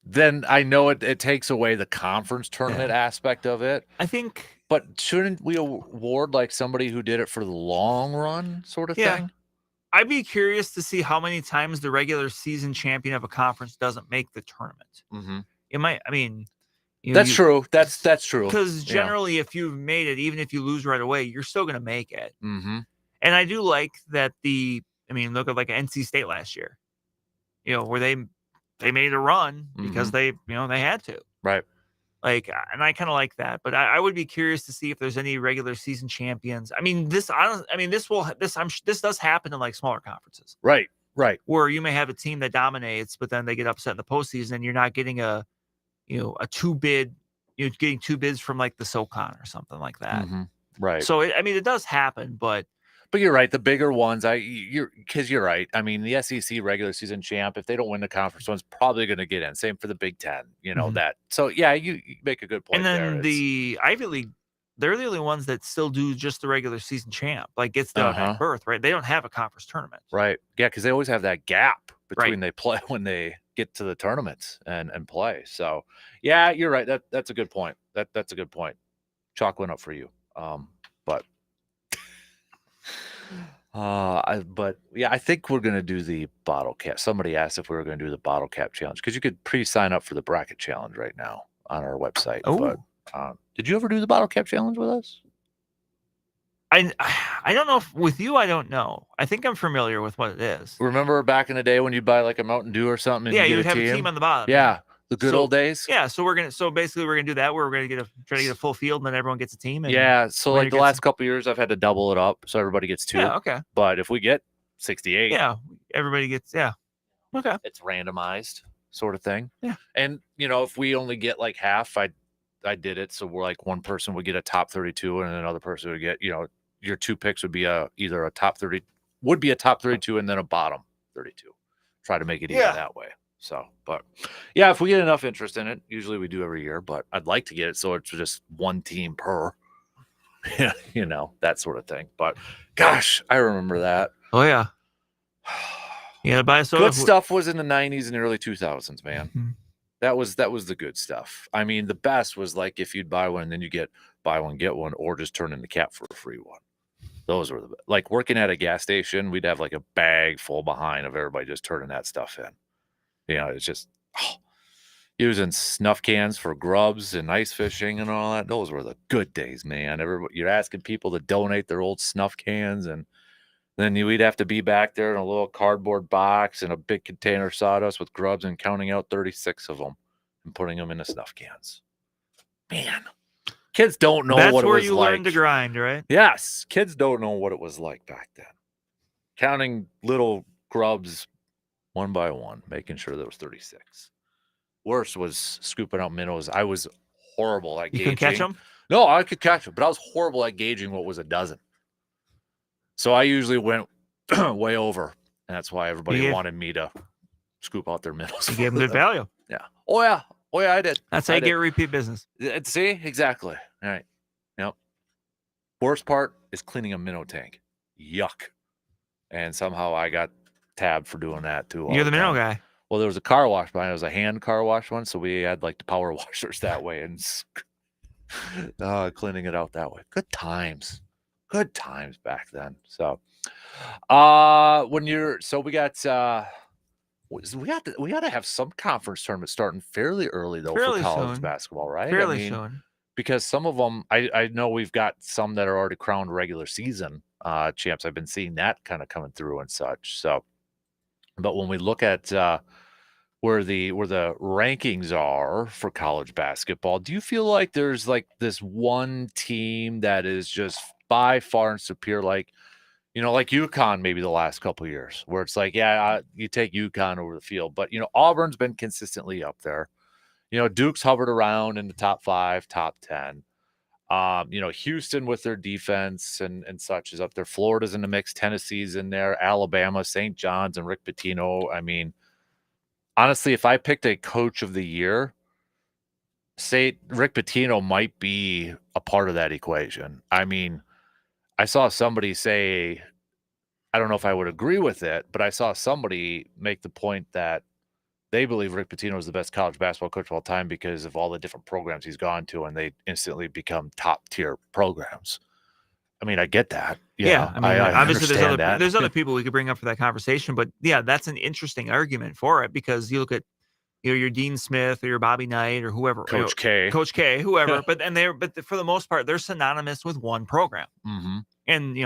Then I know it takes away the conference tournament aspect of it. I think. But shouldn't we award like somebody who did it for the long run sort of thing? I'd be curious to see how many times the regular season champion of a conference doesn't make the tournament. Mm-hmm. It might, that's true. That's true. Because generally, if you've made it, even if you lose right away, you're still going to make it. Mm-hmm. And I do like that look at like NC State last year, where they made a run because they had to. Right. Like, and I kind of like that, but I would be curious to see if there's any regular season champions. This does happen in like smaller conferences. Right. Where you may have a team that dominates, but then they get upset in the postseason and you're not getting a 2 bid, getting 2 bids from like the SoCon or something like that. Mm-hmm. Right. So, it does happen, but you're right. The bigger ones, you're right. I mean, the SEC regular season champ, if they don't win the conference one's probably going to get in. Same for the Big Ten, that. So yeah, you make a good point. And then there. The Ivy League, they're the only ones that still do just the regular season champ, like gets the automatic berth, right? They don't have a conference tournament. Right. Yeah, because they always have that gap between they play when they get to the tournaments and play. So yeah, you're right. That's a good point. That's a good point. Chalk went up for you. I think we're going to do the bottle cap. Somebody asked if we were going to do the bottle cap challenge because you could pre-sign up for the bracket challenge right now on our website. Oh. But did you ever do the bottle cap challenge with us? I don't know if with you. I don't know. I think I'm familiar with what it is. Remember back in the day when you buy like a Mountain Dew or something? And you would have a team on the bottom. Yeah. The good old days. Yeah. So basically we're gonna do that. Where we're gonna try to get a full field, and then everyone gets a team. And so like the last couple of years, I've had to double it up, so everybody gets 2. Yeah. Okay. But if we get 68, everybody gets. Yeah. Okay. It's randomized sort of thing. Yeah. And if we only get like half, I did it so we're like one person would get a top 32, and another person would get your 2 picks would be either a top 30 would be a top 32 and then a bottom 32. Try to make it even that way. So, but yeah, if we get enough interest in it, usually we do every year, but I'd like to get it so it's just one team per, that sort of thing. But gosh, I remember that. Oh yeah. Yeah, buy soda. Good stuff was in the 90s and early 2000s, man. Mm-hmm. That was the good stuff. I mean, the best was like if you'd buy one and then you get buy one, get one, or just turn in the cap for a free one. Those were like working at a gas station, we'd have like a bag full behind of everybody just turning that stuff in. It's just using snuff cans for grubs and ice fishing and all that. Those were the good days, man. You're asking people to donate their old snuff cans, and Then we'd have to be back there in a little cardboard box and a big container of sawdust with grubs and counting out 36 of them and putting them into snuff cans. Man, kids don't know That's what it where was you like. learn to grind, right? Yes, kids don't know what it was like back then. Counting little grubs one by one, making sure there was 36. Worst was scooping out minnows. I was horrible at gauging. You can catch them? No, I could catch them, but I was horrible at gauging what was a dozen. So I usually went way over, and that's why everybody wanted me to scoop out their minnows. You gave them good value. Yeah. Oh, yeah, I did. That's how you get repeat business. See? Exactly. All right. Yep. Worst part is cleaning a minnow tank. Yuck. And somehow I got tabbed for doing that, too. You're the minnow guy. Well, there was a car wash behind. It was a hand car wash one, so we had like the power washers that way and cleaning it out that way. Good times back then. So, we got to have some conference tournament starting fairly early though for college basketball, right? Fairly soon. Because some of them, I know we've got some that are already crowned regular season champs. I've been seeing that kind of coming through and such. So, but when we look at where the rankings are for college basketball, do you feel like there's like this one team that is just by far and superior, like UConn maybe the last couple of years, where it's like, you take UConn over the field, but Auburn's been consistently up there. Duke's hovered around in the top 5, top 10. Houston with their defense and such is up there. Florida's in the mix. Tennessee's in there. Alabama, St. John's, and Rick Pitino. I mean, honestly, if I picked a coach of the year, say Rick Pitino might be a part of that equation. I mean, I saw somebody say, I don't know if I would agree with it, but I saw somebody make the point that they believe Rick Pitino is the best college basketball coach of all time because of all the different programs he's gone to, and they instantly become top tier programs. I mean, I get that. Yeah, I mean, I obviously there's other that. people we could bring up for that conversation, but yeah, that's an interesting argument for it because you look at your Dean Smith or your Bobby Knight or whoever, Coach K, whoever, but for the most part they're synonymous with one program. Mm-hmm. And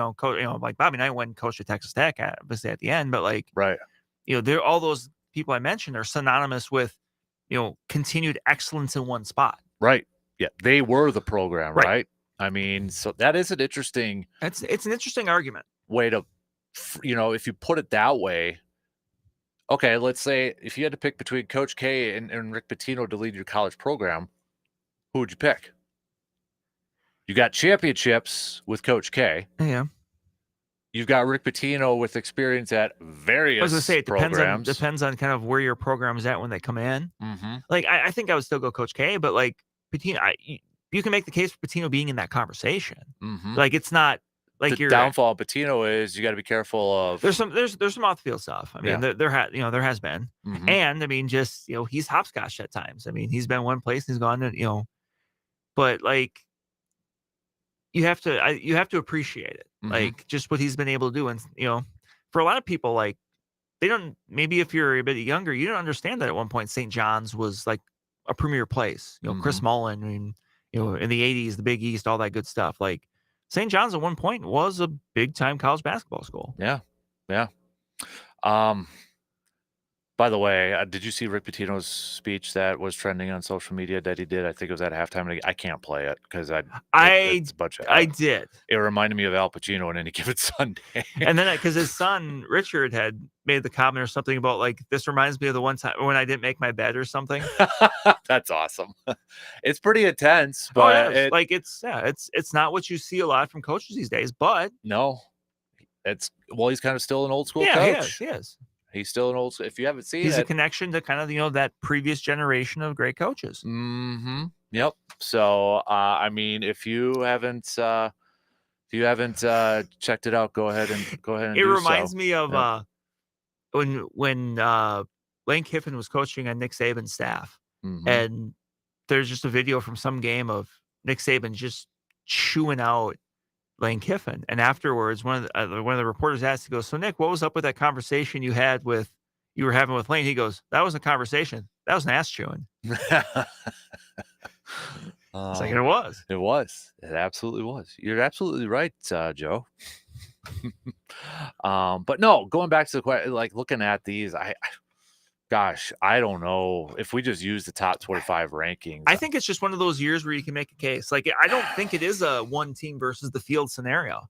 like Bobby Knight went and coached at Texas Tech, obviously at the end, but like right, they're all those people I mentioned are synonymous with continued excellence in one spot. Right. Yeah, they were the program, right? I mean, so that is an interesting. It's an interesting argument. Way to, if you put it that way. Okay, let's say if you had to pick between Coach K and Rick Pitino to lead your college program, who would you pick? You got championships with Coach K. Yeah. You've got Rick Pitino with experience at various. I was going to say it programs. depends on kind of where your program is at when they come in. Mm-hmm. Like I think I would still go Coach K, but like Pitino, you can make the case for Pitino being in that conversation. Mm-hmm. Like it's not like the downfall of Pitino is you got to be careful of. There's some off the field stuff. I mean, there has been, mm-hmm. and I mean, just he's hopscotch at times. I mean, he's been one place, and he's gone to but like you have to appreciate it, mm-hmm. like just what he's been able to do, and for a lot of people, like they don't. Maybe if you're a bit younger, you don't understand that at one point St. John's was like a premier place. Mm-hmm. Chris Mullen, I mean, in the 80s, the Big East, all that good stuff. Like St. John's at one point was a big time college basketball school. Yeah. By the way, did you see Rick Pitino's speech that was trending on social media that he did? I think it was at halftime. I can't play it because I did. It reminded me of Al Pacino in Any Given Sunday. And then because his son Richard had made the comment or something about like, this reminds me of the one time when I didn't make my bed or something. That's awesome. It's pretty intense, but it's not what you see a lot from coaches these days. But no, he's kind of still an old school coach. He is. He's still an old school. If you haven't seen he's a connection to kind of that previous generation of great coaches. Mm-hmm. Yep. So I mean, if you haven't checked it out, go ahead and it reminds me of when Lane Kiffin was coaching on Nick Saban's staff, mm-hmm. and there's just a video from some game of Nick Saban just chewing out Lane Kiffin, and afterwards, one of the reporters asked, he goes, "So Nick, what was up with that conversation you were having with Lane?" He goes, "That wasn't a conversation. That was an ass chewing." It's like it was. It was. It absolutely was. You're absolutely right, Joe. But no, going back to the question, like looking at these, gosh, I don't know if we just use the top 25 rankings. I think it's just one of those years where you can make a case. Like, I don't think it is a one team versus the field scenario.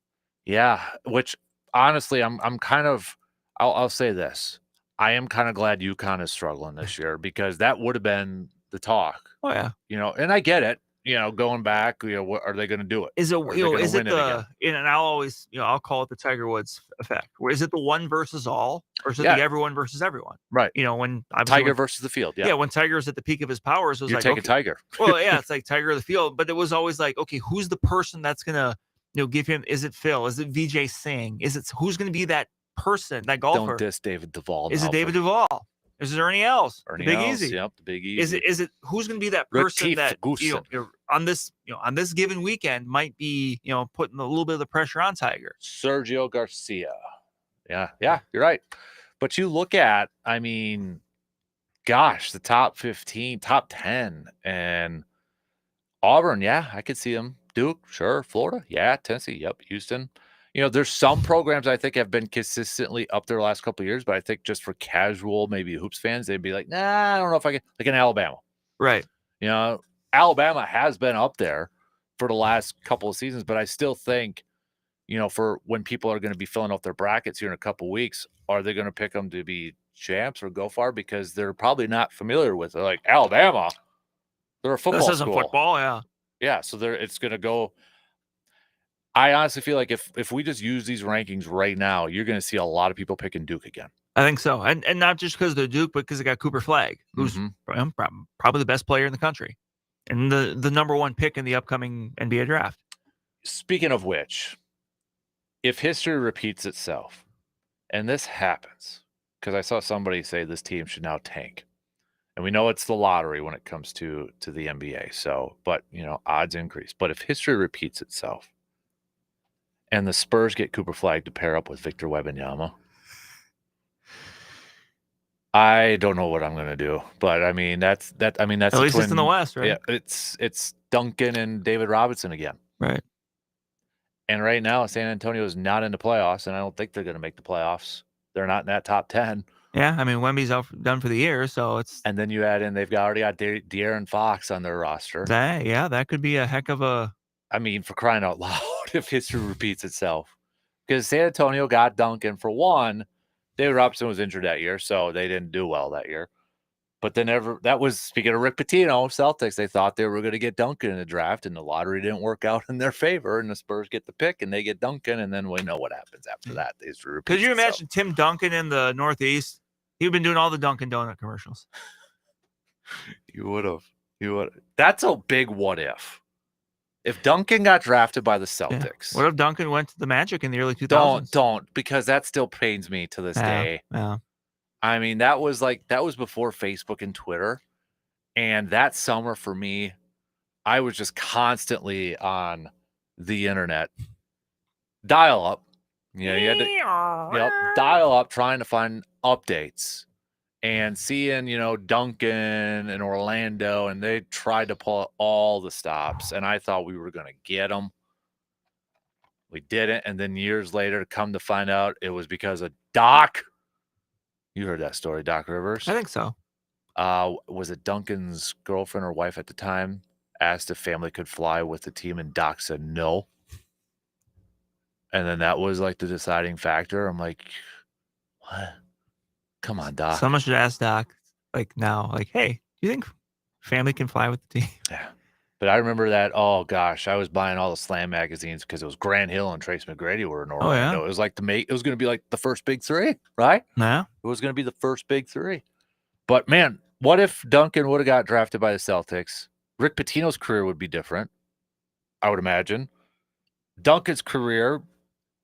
Yeah, which honestly, I'm kind of, I'll say this. I am kind of glad UConn is struggling this year because that would have been the talk. Oh yeah, and I get it. Going back, what are they going to do it? Is it is it again? and I'll always I'll call it the Tiger Woods effect. Is it the one versus all, or is it Yeah. the everyone versus everyone? Right. When Tiger versus the field. Yeah. When Tiger was at the peak of his powers, it was You're like, taking okay. Tiger. Well, yeah, it's like Tiger of the field, but it was always like, okay, who's the person that's gonna give him? Is it Phil? Is it VJ Singh? Who's gonna be that person, that golfer? Don't diss David Duvall. Is it David Duvall? Is there Ernie Els? Ernie the Big Els, Easy. Yep, the Big Easy. Is it who's going to be that person that on this given weekend might be putting a little bit of the pressure on Tiger? Sergio Garcia. Yeah, you're right. But you look at, gosh, the top 15, top 10, and Auburn. Yeah, I could see them. Duke, sure. Florida, yeah. Tennessee, yep. Houston. There's some programs I think have been consistently up there the last couple of years, but I think just for casual, maybe hoops fans, they'd be like, nah, I don't know if I can. Like in Alabama. Right. Alabama has been up there for the last couple of seasons, but I still think, for when people are going to be filling out their brackets here in a couple of weeks, are they going to pick them to be champs or go far? Because they're probably not familiar with it. Like Alabama, they're a football school. This isn't football, yeah. Yeah, so it's going to go. I honestly feel like if we just use these rankings right now, you're going to see a lot of people picking Duke again. I think so, and not just because they're Duke, but because they got Cooper Flagg, who's probably the best player in the country, and the number one pick in the upcoming NBA draft. Speaking of which, if history repeats itself, and this happens, because I saw somebody say this team should now tank, and we know it's the lottery when it comes to the NBA. So, but odds increase. But if history repeats itself, and the Spurs get Cooper Flagg to pair up with Victor Wembanyama, I don't know what I'm going to do. But that's at least it's in the West, right? Yeah, it's Duncan and David Robinson again, right? And right now, San Antonio is not in the playoffs, and I don't think they're going to make the playoffs. They're not in that top 10. Yeah, Wemby's done for the year, so it's. And then you add in they've already got De'Aaron Fox on their roster. That could be a heck of a. For crying out loud, if history repeats itself. Because San Antonio got Duncan for one. David Robinson was injured that year, so they didn't do well that year. But then that was, speaking of Rick Pitino, Celtics, they thought they were going to get Duncan in the draft, and the lottery didn't work out in their favor, and the Spurs get the pick, and they get Duncan, and then we know what happens after that. Could you imagine Tim Duncan in the Northeast? He'd been doing all the Dunkin' Donut commercials. You would have. That's a big what if. If Duncan got drafted by the Celtics. Yeah. What if Duncan went to the Magic in the early 2000s? Don't, because that still pains me to this day. Yeah. That was before Facebook and Twitter. And that summer for me, I was just constantly on the internet. Dial up. You had to dial up trying to find updates. And seeing, Duncan and Orlando, and they tried to pull all the stops, and I thought we were going to get them. We didn't, and then years later, come to find out it was because of Doc. You heard that story, Doc Rivers? I think so. Was it Duncan's girlfriend or wife at the time asked if family could fly with the team, and Doc said no. And then that was like the deciding factor. I'm like, what? Come on, Doc. Someone should ask Doc, now, hey, do you think family can fly with the team? Yeah. But I remember that, oh gosh, I was buying all the Slam magazines because it was Grant Hill and Trace McGrady were in Orlando. Oh, yeah? It was it was going to be like the first big three, right? Yeah. It was going to be the first big three. But man, what if Duncan would have got drafted by the Celtics? Rick Pitino's career would be different, I would imagine. Duncan's career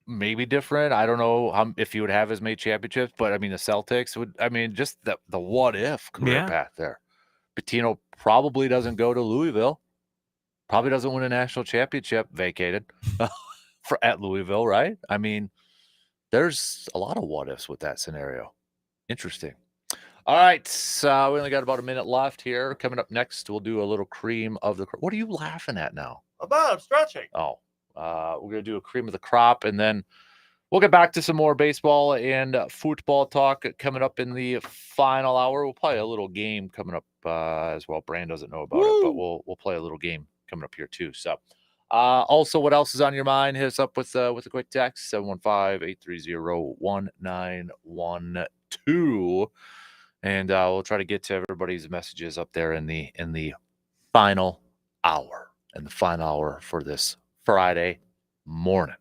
maybe different. I don't know if he would have as many championships, but the Celtics would. Just the what if career path there. Pitino probably doesn't go to Louisville. Probably doesn't win a national championship. Vacated at Louisville, right? There's a lot of what ifs with that scenario. Interesting. All right, so we only got about a minute left here. Coming up next, we'll do a little cream of the. What are you laughing at now? I'm stretching. Oh. We're going to do a cream of the crop, and then We'll get back to some more baseball and football talk coming up in the final hour. We'll play a little game coming up as well. Brand doesn't know about it, but we'll play a little game coming up here too. So, also, what else is on your mind? Hit us up with a quick text 715-830-1912, and we'll try to get to everybody's messages up there in the final hour. And the final hour for this Friday morning.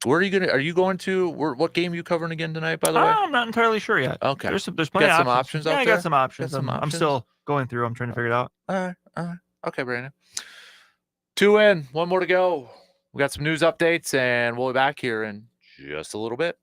Where are you going to? What game are you covering again tonight, by the way? I'm not entirely sure yet. Okay. There's plenty of options. out Yeah, I there? got some options. Got some I'm options? still going through. I'm trying to figure it out. All right. Okay, Brandon. 2 in, 1 more to go. We got some news updates, and we'll be back here in just a little bit.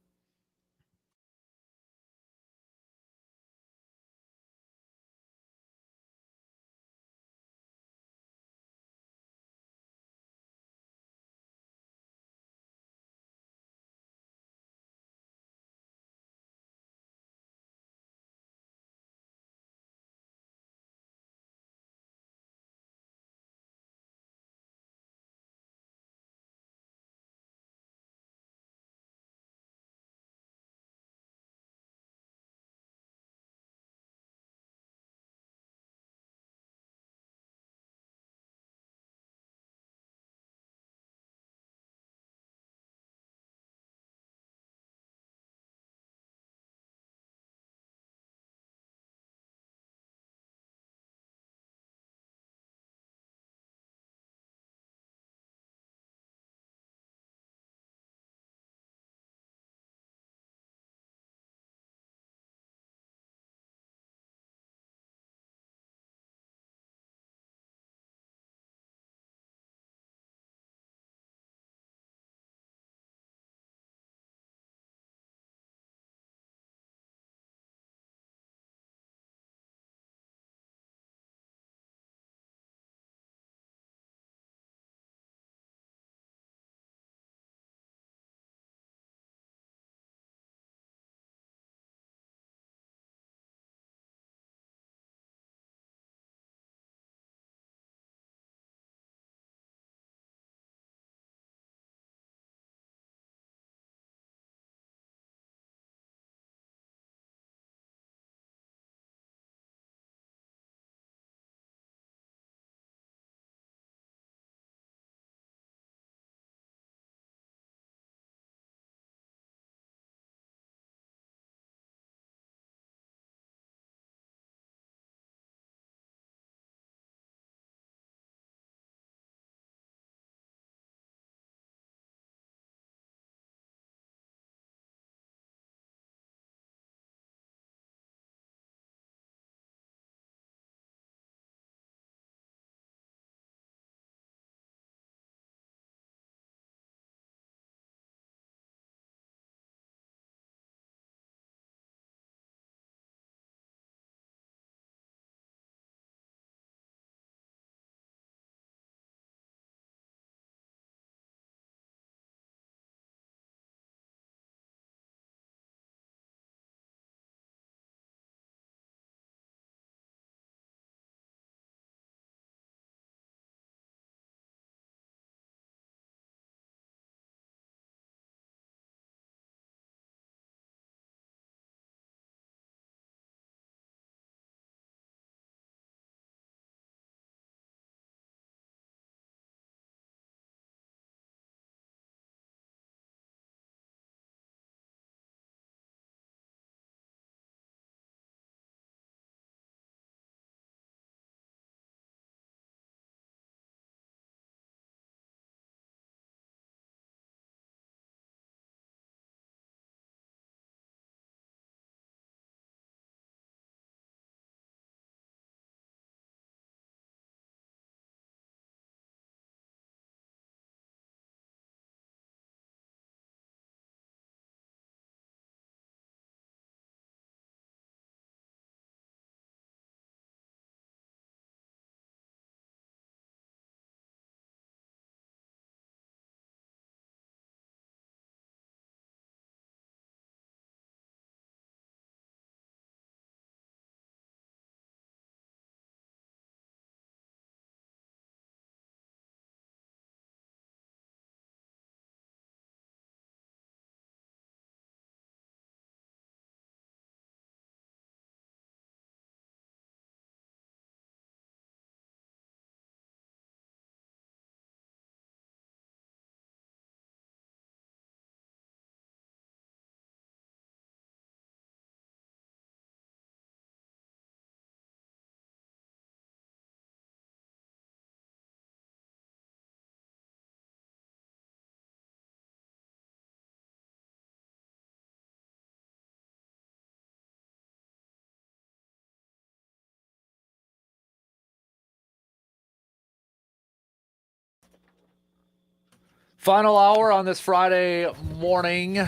Final hour on this Friday morning.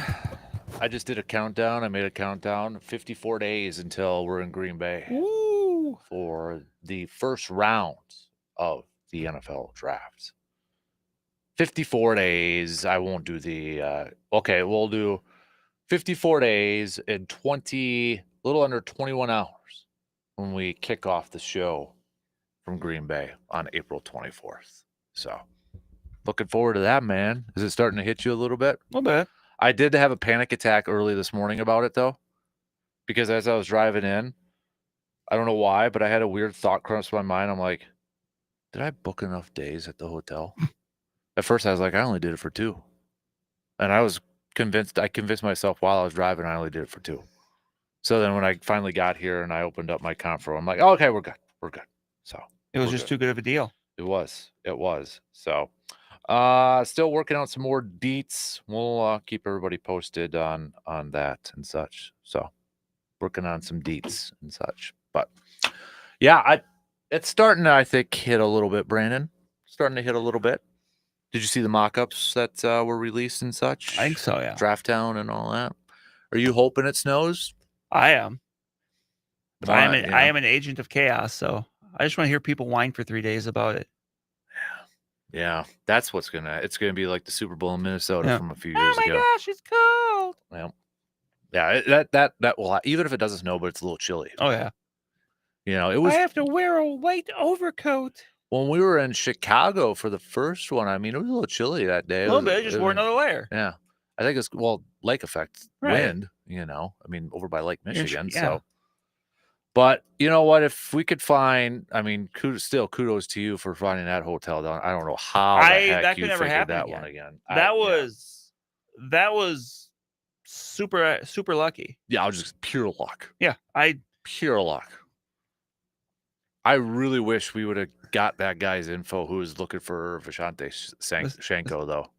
I just did a countdown. I made a countdown. 54 days until we're in Green Bay for the first round of the NFL draft. 54 days. I won't do the okay, we'll do 54 days and a little under 21 hours when we kick off the show from Green Bay on April 24th. So looking forward to that, man. Is it starting to hit you a little bit? A little bit. I did have a panic attack early this morning about it, though, because as I was driving in, I don't know why, but I had a weird thought cross my mind. I'm like, did I book enough days at the hotel? At first, I was like, I only did it for 2. And I was convinced, I convinced myself while I was driving, I only did it for 2. So then when I finally got here and I opened up my Confro, I'm like, oh, okay, we're good. We're good. So it was just too good of a deal. It was. So still working out some more deets. We'll keep everybody posted on that and such. So working on some deets and such. But yeah, it's starting to, I think, hit a little bit, Brandon. Starting to hit a little bit. Did you see the mock-ups that were released and such? I think so, yeah. Draft Town and all that. Are you hoping it snows? I am. I am an agent of chaos, so I just want to hear people whine for 3 days about it. Yeah, that's what's it's gonna be like the Super Bowl in Minnesota from a few years ago. Oh my gosh, it's cold. Well, yeah, that will, even if it doesn't snow, but it's a little chilly. Oh yeah. It was. I have to wear a light overcoat. When we were in Chicago for the first one, I mean, it was a little chilly that day. A little bit, just wore another layer. Yeah, I think it's lake effect, wind. I mean, over by Lake Michigan. Yeah. So, but you know what? If we could find, I mean, kudos to you for finding that hotel down. I don't know how the heck you figured that one again. That was super lucky. Yeah, I was just pure luck. Yeah, pure luck. I really wish we would have got that guy's info who was looking for Vashante Shanko, though.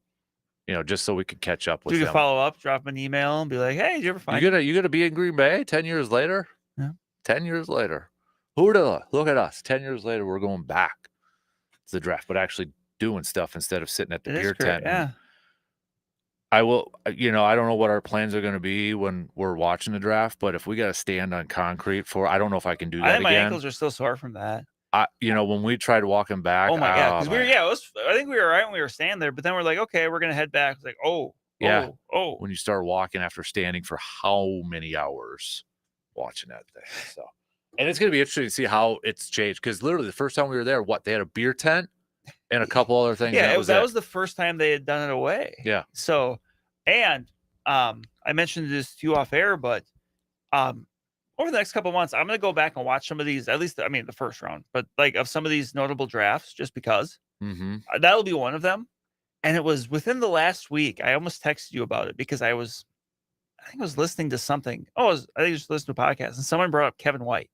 Just so we could catch up with him. You could follow up, drop him an email, and be like, "Hey, did you ever find you gonna be in Green Bay 10 years later?" Yeah. 10 years later. Look at us. 10 years later, we're going back to the draft, but actually doing stuff instead of sitting at the beer tent. Yeah. I will, I don't know what our plans are going to be when we're watching the draft, but if we got to stand on concrete I don't know if I can do that I think again. my ankles are still sore from that. When we tried walking back. Oh my God. Because I think we were right when we were standing there, but then we're like, okay, we're going to head back. It's like, when you start walking after standing for how many hours watching that thing. So, and it's going to be interesting to see how it's changed. Because literally the first time we were there, they had a beer tent and a couple other things. Yeah, that was the first time they had done it away. Yeah. So, and I mentioned this to you off air, but over the next couple of months, I'm going to go back and watch some of these, at least, the first round, but like of some of these notable drafts, just because. Mm-hmm. That'll be one of them. And it was within the last week. I almost texted you about it because I think I was listening to something. I think I was listening to a podcast and someone brought up Kevin White.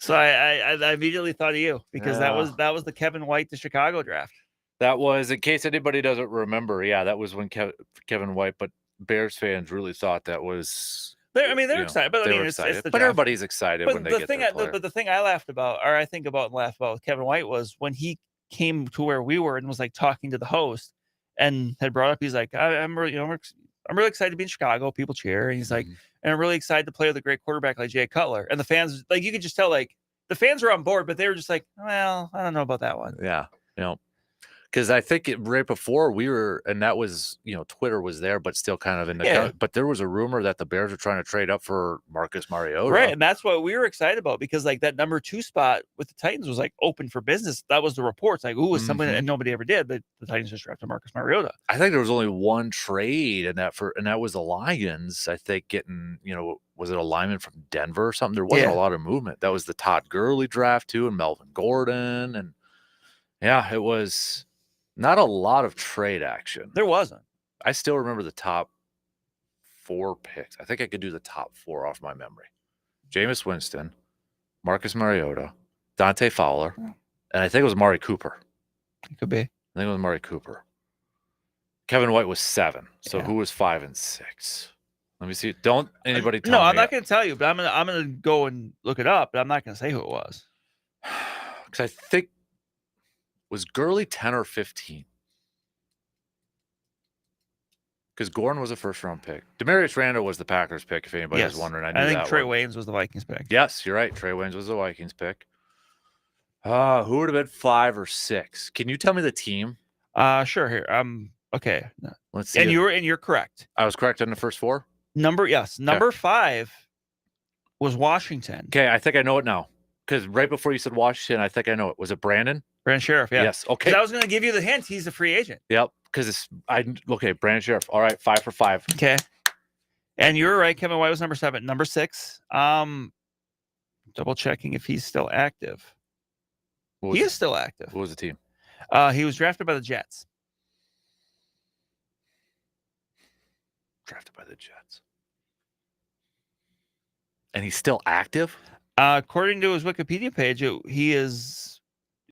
So I immediately thought of you because that was the Kevin White to Chicago draft. That was, in case anybody doesn't remember, that was when Kevin White, but Bears fans really thought that was. They're excited, but it's the draft. But everybody's excited when they get their player. But the thing I laughed about, or I think about and laughed about with Kevin White was when he came to where we were and was like talking to the host and had brought up, he's like, I'm really excited to be in Chicago. People cheer, and he's like, and I'm really excited to play with a great quarterback like Jay Cutler. And the fans, like, you could just tell, like, the fans were on board, but they were just like, well, I don't know about that one. Yeah, because I think right before we were, and that was, Twitter was there, but still kind of in the. But there was a rumor that the Bears were trying to trade up for Marcus Mariota. Right, and that's what we were excited about because, like, that number 2 spot with the Titans was like open for business. That was the reports. Like, was someone, and nobody ever did. But the Titans just drafted Marcus Mariota. I think there was only one trade, and that was the Lions. I think getting, was it a lineman from Denver or something? There wasn't a lot of movement. That was the Todd Gurley draft too, and Melvin Gordon, and it was. Not a lot of trade action. There wasn't. I still remember the top 4 picks. I think I could do the top 4 off my memory. Jameis Winston, Marcus Mariota, Dante Fowler, and I think it was Amari Cooper. It could be. I think it was Amari Cooper. Kevin White was 7. So who was 5 and 6? Let me see. Don't anybody tell me. No, I'm not going to tell you, but I'm gonna go and look it up, but I'm not going to say who it was. Because I think Was Gurley 10 or 15? Because Gordon was a first-round pick. Demarius Randall was the Packers pick, if anybody was wondering. I think Trey one. Waynes was the Vikings pick. Yes, you're right. Trey Waynes was the Vikings pick. Who would have been 5 or 6? Can you tell me the team? Sure. Here. Okay. Let's see. And you're correct. I was correct in the first 4? Number 5 was Washington. Okay, I think I know it now. Because right before you said Washington, I think I know it. Was it Brandon? Brandon Sheriff, yeah. Yes. Okay. I was going to give you the hint. He's a free agent. Yep. Because Brandon Sheriff. All right, 5 for 5. Okay. And you're right. Kevin White was number 7. Number 6. Double checking if he's still active. He is still active. What was the team? He was drafted by the Jets. Drafted by the Jets. And he's still active? According to his Wikipedia page,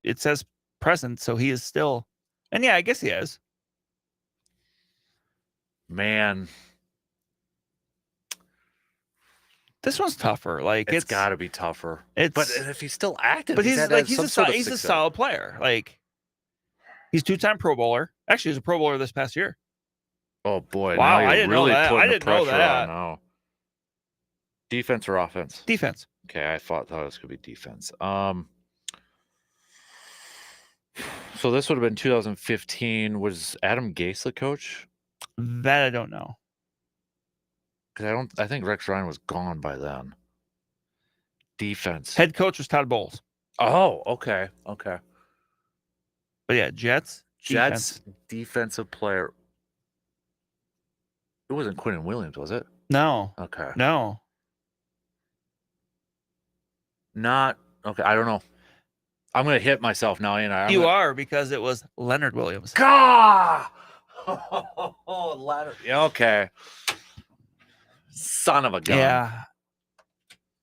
it says present, so he is still. And yeah, I guess he is. Man. This one's tougher. Like it's got to be tougher. But if he's still active, but he's a solid player. Like he's 2-time Pro Bowler. Actually, he's a Pro Bowler this past year. Oh boy! Wow, now I didn't know that. I didn't know that. No. Defense or offense? Defense. Okay, I thought this could be defense. So this would have been 2015. Was Adam Gase the coach? That I don't know. Because I think Rex Ryan was gone by then. Defense. Head coach was Todd Bowles. Oh, okay. Okay. But yeah, Jets defensive player. It wasn't Quinnen Williams, was it? No. Okay. No. Not okay. I don't know. I'm gonna hit myself now, ain't I? You are, because it was Leonard Williams. Gah! Oh, Leonard. Yeah, okay. Son of a gun. Yeah.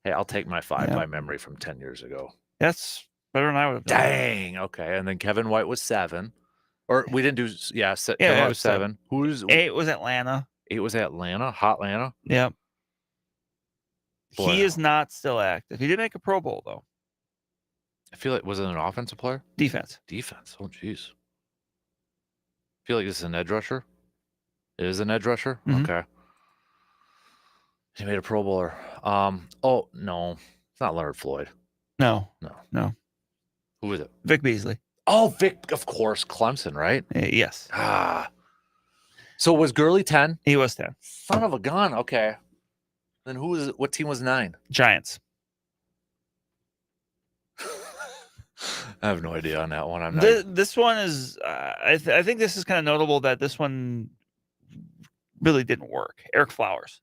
Hey, I'll take my 5 by memory from 10 years ago. That's better than I would have done. Dang. Okay. And then Kevin White was 7. Or we didn't do Kevin White was 7. 8 was Atlanta. 8 was Atlanta. Hot Atlanta. Yep. Boy. He is not still active. He did make a Pro Bowl though. I feel like, was it an offensive player? Defense. Oh, jeez. I feel like this is an edge rusher. It is an edge rusher? Mm-hmm. Okay. He made a Pro Bowler. Oh, no. It's not Leonard Floyd. No. Who is it? Vic Beasley. Oh, Vic, of course. Clemson, right? Yes. So was Gurley 10? He was 10. Son of a gun. Okay. Then what team was 9? Giants. I have no idea on that one. I'm not. This one is, I think this is kind of notable that this one really didn't work. Eric Flowers.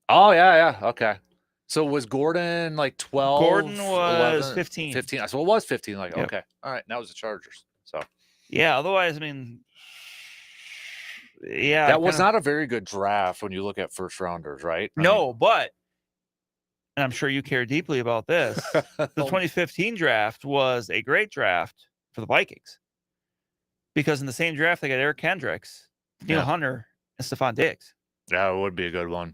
Oh, yeah. Okay. So was Gordon like 12? Gordon was 11, 15. 15. So it was 15. Like, Yep. Okay. All right. Now it's the Chargers. So, yeah. Otherwise, I mean, yeah. that was not a very good draft when you look at first rounders, right? But, and I'm sure you care deeply about this, the 2015 draft was a great draft for the Vikings. Because in the same draft, they got Eric Kendricks, Neil Hunter, and Stephon Diggs. Yeah, it would be a good one.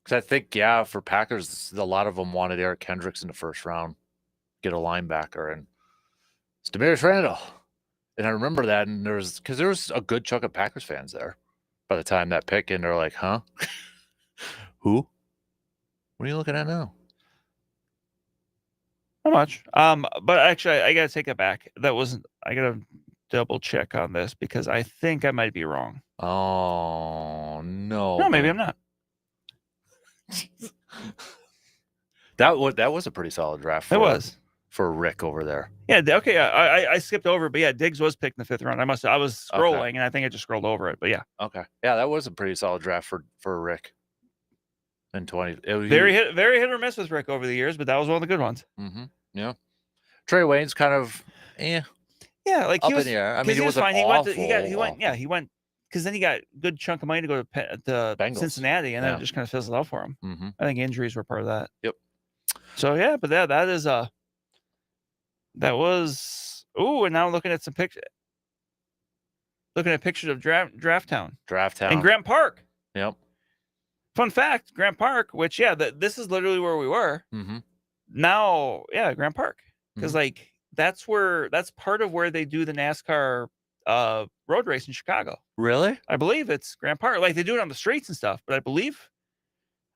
Because I think, for Packers, a lot of them wanted Eric Kendricks in the first round, get a linebacker, and it's Demarius Randall. And I remember that, and there was a good chunk of Packers fans there by the time that pick, and they're like, huh? Who? What are you looking at now? Not much. But actually, I gotta take it back. I gotta double check on this because I think I might be wrong. Oh no. No, maybe I'm not. That was a pretty solid draft. It was for Rick over there. Yeah. Okay. I skipped over, but yeah, Diggs was picked in the 5th round. I was scrolling and I think I just scrolled over it. But yeah. Okay. Yeah, that was a pretty solid draft for Rick. In 20, very hit or miss with Rick over the years, but that was one of the good ones. Mm-hmm. Yeah. Trey Wayne's kind of Yeah, like up he was. In the air. I mean, he was fine. Awful, he went because then he got a good chunk of money to go to Cincinnati, and then it just kind of fizzled out for him. Mm-hmm. I think injuries were part of that. Yep. So yeah, but that is that was. Ooh, and now I'm looking at some pictures. Looking at pictures of Draft Town and Grant Park. Yep. Fun fact, Grant Park, which this is literally where we were. Mm-hmm. Now, Grant Park, because like that's part of where they do the NASCAR road race in Chicago. Really? I believe it's Grant Park. Like they do it on the streets and stuff, but I believe.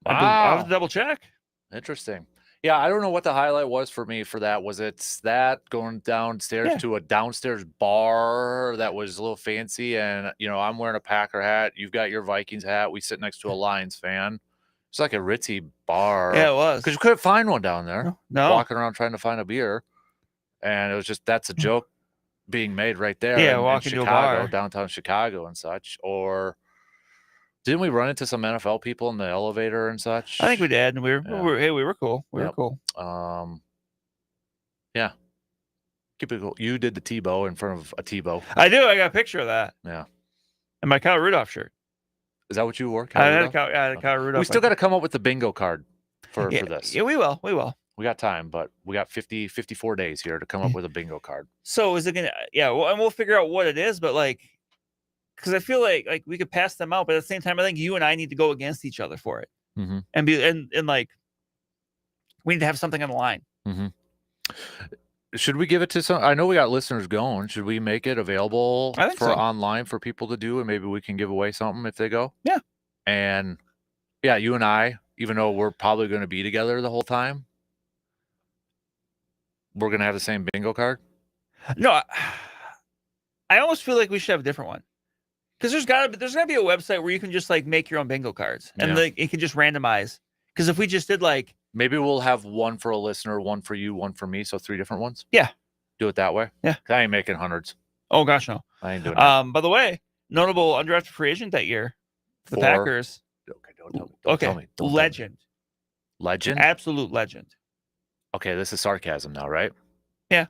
Wow. I'll have to double check. Interesting. Yeah, I don't know what the highlight was for me for that. Was it that going downstairs to a downstairs bar that was a little fancy? And, you know, I'm wearing a Packer hat. You've got your Vikings hat. We sit next to a Lions fan. It's like a ritzy bar. Yeah, it was. Because you couldn't find one down there. No. Walking around trying to find a beer. And it was just, that's a joke being made right there. Yeah, in walking to a Chicago, bar. downtown Chicago and such. Or didn't we run into some NFL people in the elevator and such? I think we did. And we were cool. We were cool. Yeah. Keep it cool. You did the Tebow in front of a Tebow. I do. I got a picture of that. Yeah. And my Kyle Rudolph shirt. Is that what you wore? I had a Kyle Rudolph. We still got to come up with the bingo card for this. Yeah, we will. We will. We got time, but we got 54 days here to come up with a bingo card. So is it going to, well, and we'll figure out what it is, but like, because I feel like we could pass them out, but at the same time, I think you and I need to go against each other for it. Mm-hmm. And like, we need to have something on the line. Mm-hmm. Should we give it to some? I know we got listeners going. Should we make it available online for people to do, and maybe we can give away something if they go? Yeah. And yeah, you and I, even though we're probably going to be together the whole time, we're going to have the same bingo card. No, I almost feel like we should have a different one, because there's gotta be a website where you can just like make your own bingo cards and like it can just randomize. Because if we just did like, maybe we'll have one for a listener, one for you, one for me, so 3 different ones. Yeah, do it that way. Yeah, I ain't making hundreds. Oh gosh, no, I ain't doing that. By the way, notable undrafted free agent that year, the Packers. Okay, don't tell me. Legend. Legend. Absolute legend. Okay, this is sarcasm now, right? Yeah.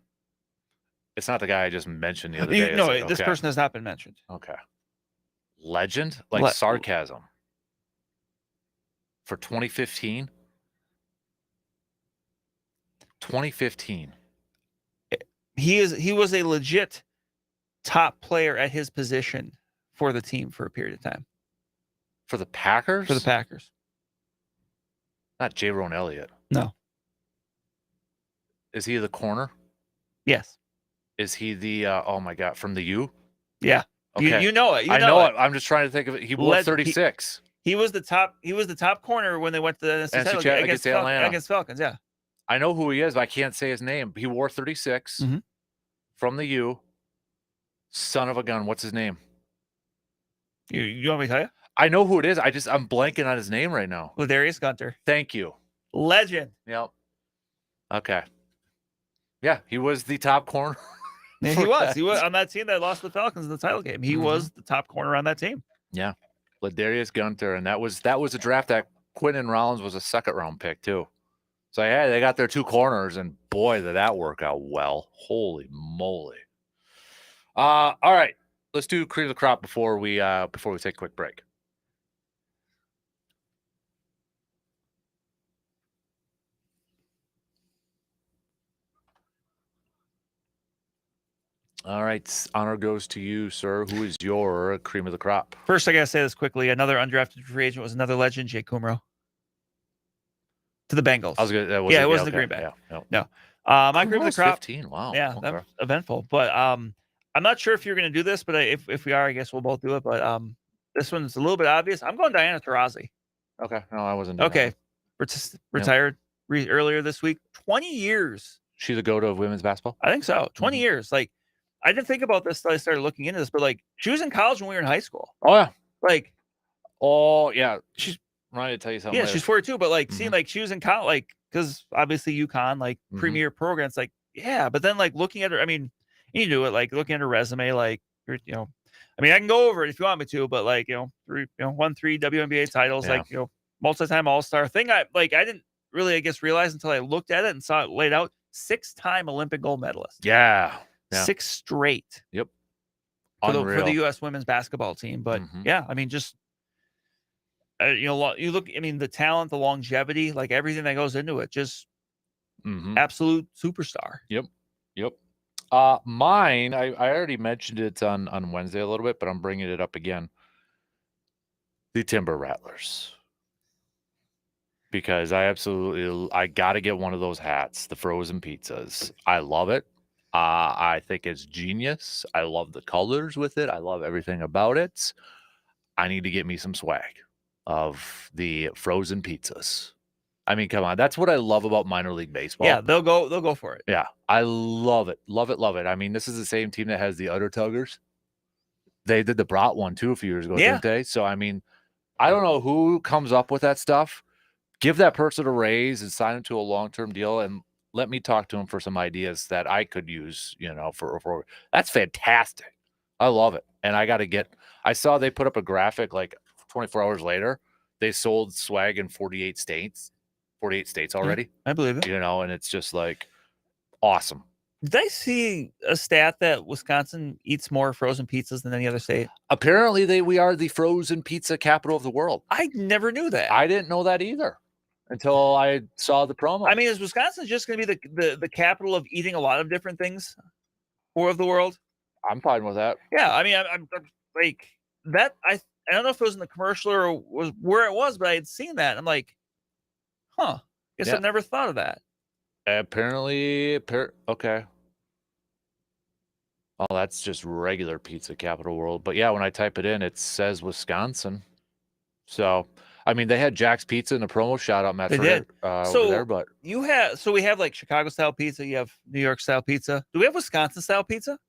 It's not the guy I just mentioned the other day. No, this person has not been mentioned. Okay. Legend? Like sarcasm. For 2015? 2015. He was a legit top player at his position for the team for a period of time. For the Packers? For the Packers. Not J-Ron Elliott. No. Is he the corner? Yes. Is he the oh my god, from the U? Yeah. Okay. You know it. I know it. I'm just trying to think of it. He wore 36. He was the top corner when they went to the NFC title against Atlanta. Against Falcons, yeah. I know who he is, but I can't say his name. He wore 36 from the U. Son of a gun. What's his name? You want me to tell you? I know who it is. I'm blanking on his name right now. Ladarius Gunter. Thank you. Legend. Yep. Okay. Yeah, he was the top corner. Yeah, he was on that team that lost the Falcons in the title game. He was the top corner on that team. Yeah. Ladarius Gunter. And that was a draft that Quinton Rollins was a second round pick too. So yeah, they got their 2 corners, and boy, did that work out well. Holy moly. All right. Let's do cream of the crop before we take a quick break. All right. Honor goes to you, sir. Who is your cream of the crop? First, I got to say this quickly. Another undrafted free agent was another legend, Jake Kumro. To the Bengals. I was good. It wasn't the Green Bay. Yeah, no. My cream of the crop. 15. Wow. Yeah, that was eventful. But I'm not sure if you're going to do this, but if we are, I guess we'll both do it. But this one's a little bit obvious. I'm going Diana Taurasi. Okay. No, I wasn't. Okay. Retired earlier this week. 20 years. She the GOAT of women's basketball? I think so. 20 years. Like, I didn't think about this until I started looking into this, but like, she was in college when we were in high school. Oh yeah. Like, oh yeah. She's trying to tell you something. Yeah, she's 42, but like, seeing like she was in college, like, because obviously UConn, like premier programs, like, yeah. But then like looking at her, I mean, you do it like looking at her resume, like, I mean, I can go over it if you want me to, but like, won 3 WNBA titles, like, multi-time All-Star thing. I didn't really, I guess, realize until I looked at it and saw it laid out. 6-time Olympic gold medalist. Yeah. 6 straight. Yep. For the U.S. women's basketball team. But yeah, I mean, just, you look, I mean, the talent, the longevity, like everything that goes into it, just absolute superstar. Yep. Mine, I already mentioned it on Wednesday a little bit, but I'm bringing it up again. The Timber Rattlers. Because I got to get one of those hats, the frozen pizzas. I love it. I think it's genius. I love the colors with it. I love everything about it. I need to get me some swag of the frozen pizzas. I mean, come on. That's what I love about minor league baseball. Yeah, they'll go for it. Yeah, I love it. Love it, love it. I mean, this is the same team that has the Udder Tuggers. They did the Brat one too a few years ago, didn't they? So, I mean, I don't know who comes up with that stuff. Give that person a raise and sign him to a long-term deal and let me talk to him for some ideas that I could use, for that's fantastic. I love it. And I saw they put up a graphic like 24 hours later. They sold swag in 48 states already. I believe it. And it's just like awesome. Did I see a stat that Wisconsin eats more frozen pizzas than any other state? Apparently, we are the frozen pizza capital of the world. I never knew that. I didn't know that either until I saw the promo. I mean, is Wisconsin just going to be the capital of eating a lot of different things of the world? I'm fine with that. Yeah, I mean, I'm like that. I don't know if it was in the commercial or was where it was, but I had seen that. I'm like, huh. Guess Yeah. I've never thought of that. Apparently, okay. Oh, that's just regular pizza capital world. But yeah, when I type it in, it says Wisconsin. So, I mean, they had Jack's Pizza in the promo. Shout out Matt. They did. Over there, but we have like Chicago style pizza. You have New York style pizza. Do we have Wisconsin style pizza?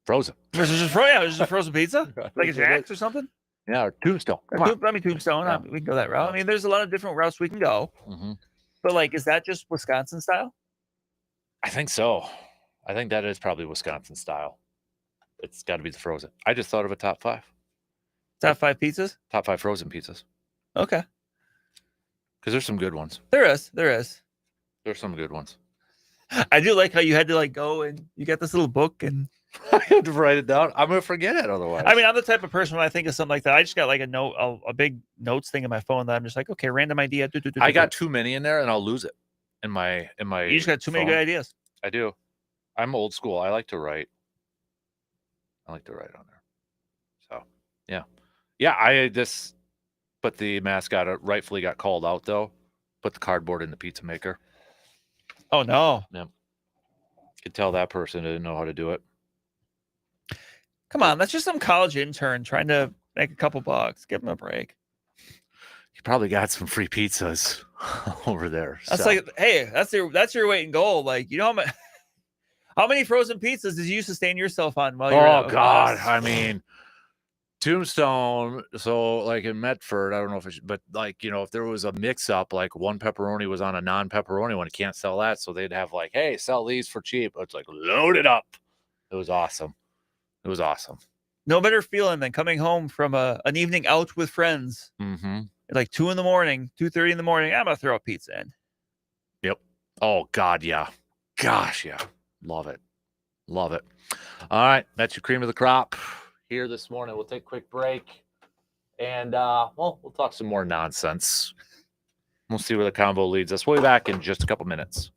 Frozen. Is it just a frozen pizza, like a Jack's or something? Yeah, or Tombstone. Tombstone. Yeah. We can go that route. I mean, there's a lot of different routes we can go. Mm-hmm. But like, is that just Wisconsin style? I think so. I think that is probably Wisconsin style. It's got to be the frozen. I just thought of a top 5. Top 5 pizzas? Top 5 frozen pizzas. Okay. Because there's some good ones. There is. There's some good ones. I do like how you had to like go and you got this little book and I had to write it down. I'm gonna forget it otherwise. I mean, I'm the type of person when I think of something like that, I just got like a note, a big notes thing in my phone that I'm just like, okay, random idea. I got too many in there and I'll lose it in my. You just got too many good ideas. I do. I'm old school. I like to write. on there. So yeah. But the mascot rightfully got called out though. Put the cardboard in the pizza maker. Oh no. Yeah. Could tell that person didn't know how to do it. Come on, that's just some college intern trying to make a couple bucks. Give him a break. You probably got some free pizzas over there. That's like, hey, that's your weight in gold. Like, you know how many frozen pizzas did you sustain yourself on while you're Oh God. I mean, Tombstone. So like in Medford, I don't know but like, if there was a mix up, like one pepperoni was on a non-pepperoni one, you can't sell that. So they'd have like, hey, sell these for cheap. It's like, load it up. It was awesome. No better feeling than coming home from an evening out with friends. Mm-hmm. Like 2 in the morning, 2:30 in the morning. I'm gonna throw a pizza in. Yep. Oh God, yeah. Gosh, yeah. Love it. All right, that's your cream of the crop here this morning. We'll take a quick break, and we'll talk some more nonsense. We'll see where the convo leads us. We'll be back in just a couple minutes.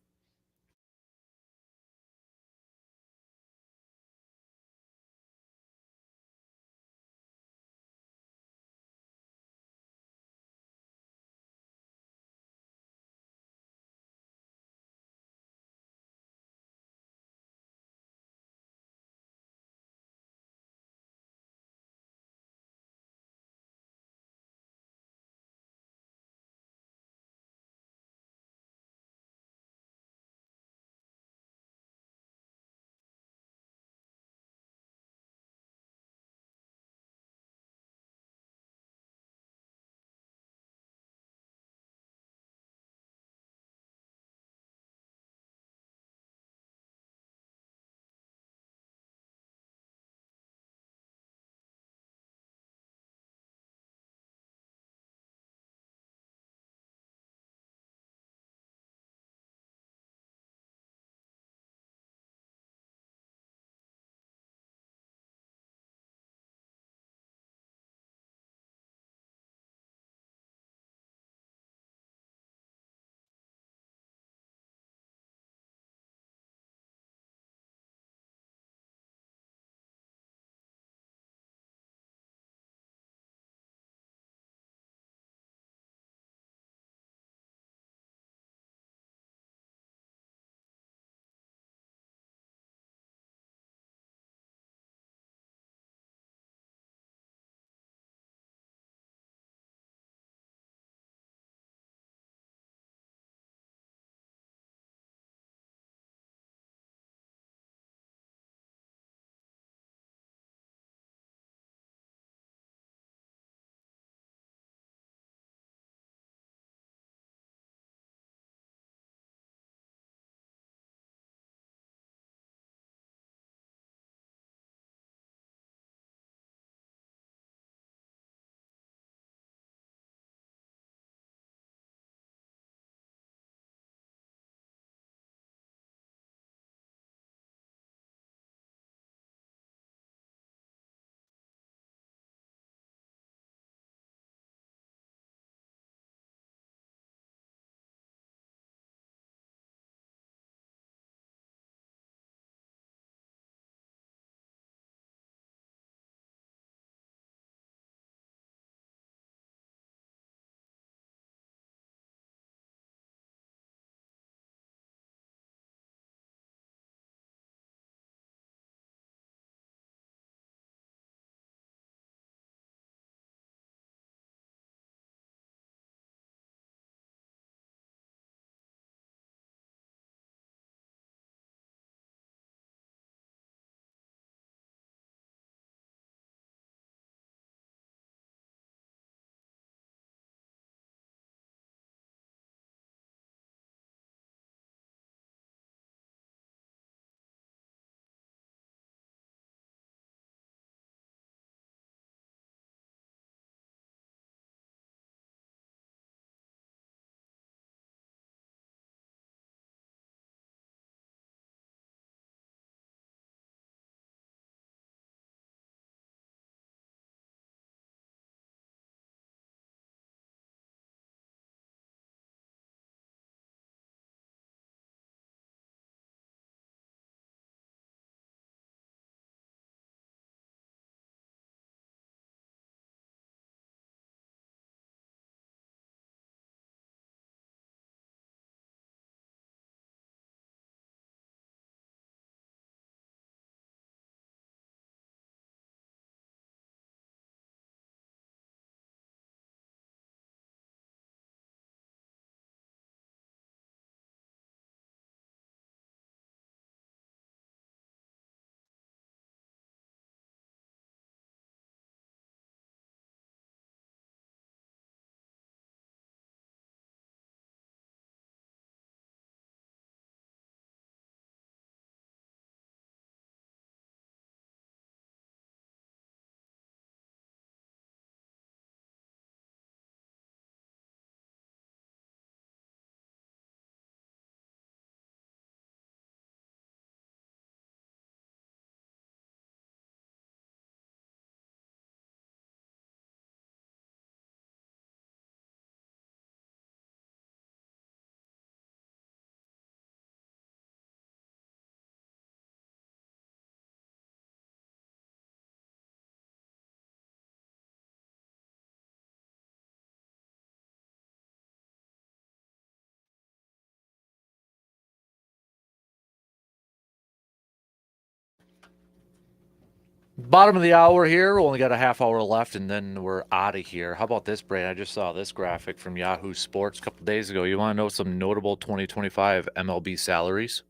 Bottom of the hour here. We only got a half hour left, and then we're out of here. How about this, Brad? I just saw this graphic from Yahoo Sports a couple days ago. You want to know some notable 2025 MLB salaries?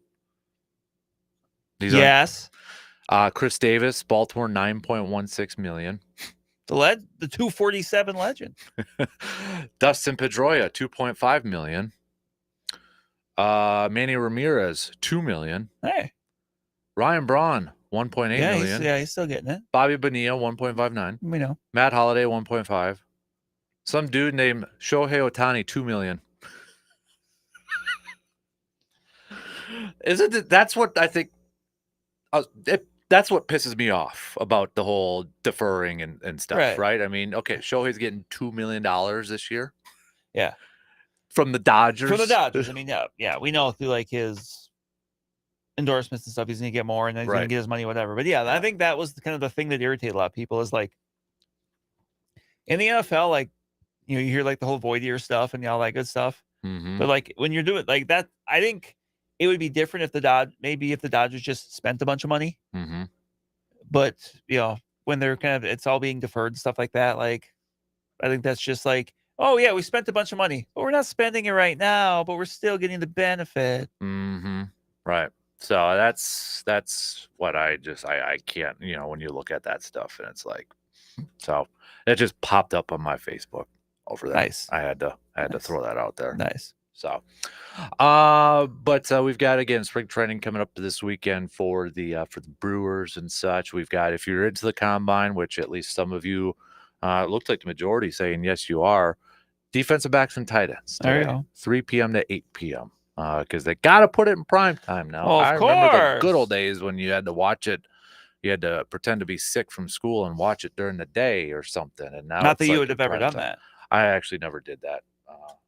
Yes. Chris Davis, Baltimore, $9.16 million. The 247 legend. Dustin Pedroia, $2.5 million. Manny Ramirez, $2 million. Hey. Ryan Braun, $1.8 million. He's still getting it. Bobby Bonilla, $1.59. We know. Matt Holliday, $1.5. Some dude named Shohei Ohtani, $2 million. Isn't it? That's what I think. That's what pisses me off about the whole deferring and stuff, right? I mean, okay, Shohei's getting $2 million this year. Yeah. From the Dodgers. I mean, yeah, we know through like his endorsements and stuff, he's gonna get more, and then he's gonna get his money, whatever. But yeah, I think that was kind of the thing that irritated a lot of people is like in the NFL, like you hear like the whole void year stuff and all that good stuff. Mm-hmm. But like when you're doing like that, I think it would be different if the Dodgers just spent a bunch of money. Mm-hmm. But when they're it's all being deferred and stuff like that, like I think that's just like, oh yeah, we spent a bunch of money, but we're not spending it right now, but we're still getting the benefit. Mm-hmm. Right. So that's what I can't, when you look at that stuff and it's like, so it just popped up on my Facebook over there. Nice. I had to throw that out there. Nice. So, but we've got, again, spring training coming up this weekend for the Brewers and such. We've got, if you're into the combine, which at least some of you, it looked like the majority saying, yes, you are, defensive backs and tight ends. There you go. 3 p.m. to 8 p.m. Because they got to put it in prime time now. Oh, I remember the good old days when you had to watch it. You had to pretend to be sick from school and watch it during the day or something. And now, not that you would have ever done that. I actually never did that.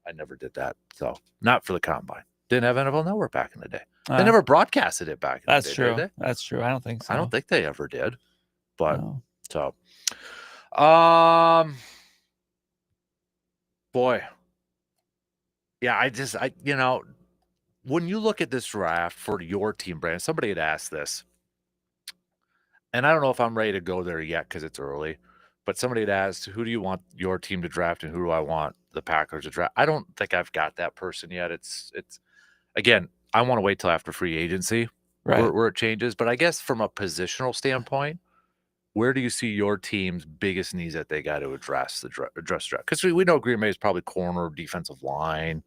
I never did that. So not for the combine. Didn't have NFL Network back in the day. They never broadcasted it back in the day. That's true. Did they? That's true. I don't think so. I don't think they ever did. But no. So, boy. Yeah, when you look at this draft for your team, Brandon, somebody had asked this. And I don't know if I'm ready to go there yet because it's early. But somebody had asked, who do you want your team to draft and who do I want the Packers to draft? I don't think I've got that person yet. It's again, I want to wait till after free agency where it changes. But I guess from a positional standpoint, where do you see your team's biggest needs that they got to address draft? Because we know Green Bay is probably corner, defensive line.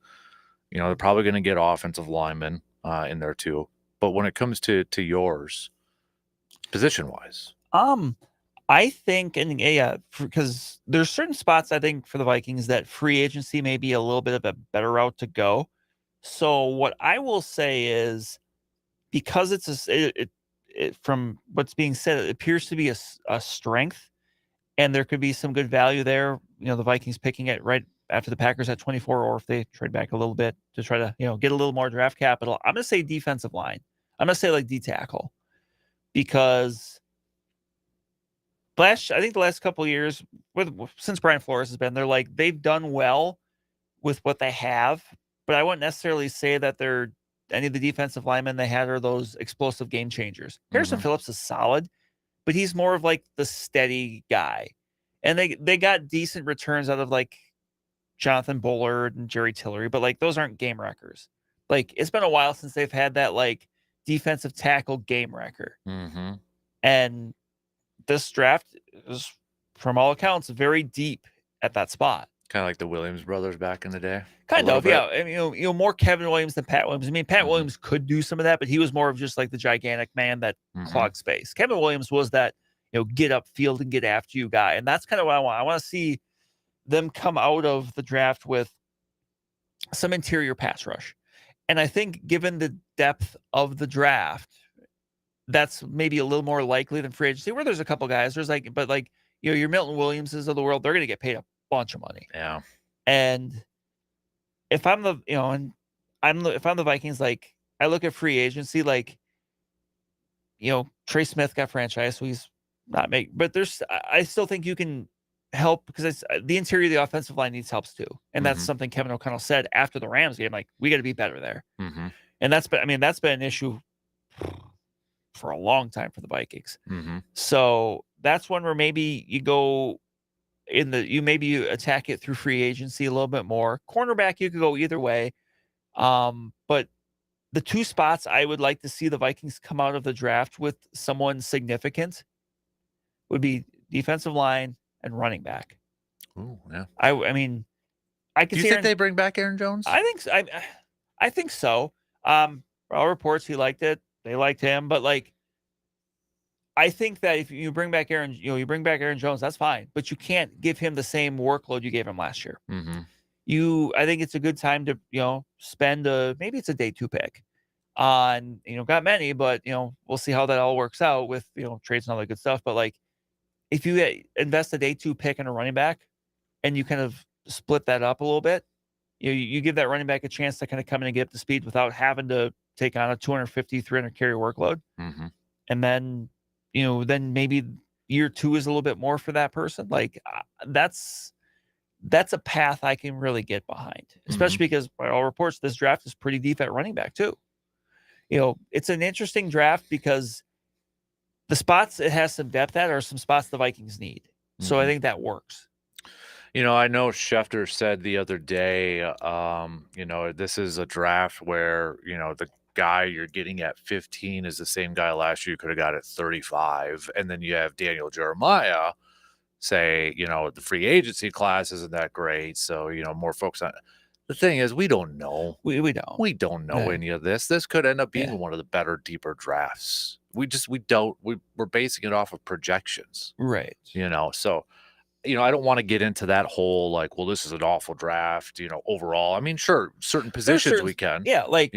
They're probably going to get offensive linemen in there too. But when it comes to yours, position-wise, I think, and because there's certain spots I think for the Vikings that free agency may be a little bit of a better route to go. So what I will say is, because it's from what's being said, it appears to be a strength, and there could be some good value there. The Vikings picking it right after the Packers at 24, or if they trade back a little bit to try to get a little more draft capital. I'm gonna say defensive line. I'm gonna say like D tackle, because I think the last couple of years, since Brian Flores has been there, they've done well with what they have, but I wouldn't necessarily say that they're any of the defensive linemen they had are those explosive game changers. Harrison Phillips is solid, but he's more of like the steady guy, and they got decent returns out of like Jonathan Bullard and Jerry Tillery, but those aren't game wreckers. It's been a while since they've had that defensive tackle game wrecker, and this draft is, from all accounts, very deep at that spot. Kind of like the Williams brothers back in the day. Kind of, yeah. I mean, more Kevin Williams than Pat Williams. I mean, Pat Williams could do some of that, but he was more of just like the gigantic man that clogged space. Kevin Williams was that, get up field and get after you guy. And that's kind of what I want. I want to see them come out of the draft with some interior pass rush. And I think given the depth of the draft, that's maybe a little more likely than free agency, where there's a couple guys. There's your Milton Williamses of the world, they're going to get paid a bunch of money. Yeah. And if I'm the, if I'm the Vikings, I look at free agency, Trey Smith got franchised, so he's not but I still think you can help, because the interior of the offensive line needs helps too. And that's something Kevin O'Connell said after the Rams game, we got to be better there. And that's been an issue for a long time for the Vikings. So that's one where maybe you go you attack it through free agency a little bit more. Cornerback, you could go either way. But the two spots I would like to see the Vikings come out of the draft with someone significant would be defensive line and running back. Oh, yeah. I mean, I can Do you think they bring back Aaron Jones? I think so. I think so. All reports he liked it. They liked him, but like, I think that if you bring back Aaron Jones, that's fine, but you can't give him the same workload you gave him last year. I think it's a good time to, spend maybe it's a day 2 pick on, got many, but we'll see how that all works out with, trades and all that good stuff. But like, if you invest a day 2 pick in a running back and you kind of split that up a little bit, you give that running back a chance to kind of come in and get up to speed without having to take on a 250, 300 carry workload. And then, then maybe year 2 is a little bit more for that person. Like that's a path I can really get behind, especially because by all reports, this draft is pretty deep at running back too. It's an interesting draft because the spots it has some depth at are some spots the Vikings need. So I think that works. I know Schefter said the other day, this is a draft where, the guy you're getting at 15 is the same guy last year you could have got at 35. And then you have Daniel Jeremiah say, the free agency class isn't that great. So, more folks on the thing is, we don't know. We don't know any of this. This could end up being one of the better, deeper drafts. We're basing it off of projections. Right. So, I don't want to get into that whole, like, well, this is an awful draft, overall. I mean, sure, certain positions we can. Yeah, like,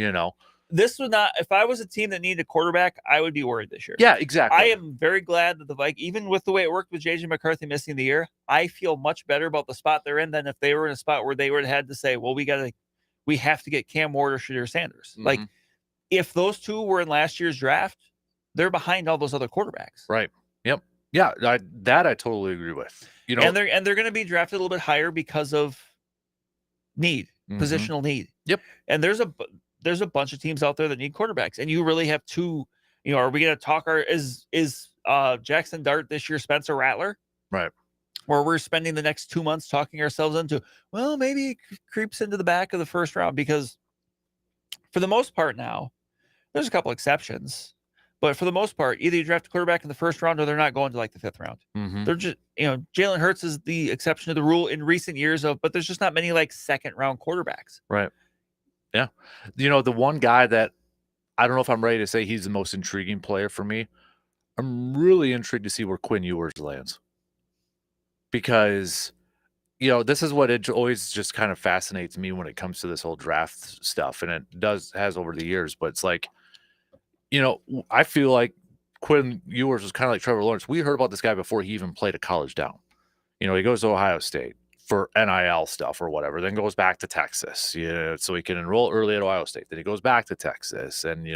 this would not, if I was a team that needed a quarterback, I would be worried this year. Yeah, exactly. I am very glad that the Vikings, even with the way it worked with JJ McCarthy missing the year, I feel much better about the spot they're in than if they were in a spot where they would have had to say, well, we have to get Cam Ward or Shadir Sanders. Like, if those two were in last year's draft, they're behind all those other quarterbacks. Right. Yep. Yeah, that I totally agree with. And they're going to be drafted a little bit higher because of need, positional need. Yep. And there's a bunch of teams out there that need quarterbacks, and you really have two. Are we going to talk? Is Jackson Dart this year Spencer Rattler? Right. Or we're spending the next 2 months talking ourselves into, well, maybe it creeps into the back of the first round, because for the most part now, there's a couple exceptions, but for the most part, either you draft a quarterback in the first round or they're not going to like the 5th round. They're just, Jalen Hurts is the exception to the rule in recent years but there's just not many like 2nd round quarterbacks. Right. Yeah. The one guy that I don't know if I'm ready to say he's the most intriguing player for me, I'm really intrigued to see where Quinn Ewers lands. Because, this is what it always just kind of fascinates me when it comes to this whole draft stuff. And it has over the years, but it's like, I feel like Quinn Ewers was kind of like Trevor Lawrence. We heard about this guy before he even played a college down. He goes to Ohio State for NIL stuff or whatever, then goes back to Texas, so he can enroll early at Ohio State. Then he goes back to Texas, and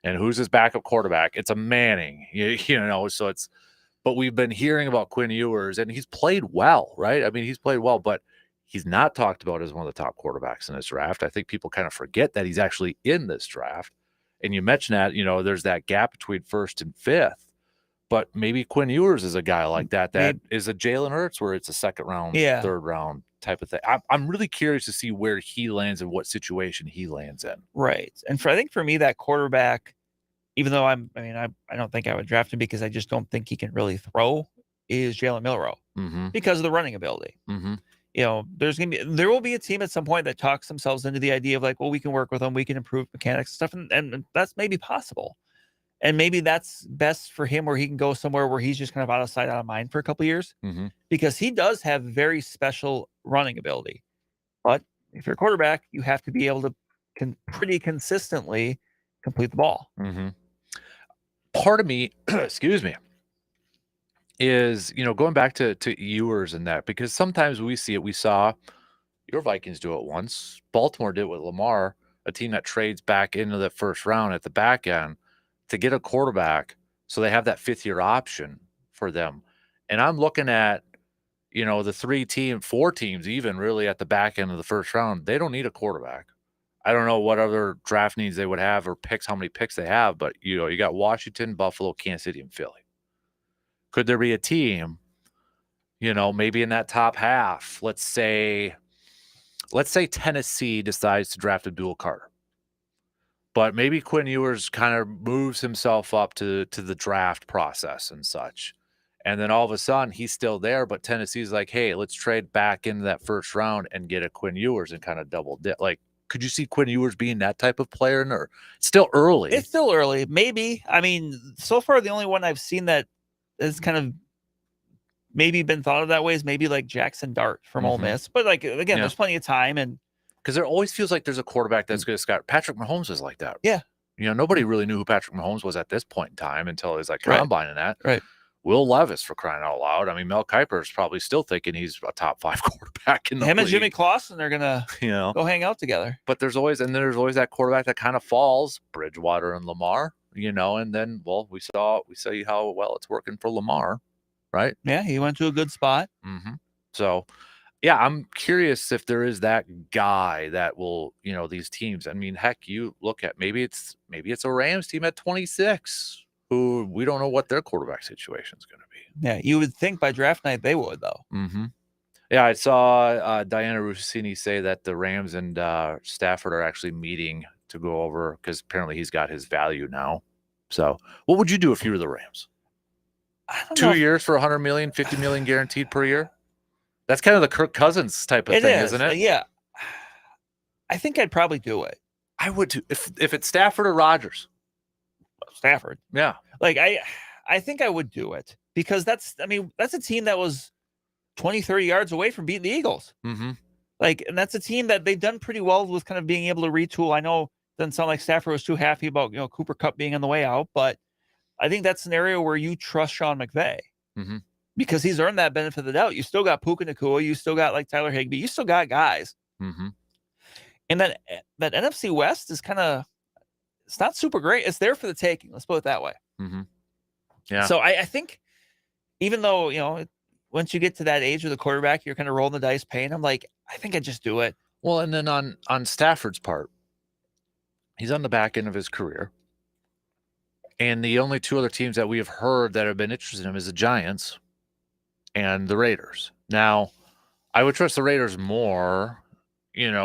and who's his backup quarterback? It's a Manning, so it's, but we've been hearing about Quinn Ewers, and he's played well, right? I mean, he's played well, but he's not talked about as one of the top quarterbacks in this draft. I think people kind of forget that he's actually in this draft. And you mentioned that, there's that gap between 1st and 5th. But maybe Quinn Ewers is a guy like that is a Jalen Hurts, where it's a 2nd round, 3rd round type of thing. I'm really curious to see where he lands and what situation he lands in. Right. And I think for me, that quarterback, even though I don't think I would draft him because I just don't think he can really throw, is Jalen Milroe because of the running ability. There will be a team at some point that talks themselves into the idea of like, well, we can work with them, we can improve mechanics and stuff, and that's maybe possible. And maybe that's best for him, where he can go somewhere where he's just kind of out of sight, out of mind for a couple of years, because he does have very special running ability. But if you're a quarterback, you have to be able to pretty consistently complete the ball. Part of me, excuse me, is, going back to Ewers and that, because sometimes we see it. We saw your Vikings do it once. Baltimore did it with Lamar, a team that trades back into the 1st round at the back end to get a quarterback, so they have that 5th-year option for them. And I'm looking at, the 4 teams even really at the back end of the 1st round. They don't need a quarterback. I don't know what other draft needs they would have or picks, how many picks they have, but you got Washington, Buffalo, Kansas City, and Philly. Could there be a team, maybe in that top half? Let's say Tennessee decides to draft Abdul Carter. But maybe Quinn Ewers kind of moves himself up to the draft process and such. And then all of a sudden he's still there, but Tennessee's like, hey, let's trade back into that first round and get a Quinn Ewers and kind of double dip. Like, could you see Quinn Ewers being that type of player? Or it's still early. It's still early. Maybe. I mean, so far the only one I've seen that has kind of maybe been thought of that way is maybe like Jackson Dart from Ole Miss. But like, again, there's plenty of time. And because there always feels like there's a quarterback that's going to scout. Patrick Mahomes is like that. Yeah. Nobody really knew who Patrick Mahomes was at this point in time until he's like combine and that. Right. Will Levis, for crying out loud. I mean, Mel Kiper is probably still thinking he's a top 5 quarterback in the league. Him and Jimmy Clausen are going to go hang out together. But there's always that quarterback that kind of falls, Bridgewater and Lamar, and then, well, we saw how well it's working for Lamar, right? Yeah, he went to a good spot. Mm-hmm. So, yeah, I'm curious if there is that guy that will, these teams. I mean, heck, you look at maybe it's a Rams team at 26 who we don't know what their quarterback situation is going to be. Yeah, you would think by draft night they would, though. Mm-hmm. Yeah, I saw Diana Rossini say that the Rams and Stafford are actually meeting to go over because apparently he's got his value now. So, what would you do if you were the Rams? I don't 2 know. years for $100 million, $50 million guaranteed per year. That's kind of the Kirk Cousins type of thing, isn't it? Yeah. I think I'd probably do it. I would too. If it's Stafford or Rodgers. Stafford. Yeah. Like I think I would do it because that's a team that was 20, 30 yards away from beating the Eagles. Mm-hmm. Like, and that's a team that they've done pretty well with kind of being able to retool. I know it doesn't sound like Stafford was too happy about, Cooper Kupp being on the way out, but I think that's an area where you trust Sean McVay because he's earned that benefit of the doubt. You still got Puka Nacua. You still got like Tyler Higbee. You still got guys. Mm-hmm. And that NFC West is kind of, it's not super great. It's there for the taking. Let's put it that way. Mm-hmm. Yeah. So I think even though, once you get to that age of the quarterback, you're kind of rolling the dice paying him. Like, I think I'd just do it. Well, and then on Stafford's part, he's on the back end of his career. And the only 2 other teams that we have heard that have been interested in him is the Giants and the Raiders. Now, I would trust the Raiders more,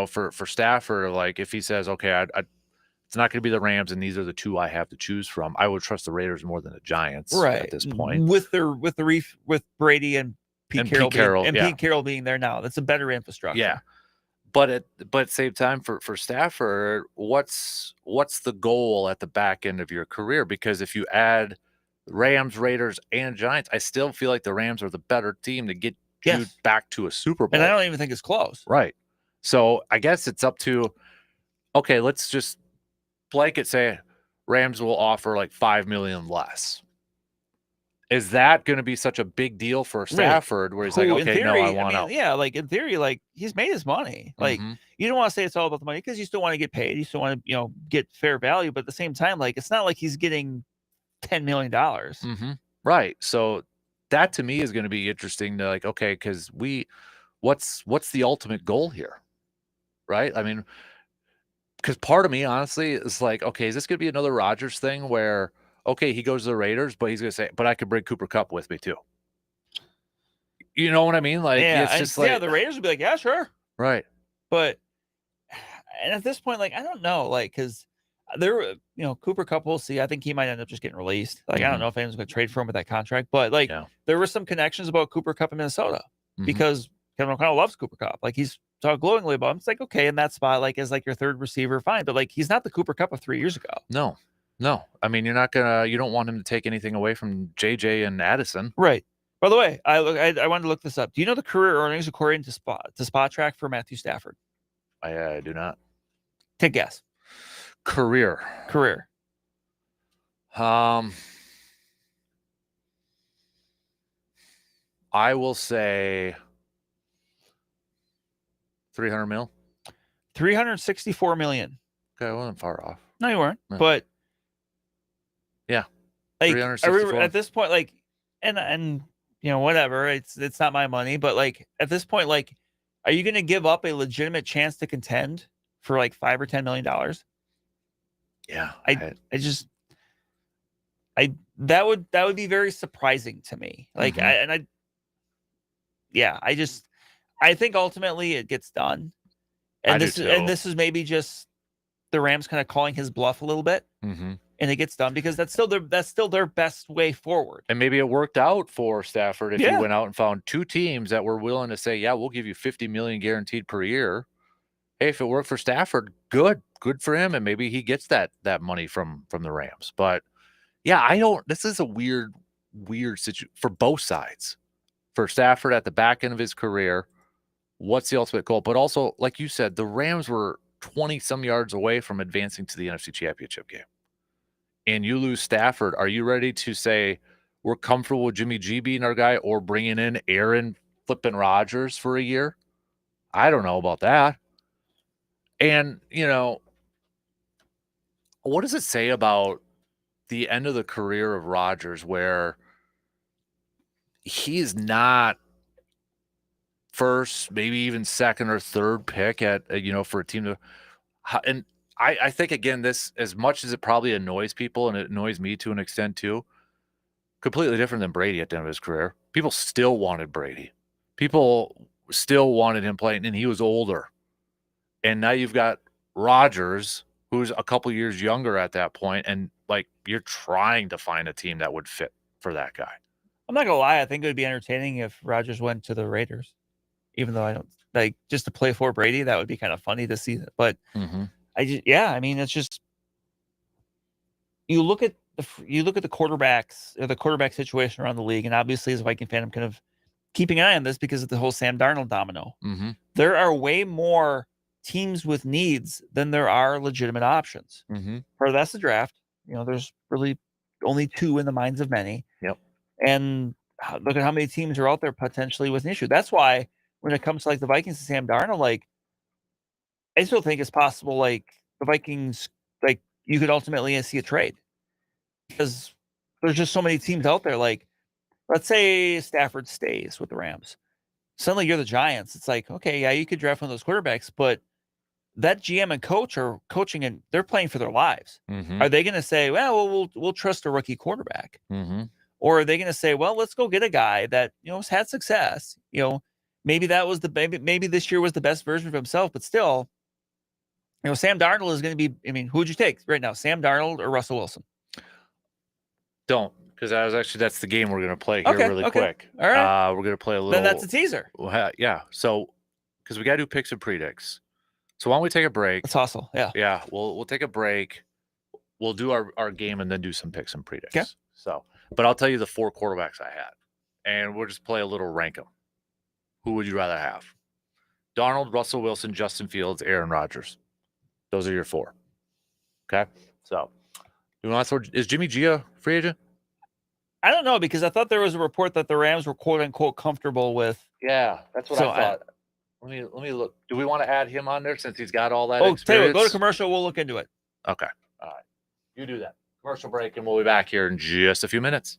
for Stafford. Like, if he says, okay, it's not going to be the Rams, and these are the 2 I have to choose from, I would trust the Raiders more than the Giants at this point. With Brady and Pete Carroll being there now. That's a better infrastructure. Yeah. But at the same time, for Stafford, what's the goal at the back end of your career? Because if you add Rams, Raiders, and Giants, I still feel like the Rams are the better team to get you back to a Super Bowl. And I don't even think it's close. Right. So I guess it's up to, okay, let's just blanket say Rams will offer like $5 million less. Is that going to be such a big deal for Stafford where he's like, okay, theory, no, I want out? Yeah, like in theory, like he's made his money. Like you don't want to say it's all about the money because you still want to get paid. You still want to, get fair value. But at the same time, like it's not like he's getting $10 million. Right. So that to me is going to be interesting to like, okay, because what's the ultimate goal here? Right. I mean, because part of me, honestly, is like, okay, is this going to be another Rodgers thing where, okay, he goes to the Raiders, but he's going to say, but I could bring Cooper Kupp with me too. You know what I mean? Like, it's just like, the Raiders would be like, yeah, sure. Right. But, and at this point, like, I don't know, like, because there, Cooper Kupp, we'll see. I think he might end up just getting released. Like, I don't know if anyone's going to trade for him with that contract, but like, there were some connections about Cooper Kupp in Minnesota because Kevin O'Connell loves Cooper Kupp. Like, he's talked glowingly about him. It's like, okay, in that spot, like, as like your third receiver, fine. But like, he's not the Cooper Kupp of 3 years ago. No. I mean, you don't want him to take anything away from JJ and Addison. Right. By the way, I wanted to look this up. Do you know the career earnings according to Spot Track for Matthew Stafford? I do not. Take a guess. Career. I will say 300 mil. 364 million. Okay, I wasn't far off. No, you weren't. No. But yeah, like at this point, like, and whatever. It's not my money, but like at this point, like, are you going to give up a legitimate chance to contend for like $5 or $10 million? Yeah, I just That would be very surprising to me. Like, I think ultimately it gets done. And this is maybe just the Rams kind of calling his bluff a little bit, and it gets done because that's still their best way forward. And maybe it worked out for Stafford if he went out and found 2 teams that were willing to say, "Yeah, we'll give you $50 million guaranteed per year." Hey, if it worked for Stafford, good for him, and maybe he gets that money from the Rams. But yeah, this is a weird situation for both sides. For Stafford at the back end of his career, what's the ultimate goal? But also, like you said, the Rams were 20 some yards away from advancing to the NFC Championship game. And you lose Stafford. Are you ready to say we're comfortable with Jimmy G being our guy or bringing in Aaron flipping Rodgers for a year? I don't know about that. And, what does it say about the end of the career of Rodgers where he is not first, maybe even second or third pick at for a team to, and I think again, this, as much as it probably annoys people and it annoys me to an extent too, completely different than Brady at the end of his career. People still wanted Brady. People still wanted him playing, and he was older. And now you've got Rodgers, who's a couple years younger at that point, and like you're trying to find a team that would fit for that guy. I'm not gonna lie, I think it would be entertaining if Rodgers went to the Raiders. Even though I don't like just to play for Brady, that would be kind of funny to see. But I mean, it's just you look at the quarterbacks or the quarterback situation around the league, and obviously as a Viking fan, I'm kind of keeping an eye on this because of the whole Sam Darnold domino. There are way more teams with needs than there are legitimate options. Part of that's the draft. There's really only 2 in the minds of many. Yep. And look at how many teams are out there potentially with an issue. That's why when it comes to like the Vikings and Sam Darnold, like I still think it's possible, like the Vikings, like you could ultimately see a trade because there's just so many teams out there. Like, let's say Stafford stays with the Rams. Suddenly you're the Giants. It's like, okay, yeah, you could draft one of those quarterbacks, but that GM and coach are coaching and they're playing for their lives. Are they going to say, well, we'll trust a rookie quarterback? Or are they going to say, well, let's go get a guy that, has had success, maybe that was maybe this year was the best version of himself, but still, Sam Darnold is going to be, I mean, who would you take right now, Sam Darnold or Russell Wilson? Don't, because that's the game we're going to play here really quick. All right. We're going to play a little. Then that's a teaser. Yeah. So, because we got to do picks and predicts. So why don't we take a break? Let's hustle. Yeah. Yeah. We'll take a break. We'll do our game and then do some picks and predicts. Okay. So, but I'll tell you the 4 quarterbacks I had, and we'll just play a little rank them. Who would you rather have? Darnold, Russell Wilson, Justin Fields, Aaron Rodgers. Those are your 4. Okay. So, is Jimmy G a free agent? I don't know, because I thought there was a report that the Rams were quote unquote comfortable with. Yeah, that's what I thought. Let me look. Do we want to add him on there since he's got all that experience? Tell you what, go to commercial. We'll look into it. Okay. All right. You do that. Commercial break, and we'll be back here in just a few minutes.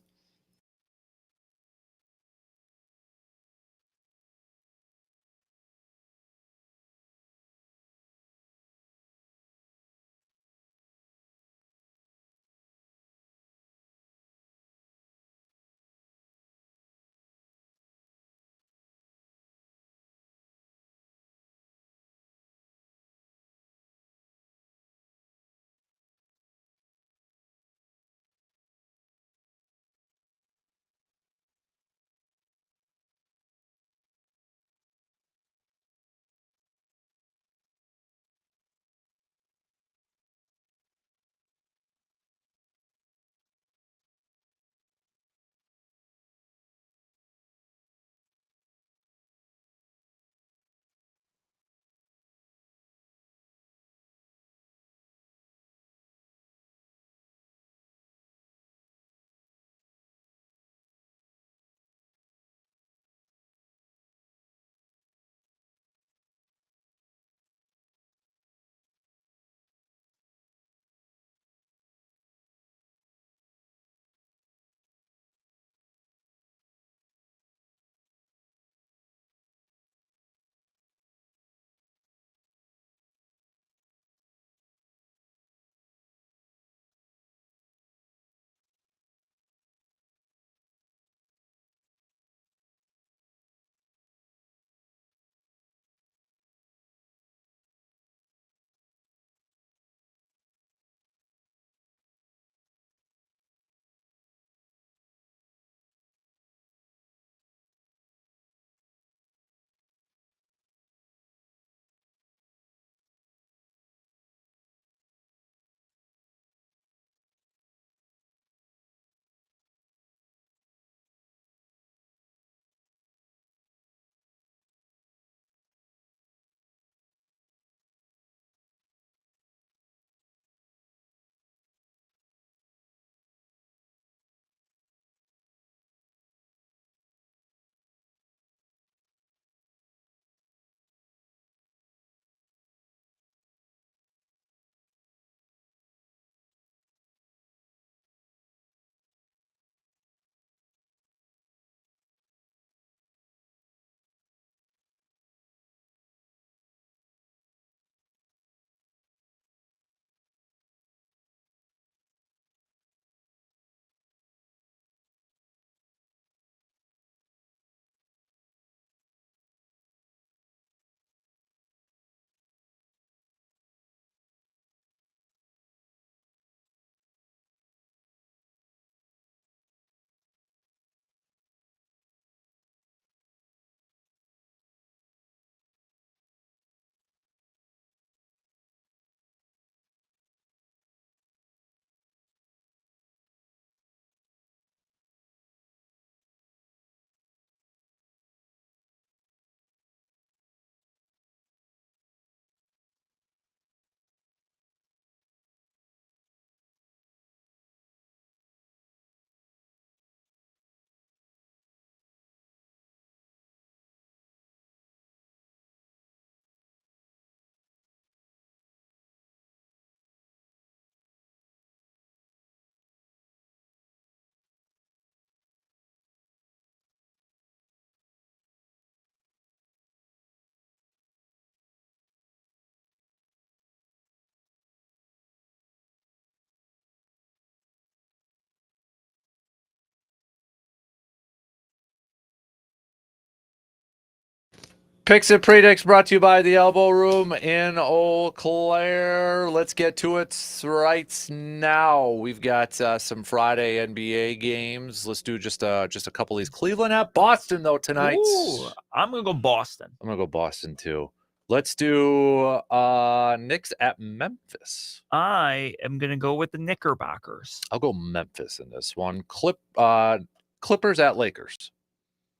Picks and Predicts brought to you by the Elbow Room in Eau Claire. Let's get to it right now. We've got some Friday NBA games. Let's do just a couple of these. Cleveland at Boston, though, tonight. Ooh, I'm going to go Boston. I'm going to go Boston, too. Let's do Knicks at Memphis. I am going to go with the Knickerbockers. I'll go Memphis in this one. Clippers at Lakers.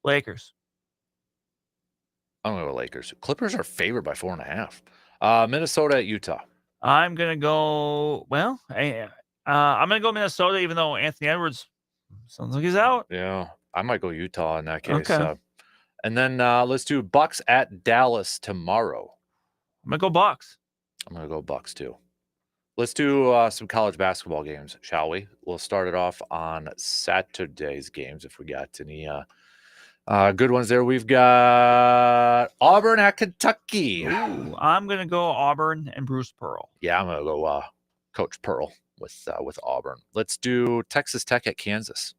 Lakers. I'm going to go Lakers. Clippers are favored by 4.5. Minnesota at Utah. I'm going to go, well, I'm going to go Minnesota, even though Anthony Edwards sounds like he's out. Yeah, I might go Utah in that case. Okay. And then let's do Bucks at Dallas tomorrow. I'm going to go Bucks. I'm going to go Bucks, too. Let's do some college basketball games, shall we? We'll start it off on Saturday's games if we got any good ones there. We've got Auburn at Kentucky. Ooh, I'm going to go Auburn and Bruce Pearl. Yeah, I'm going to go Coach Pearl with Auburn. Let's do Texas Tech at Kansas.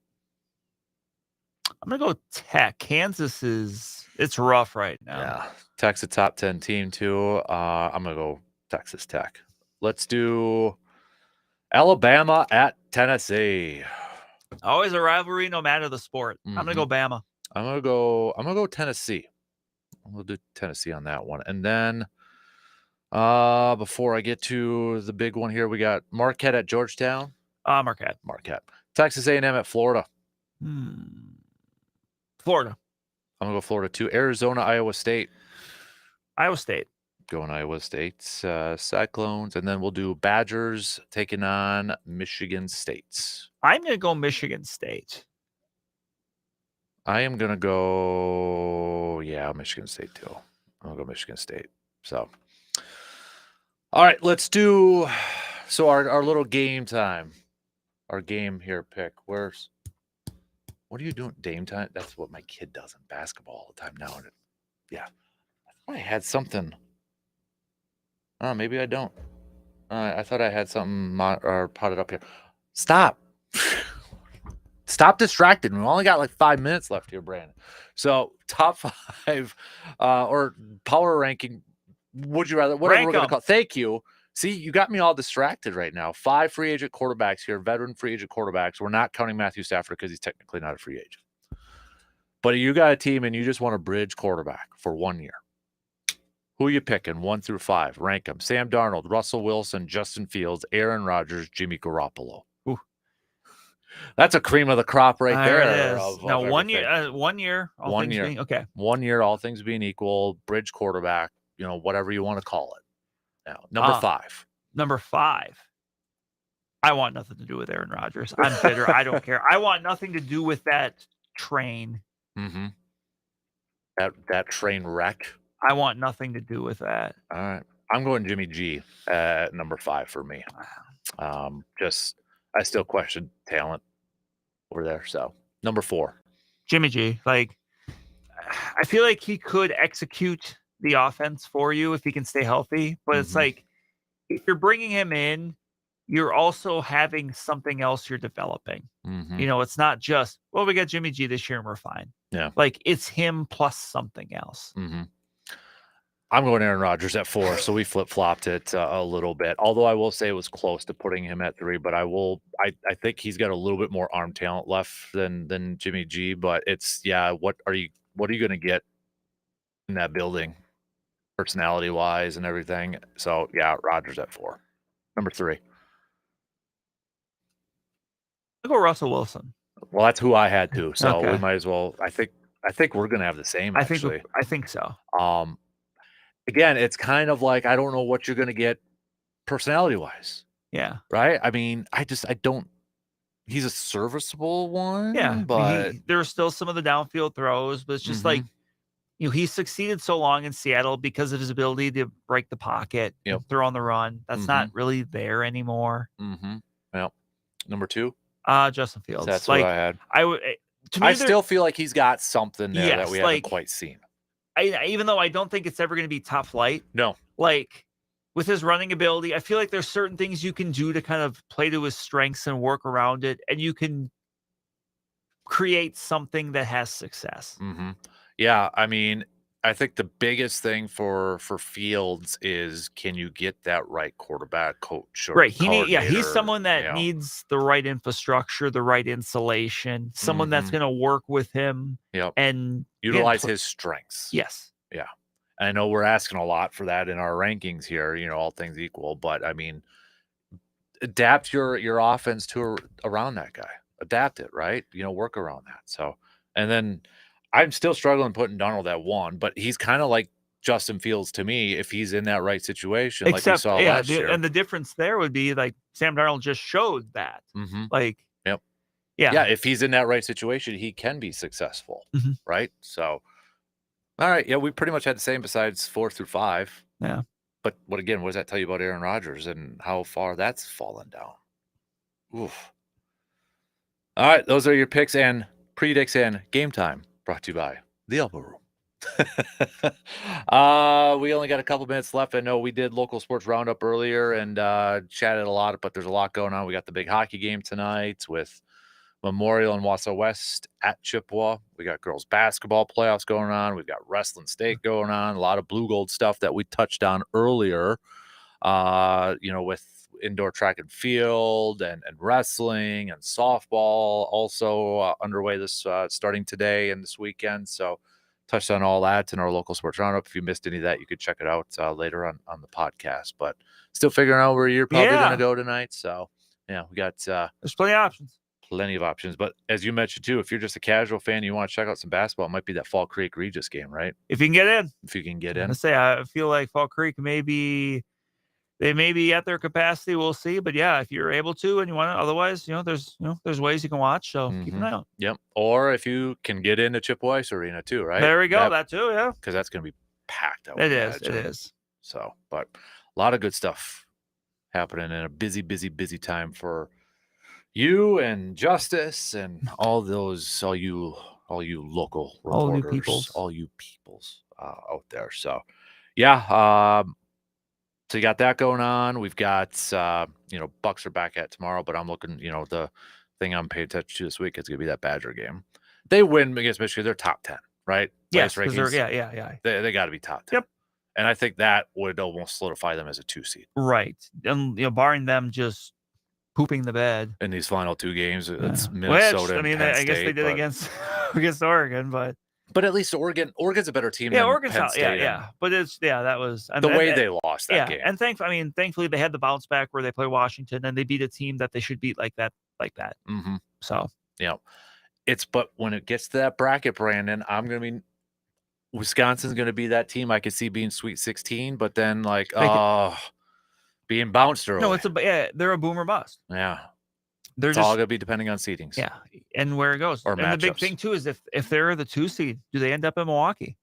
I'm going to go Tech. Kansas it's rough right now. Yeah, Tech's a top 10 team, too. I'm going to go Texas Tech. Let's do Alabama at Tennessee. Always a rivalry, no matter the sport. I'm going to go Bama. I'm gonna go Tennessee. We'll do Tennessee on that one. And then before I get to the big one here, we got Marquette at Georgetown. Marquette. Texas A&M at Florida. Florida. I'm gonna go Florida too. Arizona, Iowa State. Iowa State. Going Iowa State. Cyclones. And then we'll do Badgers taking on Michigan State. I'm gonna go Michigan State. I am going to go, Michigan State, too. I'll go Michigan State. So, all right, let's do, so our little game time, our game here pick. What are you doing? Game time? That's what my kid does in basketball all the time now. Yeah. I thought I had something. Oh, maybe I don't. I thought I had something potted up here. Stop. Stop distracting. We only got like 5 minutes left here, Brandon. So top 5 or power ranking. Would you rather? Whatever we're going to call. Thank you. See, you got me all distracted right now. 5 free agent quarterbacks here, veteran free agent quarterbacks. We're not counting Matthew Stafford because he's technically not a free agent. But you got a team and you just want a bridge quarterback for 1 year. Who are you picking? 1 through 5. Rank them. Sam Darnold, Russell Wilson, Justin Fields, Aaron Rodgers, Jimmy Garoppolo. That's a cream of the crop right there. It is. Now, 1 year, 1 year, all 1 things year. being, okay. 1 year, all things being equal, bridge quarterback, whatever you want to call it. Now, number 5. Number 5. I want nothing to do with Aaron Rodgers. I'm bitter. I don't care. I want nothing to do with that train. Mm-hmm. That train wreck. I want nothing to do with that. All right. I'm going Jimmy G at number 5 for me. I still question talent over there. So number 4, Jimmy G. Like, I feel like he could execute the offense for you if he can stay healthy, but it's like, if you're bringing him in, you're also having something else you're developing. It's not just, well, we got Jimmy G this year and we're fine. Yeah. Like, it's him plus something else. I'm going Aaron Rodgers at 4, so we flip-flopped it a little bit. Although I will say it was close to putting him at 3, but I think he's got a little bit more arm talent left than Jimmy G. But it's what are you going to get in that building, personality-wise and everything? So Rodgers at 4. Number 3. I'll go Russell Wilson. Well, that's who I had too. So Okay. we might as well. I think we're going to have the same. Actually, I think so. Again, it's kind of like I don't know what you're going to get personality-wise. Yeah. Right? I mean, I don't. He's a serviceable one. Yeah, but there are still some of the downfield throws, but it's just like, he succeeded so long in Seattle because of his ability to break the pocket, throw on the run. That's not really there anymore. Well, number 2, Justin Fields. that's like, what I had. To me, I still feel like he's got something there that we haven't quite seen. Even though I don't think it's ever going to be top flight. No. Like, with his running ability, I feel like there's certain things you can do to kind of play to his strengths and work around it, and you can create something that has success. Yeah, I mean, I think the biggest thing for Fields is, can you get that right quarterback coach or Right. coordinator? He's someone that you know? needs the right infrastructure, the right insulation, someone that's going to work with him Yep. and Utilize his strengths. Yes. Yeah. I know we're asking a lot for that in our rankings here, all things equal, but I mean, adapt your offense to around that guy. Adapt it, right? Work around that. So, and then I'm still struggling putting Donald at 1, but he's kind of like Justin Fields to me if he's in that right situation, like we saw last year. And the difference there would be like Sam Darnold just showed that. Like, yep. Yeah. Yeah, if he's in that right situation, he can be successful, right? So, all right, yeah, we pretty much had the same besides 4 through 5. Yeah. But what does that tell you about Aaron Rodgers and how far that's fallen down? Oof. All right, those are your picks and predicts and game time brought to you by the Elbow Room. We only got a couple minutes left. I know we did local sports roundup earlier and chatted a lot, but there's a lot going on. We got the big hockey game tonight with Memorial and Wausau West at Chippewa. We got girls basketball playoffs going on. We've got wrestling state going on. A lot of blue gold stuff that we touched on earlier. With indoor track and field and wrestling and softball also underway this starting today and this weekend. So touched on all that in our local sports roundup. If you missed any of that, you could check it out later on the podcast. But still figuring out where you're probably going to go tonight. So yeah, we got there's plenty of options. Plenty of options. But as you mentioned too, if you're just a casual fan, you want to check out some basketball, it might be that Fall Creek Regis game, right? If you can get in. If you can get in. I feel like Fall Creek they may be at their capacity. We'll see. But yeah, if you're able to and you want to, otherwise, there's ways you can watch. So keep an eye out. Yep. Or if you can get into Chippewa Ice Arena too, right? There we go. That too, yeah. Because that's going to be packed out. It is. So, but a lot of good stuff happening in a busy, busy, busy time for you and Justice and all you local reporters, all you peoples out there. So, yeah. So you got that going on. We've got, Bucks are back at tomorrow, but I'm looking, the thing I'm paying attention to this week is going to be that Badger game. They win against Michigan. They're top 10, right? Yes, yeah. They got to be top 10. Yep. And I think that would almost solidify them as a 2 seed. Right. And, barring them just pooping the bed in these final 2 games, it's Minnesota. I mean, I guess they did against Oregon, but at least Oregon's a better team. Yeah, than Oregon's Penn State. Yeah. But that was the way they lost that game. And thankfully they had the bounce back where they play Washington and they beat a team that they should beat like that. Mm-hmm. So but when it gets to that bracket, Brandon, Wisconsin's going to be that team I could see being Sweet 16, but then being bounced early. No, they're a boomer bust. Yeah. It's all going to be depending on seedings. Yeah. And where it goes. And the big thing too is if they're the 2 seed, do they end up in Milwaukee?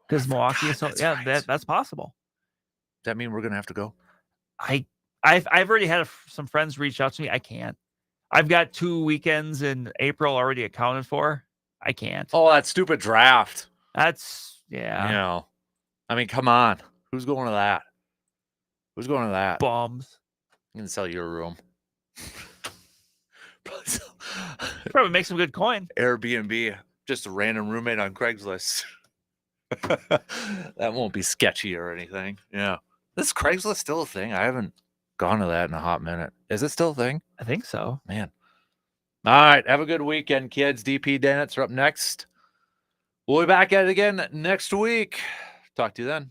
Because Milwaukee is that's possible. Does that mean we're going to have to go? I've already had some friends reach out to me. I can't. I've got 2 weekends in April already accounted for. I can't. Oh, that stupid draft. That's come on. Who's going to that? Bums. I'm going to sell your room. Probably make some good coin. Airbnb, just a random roommate on Craigslist. That won't be sketchy or anything. Yeah. Is Craigslist still a thing? I haven't gone to that in a hot minute. Is it still a thing? I think so. Man. All right. Have a good weekend, kids. DP Dennets are up next. We'll be back at it again next week. Talk to you then.